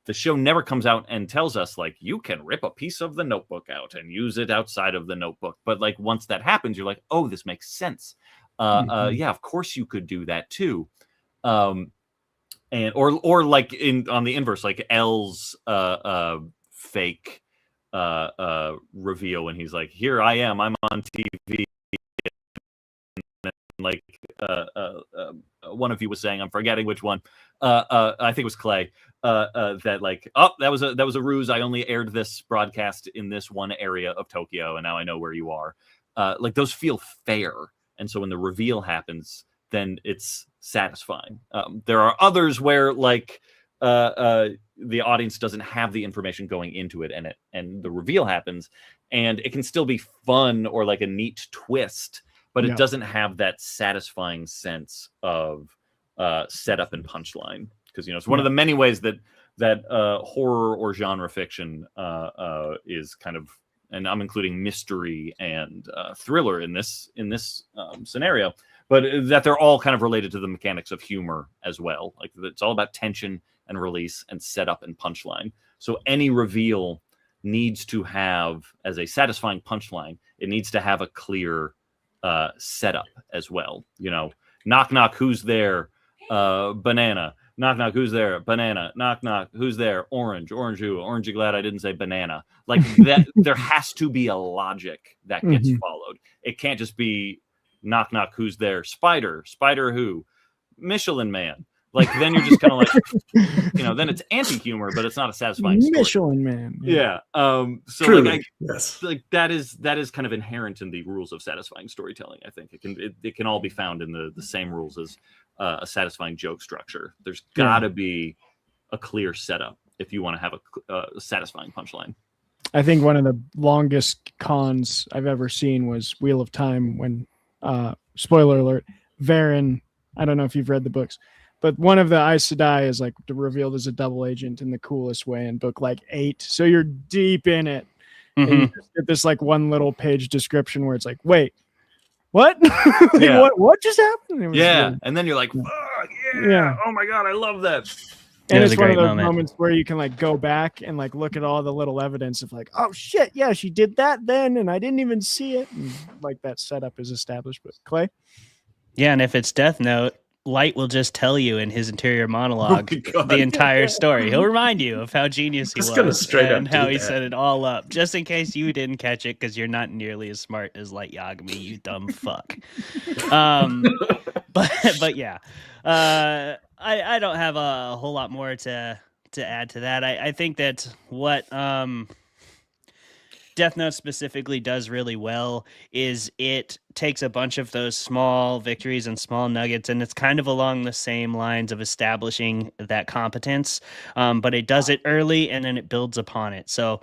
the show never comes out and tells us like you can rip a piece of the notebook out and use it outside of the notebook. But like once that happens, you're like, oh, this makes sense. Yeah, of course you could do that too. And or like on the inverse, like L's fake reveal when he's like, here I am, I'm on TV. And like one of you was saying, I'm forgetting which one. I think it was Clay. That like, oh, that was a ruse. I only aired this broadcast in this one area of Tokyo, and now I know where you are. Like those feel fair, and so when the reveal happens, then it's satisfying. There are others where like the audience doesn't have the information going into it, and the reveal happens, and it can still be fun or like a neat twist, but it doesn't have that satisfying sense of setup and punchline. Because it's one of the many ways that horror or genre fiction is kind of, and I'm including mystery and thriller in this scenario, but that they're all kind of related to the mechanics of humor as well. Like it's all about tension and release and setup and punchline. So any reveal needs to have, as a satisfying punchline, it needs to have a clear setup as well. Knock knock, who's there? Banana. Knock knock, who's there? Banana. Knock knock, who's there? Orange who? Orange, you glad I didn't say banana. Like that. There has to be a logic that gets followed. It can't just be knock knock, who's there? Spider who? Michelin Man. Like then you're just kind of like, then it's anti-humor, but it's not a satisfying story. Michelin Man. Yeah. So truly, yes. Like that is kind of inherent in the rules of satisfying storytelling. I think it can all be found in the same rules as a satisfying joke structure. There's got to be a clear setup if you want to have a satisfying punchline. I think one of the longest cons I've ever seen was Wheel of Time when, spoiler alert, Varen, I don't know if you've read the books, but one of the Aes Sedai is like revealed as a double agent in the coolest way in book like 8. So you're deep in it. And you just get this like one little page description where it's like, wait, what? What just happened? Really... And then you're like, fuck, yeah. Oh my God, I love that. And was it's a one of great those moment. moments where you can like go back and like look at all the little evidence of like, oh shit, yeah, she did that then, and I didn't even see it. And like that setup is established. But Clay, Yeah, and if it's Death Note, Light will just tell you in his interior monologue the entire story. He'll remind you of how genius he Just gonna was straight up and how do he that. set it all up, just in case you didn't catch it because you're not nearly as smart as Light Yagami, you dumb fuck. But yeah, I don't have a whole lot more to add to that. I think that what Death Note specifically does really well is it takes a bunch of those small victories and small nuggets, and it's kind of along the same lines of establishing that competence, but it does it early and then it builds upon it. So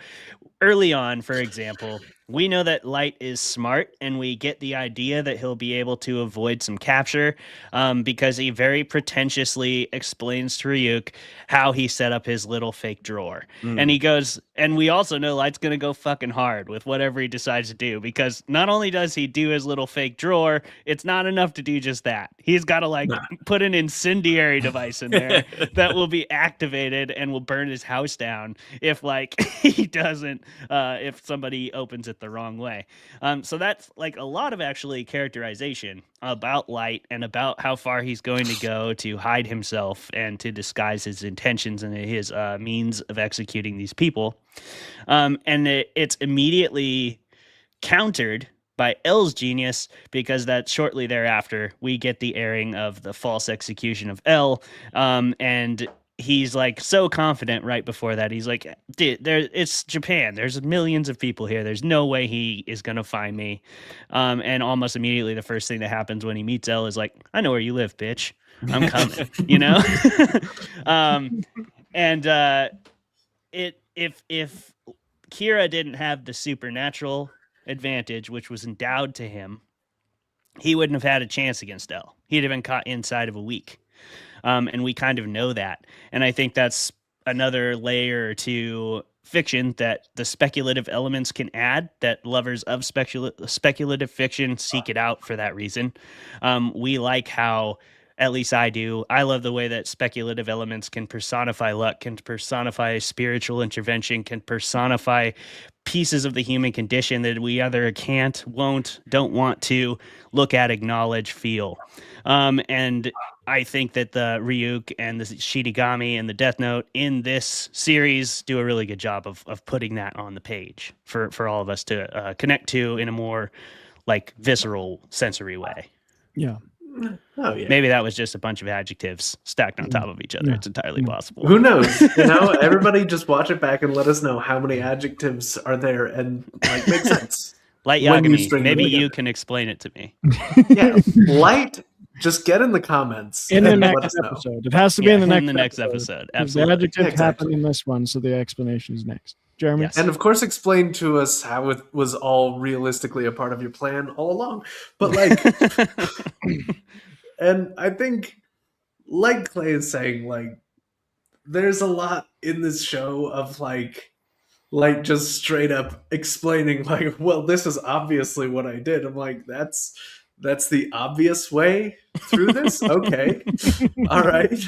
early on, for example, we know that Light is smart, and we get the idea that he'll be able to avoid some capture because he very pretentiously explains to Ryuk how he set up his little fake drawer. And he goes, and we also know Light's going to go fucking hard with whatever he decides to do, because not only does he do his little fake drawer, it's not enough to do just that. He's got to like put an incendiary device in there that will be activated and will burn his house down if like he doesn't, if somebody opens it the wrong way. So that's like a lot of actually characterization about Light and about how far he's going to go to hide himself and to disguise his intentions and his means of executing these people. And it's immediately countered by L's genius, because that shortly thereafter we get the airing of the false execution of L, and he's like so confident right before that. He's like, it's Japan. There's millions of people here. There's no way he is going to find me. And almost immediately the first thing that happens when he meets L is like, I know where you live, bitch. I'm coming, you know? If Kira didn't have the supernatural advantage, which was endowed to him, he wouldn't have had a chance against L. He'd have been caught inside of a week. And we kind of know that. And I think that's another layer to fiction that the speculative elements can add, that lovers of speculative fiction seek it out for that reason. We like how, at least I do, I love the way that speculative elements can personify luck, can personify spiritual intervention, can personify pieces of the human condition that we either can't, won't, don't want to look at, acknowledge, feel. And I think that the Ryuk and the Shirigami and the Death Note in this series do a really good job of putting that on the page for all of us to connect to in a more like visceral, sensory way. Yeah. Oh yeah. Maybe that was just a bunch of adjectives stacked on top of each other. Yeah. It's entirely possible. Who knows? You know, everybody just watch it back and let us know how many adjectives are there and like make sense. Light when you Yagami, string maybe them you together. can explain it to me. Yeah, Light. Just get in the comments In the and let next us know. episode. It has to be in the next episode. The Absolutely. adjectives Exactly. happen in this one, so the explanation is next. Jeremy? Yes. And of course, explain to us how it was all realistically a part of your plan all along. But like, and I think, like Clay is saying, like, there's a lot in this show of like just straight up explaining, like, well, this is obviously what I did. I'm like, that's the obvious way through this? Okay. All right.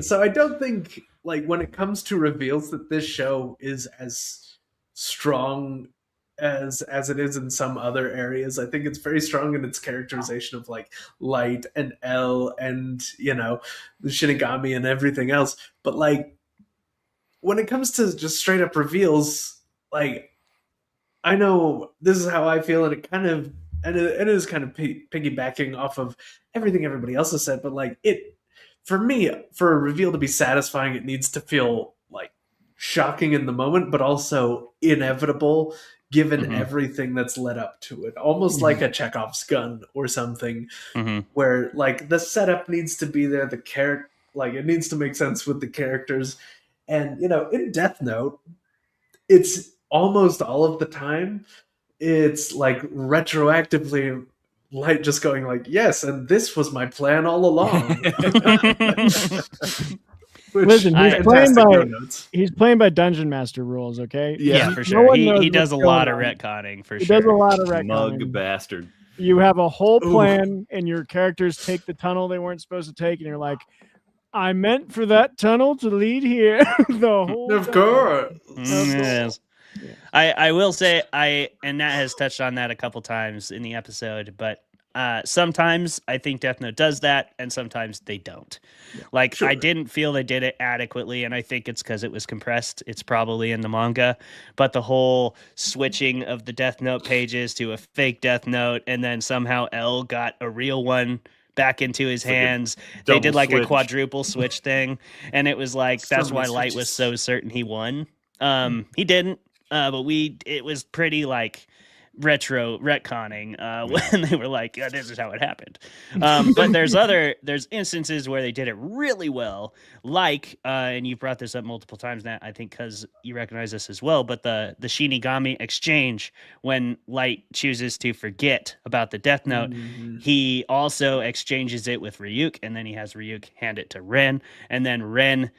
So I don't think, like, when it comes to reveals, that this show is as strong as it is in some other areas. I think it's very strong in its characterization of like Light and L and, you know, the Shinigami and everything else. But like, when it comes to just straight up reveals, like, I know this is how I feel, and it kind of, and it is kind of piggybacking off of everything everybody else has said, but like, it, for me, for a reveal to be satisfying, it needs to feel like shocking in the moment, but also inevitable given everything that's led up to it. Almost like a Chekhov's gun or something, where like the setup needs to be there, the character, like it needs to make sense with the characters. And, you know, in Death Note, it's almost all of the time, it's like retroactively Light just going like, yes, and this was my plan all along. Listen, he's playing by Dungeon Master rules, okay? Yeah, for sure. He does a lot of retconning, for sure. He does a lot of retconning. Mug bastard. You have a whole plan, and your characters take the tunnel they weren't supposed to take, and you're like, I meant for that tunnel to lead here. The whole Of course. Yes. I will say and Nat has touched on that a couple times in the episode, but sometimes I think Death Note does that, and sometimes they don't. I didn't feel they did it adequately, and I think it's because it was compressed. It's probably in the manga, but the whole switching of the Death Note pages to a fake Death Note, and then somehow L got a real one back into his hands. They did like a quadruple switch thing, and it was like that's why Light was so certain he won. He didn't, but it was pretty like retro retconning when they were like, yeah, this is how it happened. But there's instances where they did it really well, and you've brought this up multiple times, Nat, I think because you recognize this as well, but the Shinigami exchange, when Light chooses to forget about the Death Note, he also exchanges it with Ryuk, and then he has Ryuk hand it to Ren, and then Ren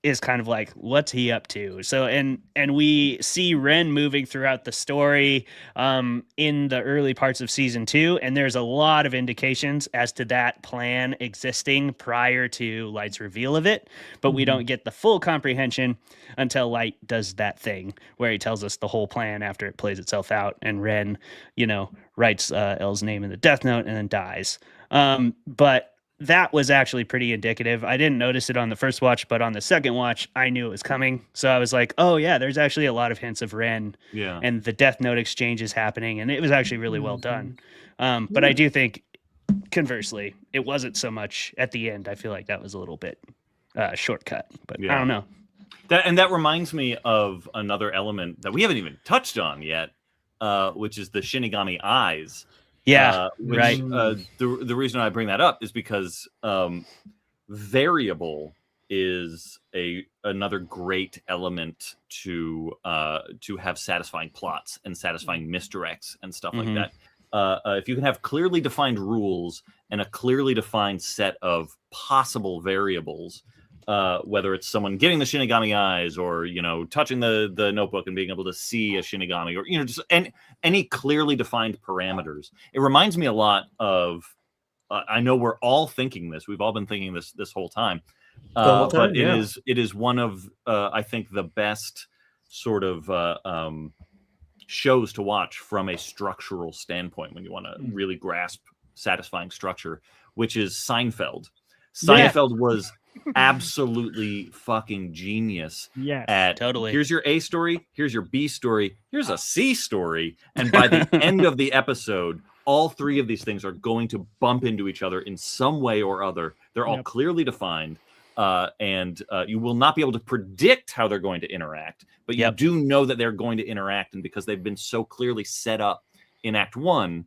is kind of like, what's he up to? So, and we see Ren moving throughout the story in the early parts of season 2, and there's a lot of indications as to that plan existing prior to Light's reveal of it, but we don't get the full comprehension until Light does that thing where he tells us the whole plan after it plays itself out, and Ren, writes L's name in the Death Note and then dies. But that was actually pretty indicative. I didn't notice it on the first watch, but on the second watch, I knew it was coming. So I was like, oh yeah, there's actually a lot of hints of Ren and the Death Note exchange is happening. And it was actually really well done. But I do think, conversely, it wasn't so much at the end. I feel like that was a little bit shortcut, but I don't know. That reminds me of another element that we haven't even touched on yet, which is the Shinigami eyes. Right. The reason I bring that up is because variable is another great element to have satisfying plots and satisfying misdirects and stuff like that. If you can have clearly defined rules and a clearly defined set of possible variables, whether it's someone getting the Shinigami eyes or, touching the notebook and being able to see a Shinigami or, just any clearly defined parameters. It reminds me a lot of, I know we're all thinking this. We've all been thinking this whole time. But it is one of, I think, the best sort of shows to watch from a structural standpoint when you want to really grasp satisfying structure, which is Seinfeld. Seinfeld was absolutely fucking genius at totally. Here's your A story, here's your B story, here's a C story, and by the end of the episode, all three of these things are going to bump into each other in some way or other. They're all clearly defined, and you will not be able to predict how they're going to interact, but you do know that they're going to interact, and because they've been so clearly set up in Act 1,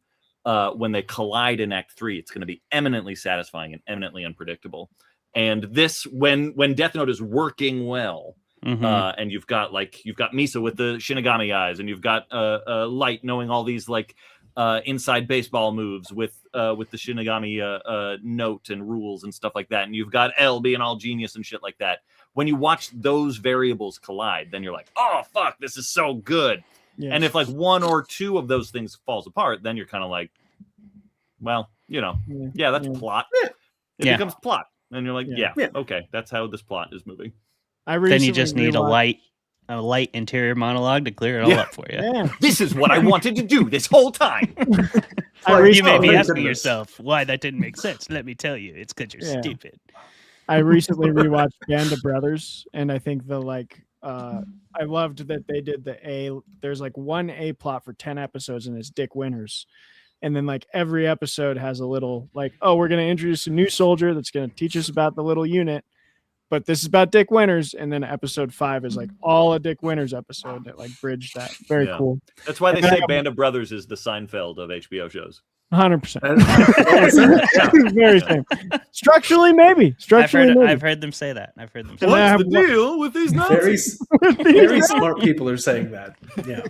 when they collide in Act 3, it's going to be eminently satisfying and eminently unpredictable. And this, when Death Note is working well, and you've got Misa with the Shinigami eyes, and you've got Light knowing all these inside baseball moves with the Shinigami note and rules and stuff like that, and you've got L being all genius and shit like that. When you watch those variables collide, then you're like, oh fuck, this is so good. Yes. And if one or two of those things falls apart, then you're kind of like, well, that's plot. It becomes plot. And you're like, okay, that's how this plot is moving. Then you just need a light interior monologue to clear it all up for you. Yeah. This is what I wanted to do this whole time. You may be asking yourself why that didn't make sense. Let me tell you, it's because you're stupid. I recently rewatched Band of Brothers, and I think I loved that they did there's one A plot for 10 episodes, and it's Dick Winters. And then every episode has a little we're going to introduce a new soldier that's going to teach us about the little unit, but this is about Dick Winters. And then episode 5 is all a Dick Winters episode that bridged that. Very cool. That's why they say Band of Brothers is the Seinfeld of HBO shows. 100%. Very same. Structurally, maybe. I've heard them say that. What's the deal with these Nazis? Very smart people are saying that. Yeah.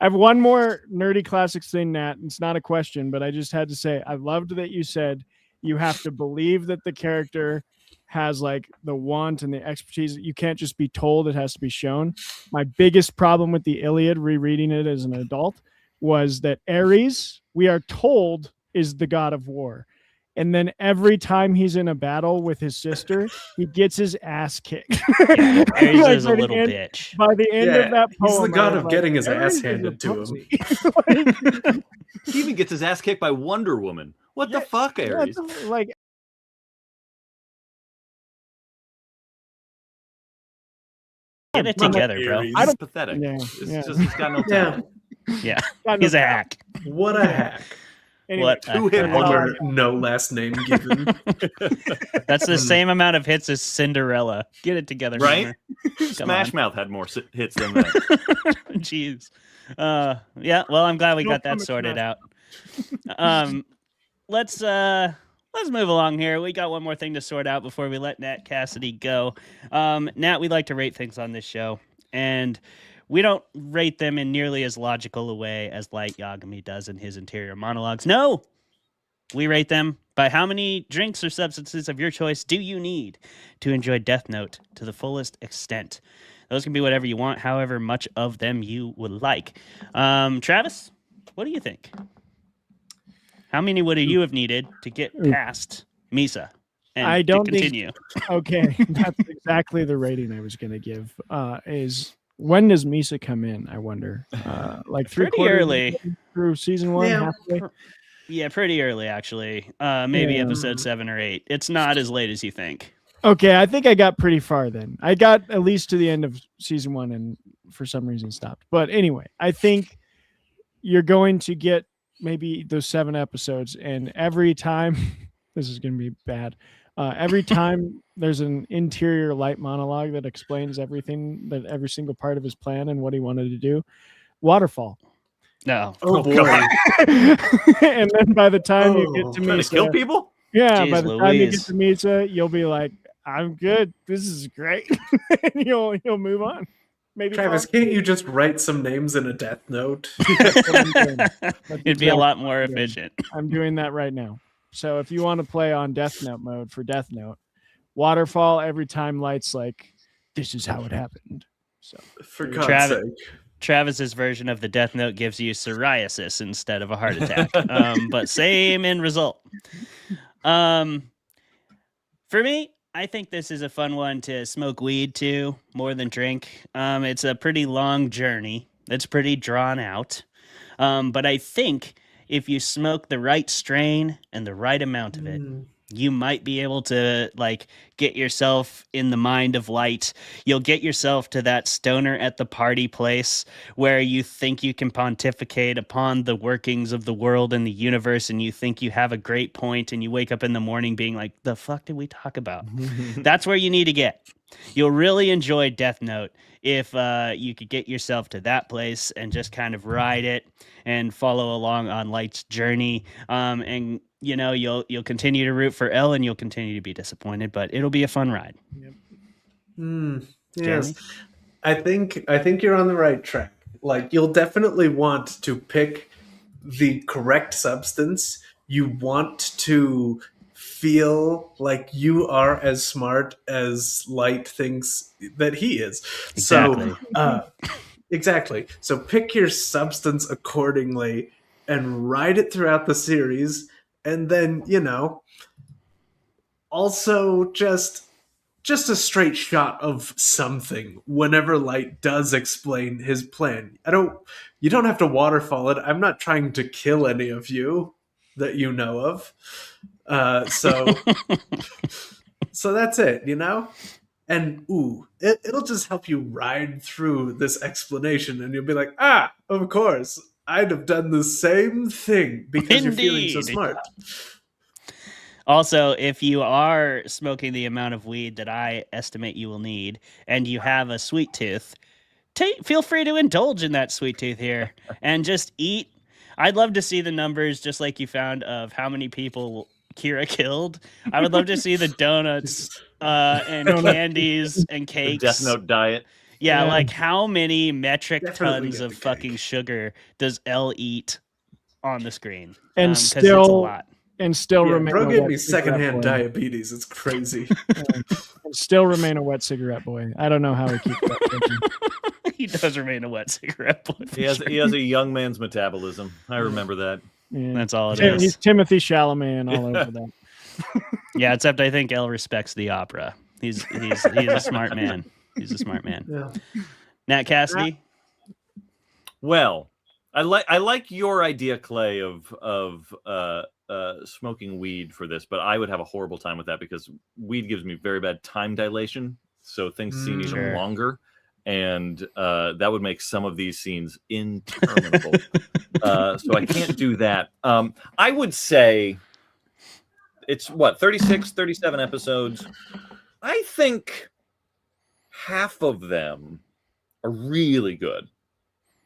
I have one more nerdy classics thing, Nat. It's not a question, but I just had to say, I loved that you said you have to believe that the character has the want and the expertise. You can't just be told, it has to be shown. My biggest problem with the Iliad, rereading it as an adult, was that Ares, we are told, is the god of war. And then every time he's in a battle with his sister, he gets his ass kicked. Yeah, Ares Like, is a little bitch. By the end of that poem, he's the god I was of like, getting his Ares ass is a handed to him. pussy. He even gets his ass kicked by Wonder Woman. What the fuck, Ares? Like, Get it together, bro. I don't pathetic. Yeah, It's yeah. just he's got no talent. Yeah, Got no he's a talent. hack. What a hack. Anyway, What? Who hit And Wonder wonder, no last name given. That's the same amount of hits as Cinderella. Get it together, Right? Homer. Come Smash on. Mouth had more hits than that. Jeez. Yeah. Well, I'm glad we got that comment sorted now. out. Let's move along here. We got one more thing to sort out before we let Nat Cassidy go. Nat, we like to rate things on this show, and we don't rate them in nearly as logical a way as 𝘔𝘬𝘵𝘮𝘦 does in his interior monologues. No, we rate them by how many drinks or substances of your choice do you need to enjoy Death Note to the fullest extent. Those can be whatever you want, however much of them you would like. Travis, what do you think? How many would you have needed to get past Misa and I don't to continue? Okay, that's exactly the rating I was going to give. Is when does Misa come in? I wonder. Like Pretty early through season 1, Yeah. halfway. Yeah, pretty early actually. Maybe Yeah. episode 7 or 8. It's not as late as you think. Okay, I think I got pretty far then. I got at least to the end of season 1 and for some reason stopped. But anyway, I think you're going to get maybe those 7 episodes, and every time this is going to be bad. Every time there's an interior light monologue that explains everything, that every single part of his plan and what he wanted to do, waterfall. No. Oh, boy. And then by the time you get to Trying to kill Misa, people? yeah, Jeez by the time you get Louise. to Misa, you'll be like, I'm good. This is great. And you'll move on. Maybe Travis, fall- can't you just write some names in a death note? That's what I'm doing. That's It'd be a exactly lot what more I'm doing. efficient. I'm doing that right now. So if you want to play on Death Note mode for Death Note, waterfall every time lights like, this is how it happened. So For God's Travis, sake. Travis's version of the Death Note gives you psoriasis instead of a heart attack, but same end result. For me, I think this is a fun one to smoke weed to more than drink. It's a pretty long journey. It's pretty drawn out. But I think if you smoke the right strain and the right amount of it, you might be able to like get yourself in the mind of light. You'll get yourself to that stoner at the party place where you think you can pontificate upon the workings of the world and the universe, and you think you have a great point, and you wake up in the morning being like, the fuck did we talk about? That's where you need to get. You'll really enjoy Death Note if you could get yourself to that place and just kind of ride it and follow along on Light's journey. And you know, you'll continue to root for L, and you'll continue to be disappointed, but it'll be a fun ride. Yes, Jeremy? I think you're on the right track. Like, you'll definitely want to pick the correct substance. You want to feel like you are as smart as Light thinks that he is. Exactly. So, exactly. So pick your substance accordingly and ride it throughout the series. And then, you know, also just a straight shot of something whenever Light does explain his plan. You don't have to waterfall it. I'm not trying to kill any of you that you know of. So that's it, you know? And it'll just help you ride through this explanation, and you'll be like, of course, I'd have done the same thing because you're feeling so Indeed. smart. Also, if you are smoking the amount of weed that I estimate you will need, and you have a sweet tooth, feel free to indulge in that sweet tooth here and just eat. I'd love to see the numbers, just like you found, of how many people Kira killed. I would love to see the donuts and candies and The cakes. Death Note diet. Yeah, like how many metric Definitely tons get of the cake. fucking sugar does L eat on the screen? And 'Cause it's a still lot. remain Bro a gave wet me cigarette secondhand boy. diabetes. It's crazy. And still remain a wet cigarette boy. I don't know how he keeps that thinking. He does remain a wet cigarette boy. for He has sure. a young man's metabolism. I remember that. Yeah. That's all it He's is. Timothy Chalamet and all over that. Yeah, except I think Elle respects the opera. He's a smart man. He's a smart man. Yeah. Nat Cassidy. Well, I like your idea, Clay, of smoking weed for this, but I would have a horrible time with that because weed gives me very bad time dilation, so things seem even longer, and that would make some of these scenes interminable. So I can't do that. I would say it's 36, 37 episodes. I think half of them are really good.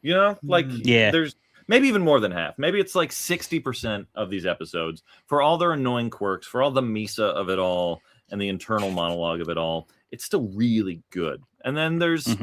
You know, like there's maybe even more than half. Maybe it's like 60% of these episodes, for all their annoying quirks, for all the Misa of it all, and the internal monologue of it all, it's still really good. And then there's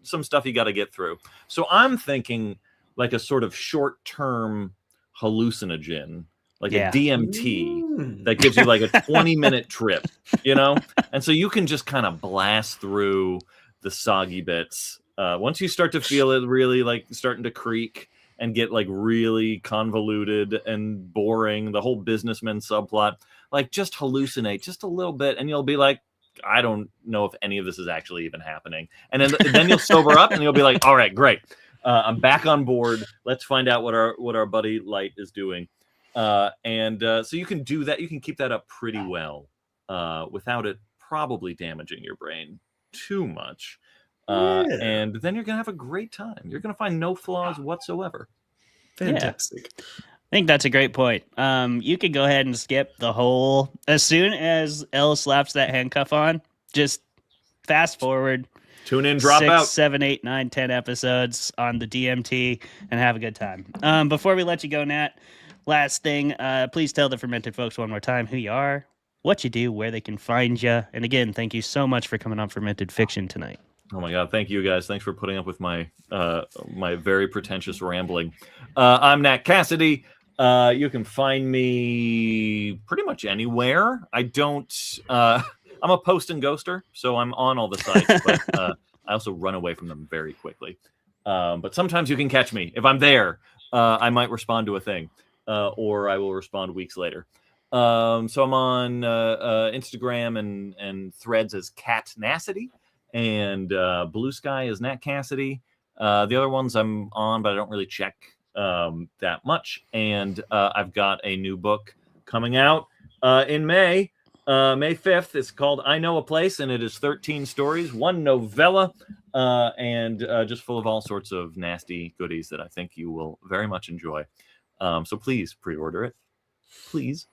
some stuff you got to get through. So I'm thinking like a sort of short-term hallucinogen, like a DMT that gives you like a 20-minute trip, you know? And so you can just kind of blast through the soggy bits. Once you start to feel it really like starting to creak and get like really convoluted and boring, the whole businessman subplot, like just hallucinate just a little bit and you'll be like, I don't know if any of this is actually even happening. And then you'll sober up and you'll be like, all right, great. I'm back on board. Let's find out what our buddy Light is doing. So you can do that. You can keep that up pretty well without it probably damaging your brain too much. And then you're going to have a great time. You're going to find no flaws whatsoever. Fantastic. Yeah. I think that's a great point. You could go ahead and skip the whole, as soon as Elle slaps that handcuff on, just fast forward. Tune in, drop 6, out. 7, 8, 9, 10 episodes on the DMT and have a good time. Before we let you go, Nat, last thing, please tell the Fermented Folks one more time who you are, what you do, where they can find you. And again, thank you so much for coming on Fermented Fiction tonight. Oh my God! Thank you guys. Thanks for putting up with my my very pretentious rambling. I'm Nat Cassidy. You can find me pretty much anywhere. I don't. I'm a post and ghoster, so I'm on all the sites, but I also run away from them very quickly. But sometimes you can catch me if I'm there. I might respond to a thing, or I will respond weeks later. So I'm on Instagram and Threads as Cat Nassity. And Blue Sky is Nat Cassidy. The other ones I'm on, but I don't really check that much. And I've got a new book coming out in May 5th. It's called I Know a Place, and it is 13 stories, one novella, and just full of all sorts of nasty goodies that I think you will very much enjoy. So please pre-order it. Please.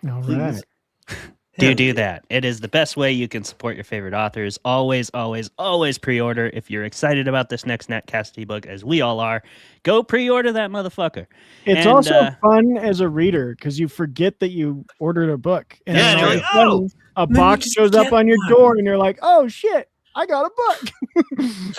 All please. Right. Do that. It is the best way you can support your favorite authors. Always, always, always pre-order. If you're excited about this next Nat Cassidy book, as we all are, go pre-order that motherfucker. It's also fun as a reader because you forget that you ordered a book. And yeah, and you're like, oh, a box shows up on your door and you're like, oh shit, I got a book.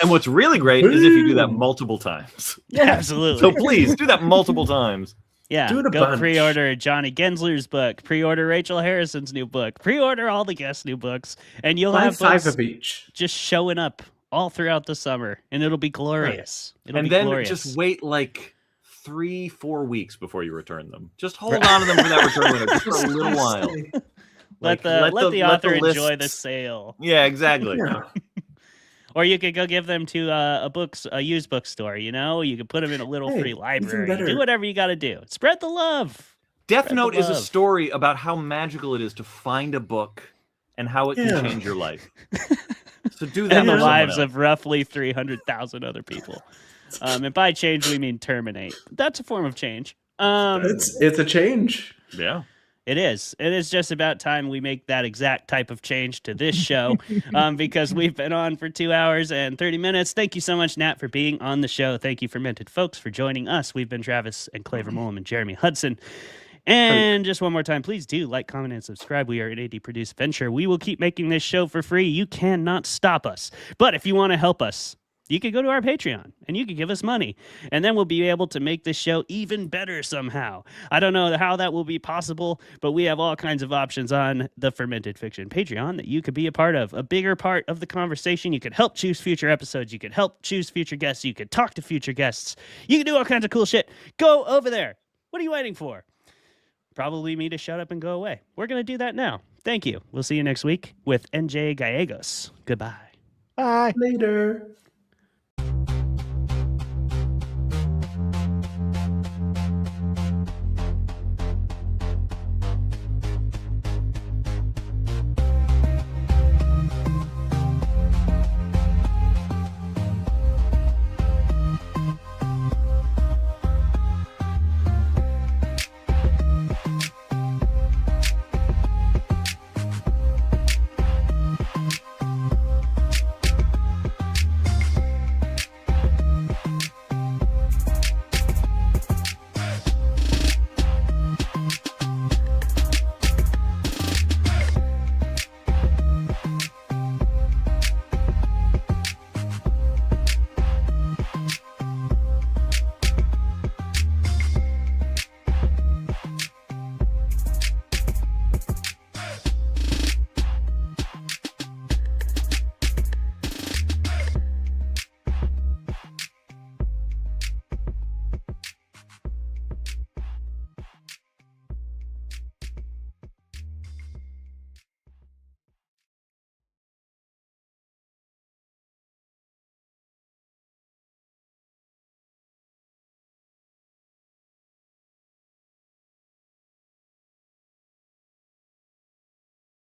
And what's really great is if you do that multiple times. Yeah, absolutely. So please do that multiple times. Yeah, Do it a go bunch. pre-order Johnny Gensler's book, pre-order Rachel Harrison's new book, pre-order all the guest new books, and you'll have five books of each just showing up all throughout the summer, and it'll be glorious. It'll And be then glorious. just wait like 3-4 weeks before you return them. Just hold on to them for that return window just for a little while. let the author enjoy the sale. Yeah, exactly. Yeah. Or you could go give them to a used bookstore. You know, you could put them in a little free library. better. Do whatever you got to do. Spread the love. Death Spread Note the is a love. story about how magical it is to find a book and how it can change your life. So do that And the for someone lives else. of roughly 300,000 other people. And by change, we mean terminate. That's a form of change. It's a change. Yeah. It is. It is just about time we make that exact type of change to this show because we've been on for 2 hours and 30 minutes. Thank you so much, Nat, for being on the show. Thank you, Fermented Folks, for joining us. We've been Travis and Claver Mullen and Jeremy Hudson. And just one more time, please do like, comment, and subscribe. We are an AD-produced venture. We will keep making this show for free. You cannot stop us. But if you want to help us, you could go to our Patreon and you could give us money, and then we'll be able to make this show even better somehow. I don't know how that will be possible, but we have all kinds of options on the Fermented Fiction Patreon that you could be a part of, a bigger part of the conversation. You could help choose future episodes. You could help choose future guests. You could talk to future guests. You can do all kinds of cool shit. Go over there. What are you waiting for? probably me to shut up and go away. We're going to do that now. Thank you. We'll see you next week with 𝘔𝘰𝘭𝘧 𝘕𝘰𝘵𝘦. Goodbye. Bye. Later.